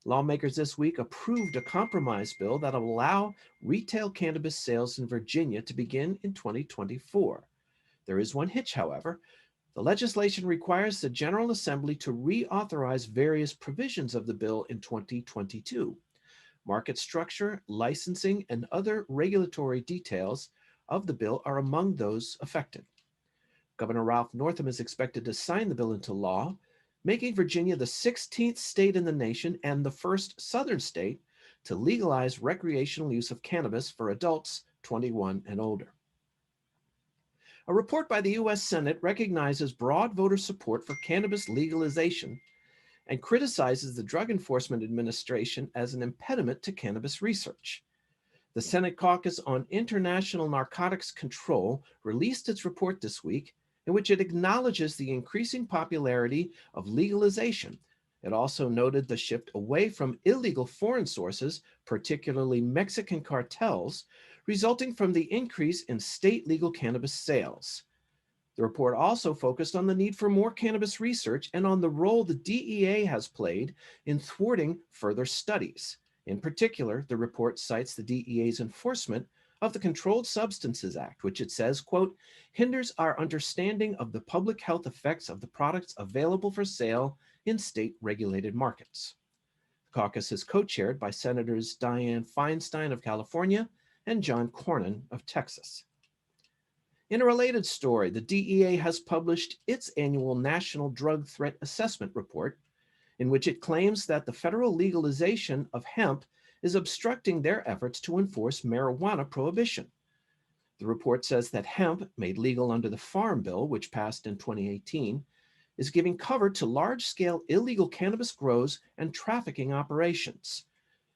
Lawmakers this week approved a compromise bill that will allow retail cannabis sales in Virginia to begin in 2024. There is one hitch, however. The legislation requires the General Assembly to reauthorize various provisions of the bill in 2022. Market structure, licensing, and other regulatory details of the bill are among those affected. Governor Ralph Northam is expected to sign the bill into law, making Virginia the 16th state in the nation and the first southern state to legalize recreational use of cannabis for adults 21 and older. A report by the U.S. Senate recognizes broad voter support for cannabis legalization and criticizes the Drug Enforcement Administration as an impediment to cannabis research. The Senate Caucus on International Narcotics Control released its report this week, in which it acknowledges the increasing popularity of legalization. It also noted the shift away from illegal foreign sources, particularly Mexican cartels, resulting from the increase in state legal cannabis sales. The report also focused on the need for more cannabis research and on the role the DEA has played in thwarting further studies. In particular, the report cites the DEA's enforcement of the Controlled Substances Act, which it says, quote, hinders our understanding of the public health effects of the products available for sale in state-regulated markets. The caucus is co-chaired by Senators Dianne Feinstein of California and John Cornyn of Texas. In a related story, the DEA has published its annual National Drug Threat Assessment Report, in which it claims that the federal legalization of hemp is obstructing their efforts to enforce marijuana prohibition. The report says that hemp, made legal under the Farm Bill, which passed in 2018, is giving cover to large-scale illegal cannabis grows and trafficking operations.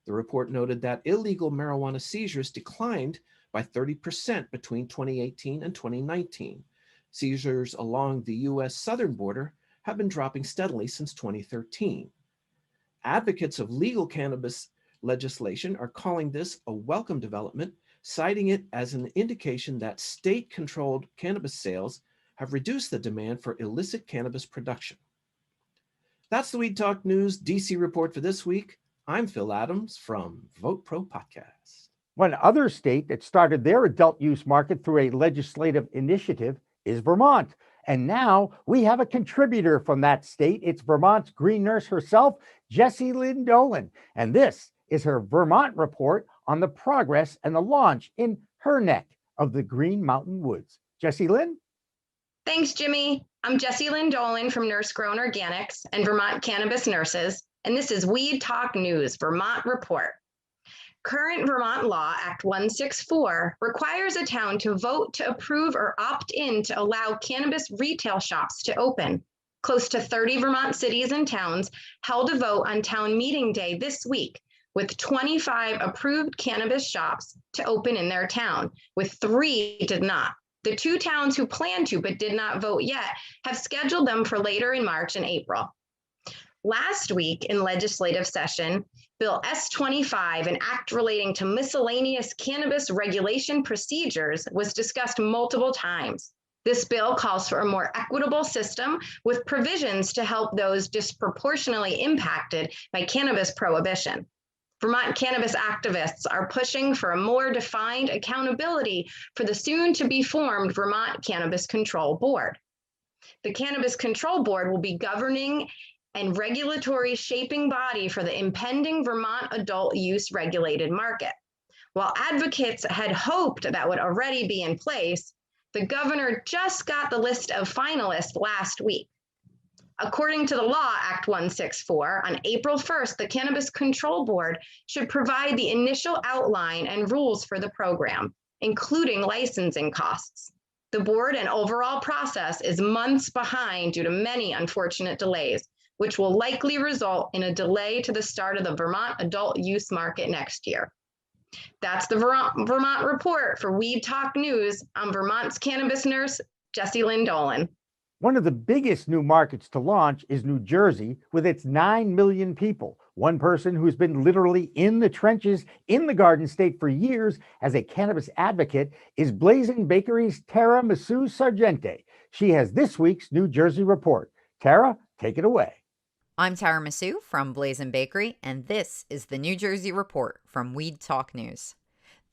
The report noted that illegal marijuana seizures declined by 30% between 2018 and 2019. Seizures along the U.S. southern border have been dropping steadily since 2013. Advocates of legal cannabis legislation are calling this a welcome development, citing it as an indication that state-controlled cannabis sales have reduced the demand for illicit cannabis production. That's the Weed Talk News DC report for this week. I'm Phil Adams from Vote Pro Podcast. One other state that started their adult use market through a legislative initiative is Vermont. And now we have a contributor from that state. It's Vermont's green nurse herself, Jessie Lynn Dolan. And this is her Vermont report on the progress and the launch in her neck of the Green Mountain Woods. Jessie Lynn? Thanks, Jimmy. I'm Jessie Lynn Dolan from Nurse Grown Organics and Vermont Cannabis Nurses, and this is Weed Talk News Vermont Report. Current Vermont Law, Act 164, requires a town to vote to approve or opt in to allow cannabis retail shops to open. Close to 30 Vermont cities and towns held a vote on town meeting day this week, with 25 approved cannabis shops to open in their town, with 3 did not. The 2 towns who plan to but did not vote yet have scheduled them for later in March and April. Last week in legislative session, Bill S-25, an act relating to miscellaneous cannabis regulation procedures, was discussed multiple times. This bill calls for a more equitable system with provisions to help those disproportionately impacted by cannabis prohibition. Vermont cannabis activists are pushing for a more defined accountability for the soon-to-be-formed Vermont Cannabis Control Board. The Cannabis Control Board will be governing and regulatory shaping body for the impending Vermont adult use regulated market. While advocates had hoped that would already be in place, the governor just got the list of finalists last week. According to the law, Act 164, on April 1st, the Cannabis Control Board should provide the initial outline and rules for the program, including licensing costs. The board and overall process is months behind due to many unfortunate delays, which will likely result in a delay to the start of the Vermont adult use market next year. That's the Vermont report for Weed Talk News. I'm Vermont's cannabis nurse, Jessie Lynn Dolan. One of the biggest new markets to launch is New Jersey, with its 9 million people. One person who's been literally in the trenches in the Garden State for years as a cannabis advocate is Blazing Bakery's Tara Masu Sargente. She has this week's New Jersey report. Tara, take it away. I'm Tara Masu from Blazin' Bakery, and this is the New Jersey Report from Weed Talk News.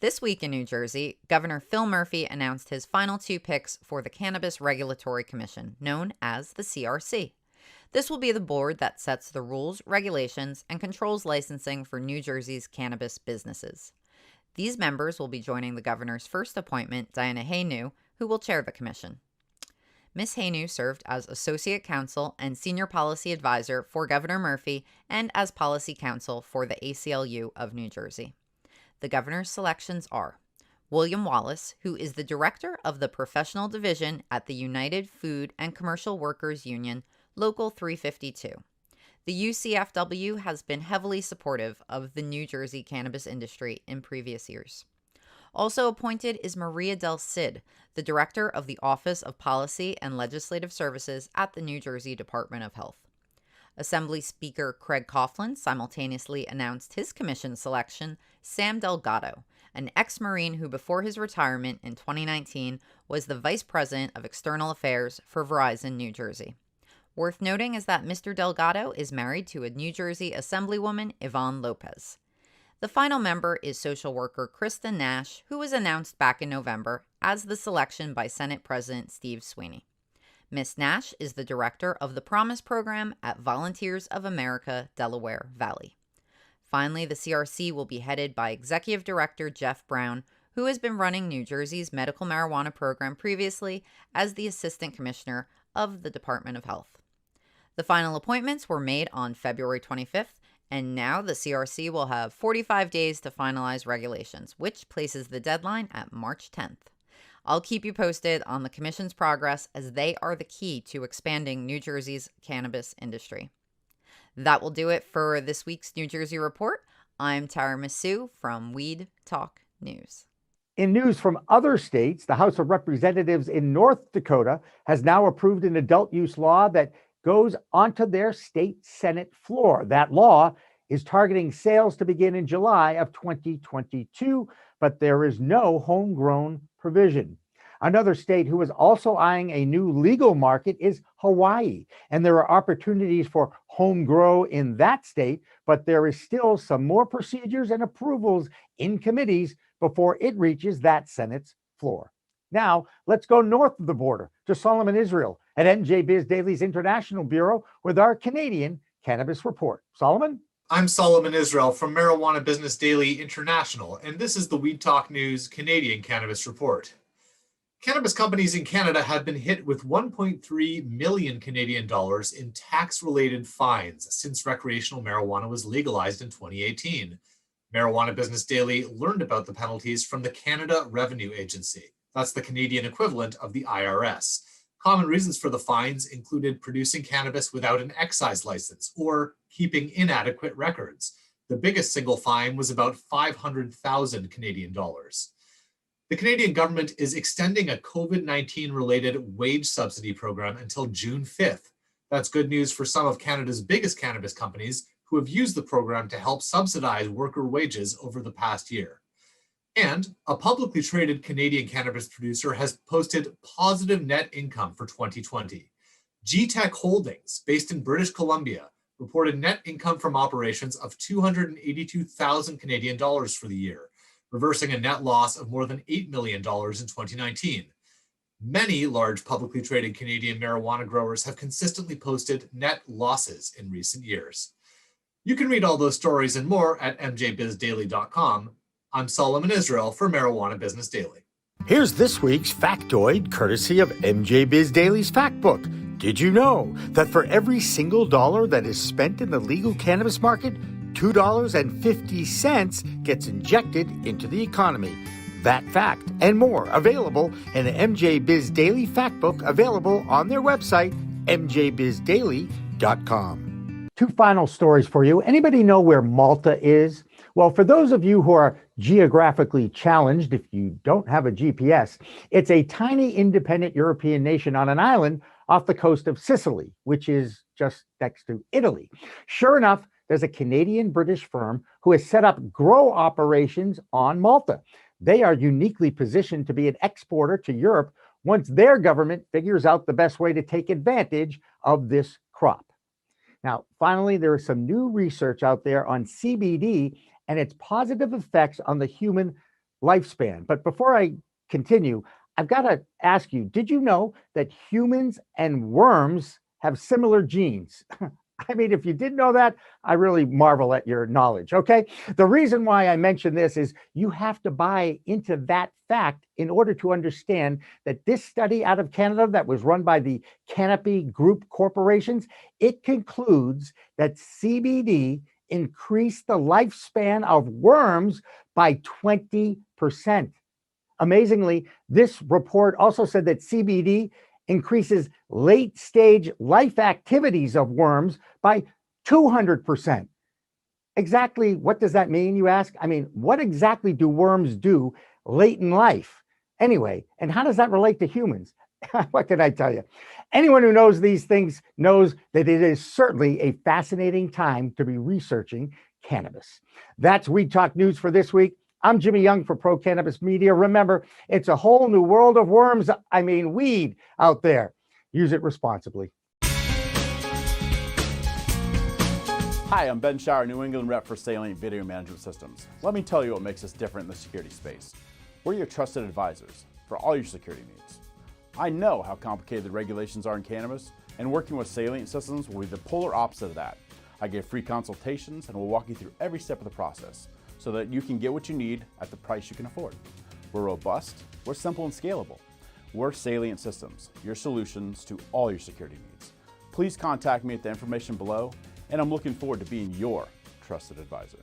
This week in New Jersey, Governor Phil Murphy announced his final 2 picks for the Cannabis Regulatory Commission, known as the CRC. This will be the board that sets the rules, regulations, and controls licensing for New Jersey's cannabis businesses. These members will be joining the governor's first appointment, Diana Haynew, who will chair the commission. Ms. Haynew served as Associate Counsel and Senior Policy Advisor for Governor Murphy and as Policy Counsel for the ACLU of New Jersey. The governor's selections are William Wallace, who is the Director of the Professional Division at the United Food and Commercial Workers Union, Local 352. The UCFW has been heavily supportive of the New Jersey cannabis industry in previous years. Also appointed is Maria Del Cid, the Director of the Office of Policy and Legislative Services at the New Jersey Department of Health. Assembly Speaker Craig Coughlin simultaneously announced his commission selection, Sam Delgado, an ex-Marine who before his retirement in 2019 was the Vice President of External Affairs for Verizon New Jersey. Worth noting is that Mr. Delgado is married to a New Jersey Assemblywoman, Yvonne Lopez. The final member is social worker Kristen Nash, who was announced back in November as the selection by Senate President Steve Sweeney. Ms. Nash is the director of the Promise program at Volunteers of America, Delaware Valley. Finally, the CRC will be headed by Executive Director Jeff Brown, who has been running New Jersey's medical marijuana program previously as the Assistant Commissioner of the Department of Health. The final appointments were made on February 25th, and now the CRC will have 45 days to finalize regulations, which places the deadline at March 10th. I'll keep you posted on the Commission's progress as they are the key to expanding New Jersey's cannabis industry. That will do it for this week's New Jersey Report. I'm Tara Masu from Weed Talk News. In news from other states, the House of Representatives in North Dakota has now approved an adult use law that goes onto their state Senate floor. That law is targeting sales to begin in July of 2022, but there is no homegrown provision. Another state who is also eyeing a new legal market is Hawaii, and there are opportunities for home grow in that state, but there is still some more procedures and approvals in committees before it reaches that Senate's floor. Now, let's go north of the border to Solomon, Israel, at NJ Biz Daily's International Bureau with our Canadian Cannabis Report. Solomon? I'm Solomon Israel from Marijuana Business Daily International, and this is the Weed Talk News Canadian Cannabis Report. Cannabis companies in Canada have been hit with 1.3 million Canadian dollars in tax-related fines since recreational marijuana was legalized in 2018. Marijuana Business Daily learned about the penalties from the Canada Revenue Agency. That's the Canadian equivalent of the IRS. Common reasons for the fines included producing cannabis without an excise license or keeping inadequate records. The biggest single fine was about 500,000 Canadian dollars. The Canadian government is extending a COVID-19 related wage subsidy program until June 5th. That's good news for some of Canada's biggest cannabis companies who have used the program to help subsidize worker wages over the past year. And a publicly traded Canadian cannabis producer has posted positive net income for 2020. G-Tech Holdings, based in British Columbia, reported net income from operations of 282,000 Canadian dollars for the year, reversing a net loss of more than $8 million in 2019. Many large publicly traded Canadian marijuana growers have consistently posted net losses in recent years. You can read all those stories and more at mjbizdaily.com. I'm Solomon Israel for Marijuana Business Daily. Here's this week's factoid courtesy of MJ Biz Daily's Factbook. Did you know that for every single dollar that is spent in the legal cannabis market, $2.50 gets injected into the economy? That fact and more available in the MJ Biz Daily Factbook, available on their website, mjbizdaily.com. Two final stories for you. Anybody know where Malta is? Well, for those of you who are geographically challenged, if you don't have a GPS, it's a tiny independent European nation on an island off the coast of Sicily, which is just next to Italy. Sure enough, there's a Canadian-British firm who has set up grow operations on Malta. They are uniquely positioned to be an exporter to Europe once their government figures out the best way to take advantage of this crop. Now, finally, there is some new research out there on CBD and its positive effects on the human lifespan. But before I continue, I've got to ask you, did you know that humans and worms have similar genes? I mean, if you didn't know that, I really marvel at your knowledge, okay? The reason why I mention this is you have to buy into that fact in order to understand that this study out of Canada that was run by the Canopy Group Corporations, it concludes that CBD increased the lifespan of worms by 20%. Amazingly, this report also said that CBD increases late-stage life activities of worms by 200%. Exactly what does that mean, you ask? I mean, what exactly do worms do late in life? Anyway, and how does that relate to humans? What can I tell you? Anyone who knows these things knows that it is certainly a fascinating time to be researching cannabis. That's Weed Talk News for this week. I'm Jimmy Young for Pro Cannabis Media. Remember, it's a whole new world of worms, weed out there. Use it responsibly. Hi, I'm Ben Shower, New England rep for Salient Video Management Systems. Let me tell you what makes us different in the security space. We're your trusted advisors for all your security needs. I know how complicated the regulations are in cannabis, and working with Salient Systems will be the polar opposite of that. I give free consultations and will walk you through every step of the process, so that you can get what you need at the price you can afford. We're robust, we're simple and scalable. We're Salient Systems, your solutions to all your security needs. Please contact me at the information below, and I'm looking forward to being your trusted advisor.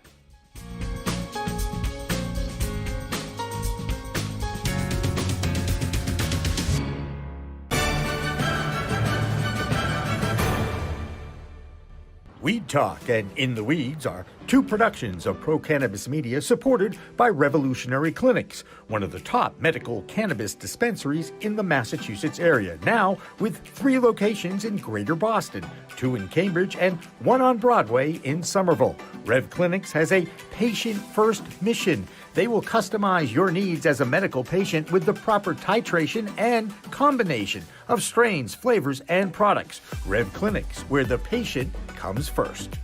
Weed Talk and In the Weeds are two productions of Pro Cannabis Media supported by Revolutionary Clinics, one of the top medical cannabis dispensaries in the Massachusetts area, now with 3 locations in Greater Boston, 2 in Cambridge and 1 on Broadway in Somerville. Rev Clinics has a patient-first mission. They will customize your needs as a medical patient with the proper titration and combination of strains, flavors, and products. Rev Clinics, where the patient comes first.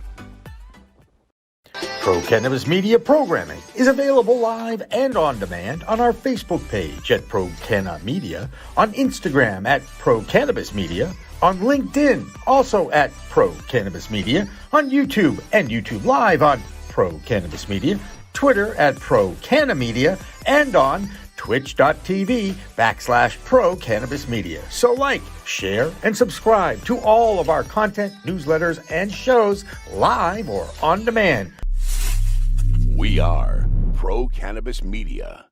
Pro Cannabis Media programming is available live and on demand on our Facebook page at Pro Canna Media, on Instagram at Pro Cannabis Media, on LinkedIn also at Pro Cannabis Media, on YouTube and YouTube Live on Pro Cannabis Media, Twitter at Pro Canna Media, and on twitch.tv/Pro Cannabis Media. So like, share, and subscribe to all of our content, newsletters, and shows live or on demand. We are Pro Cannabis Media.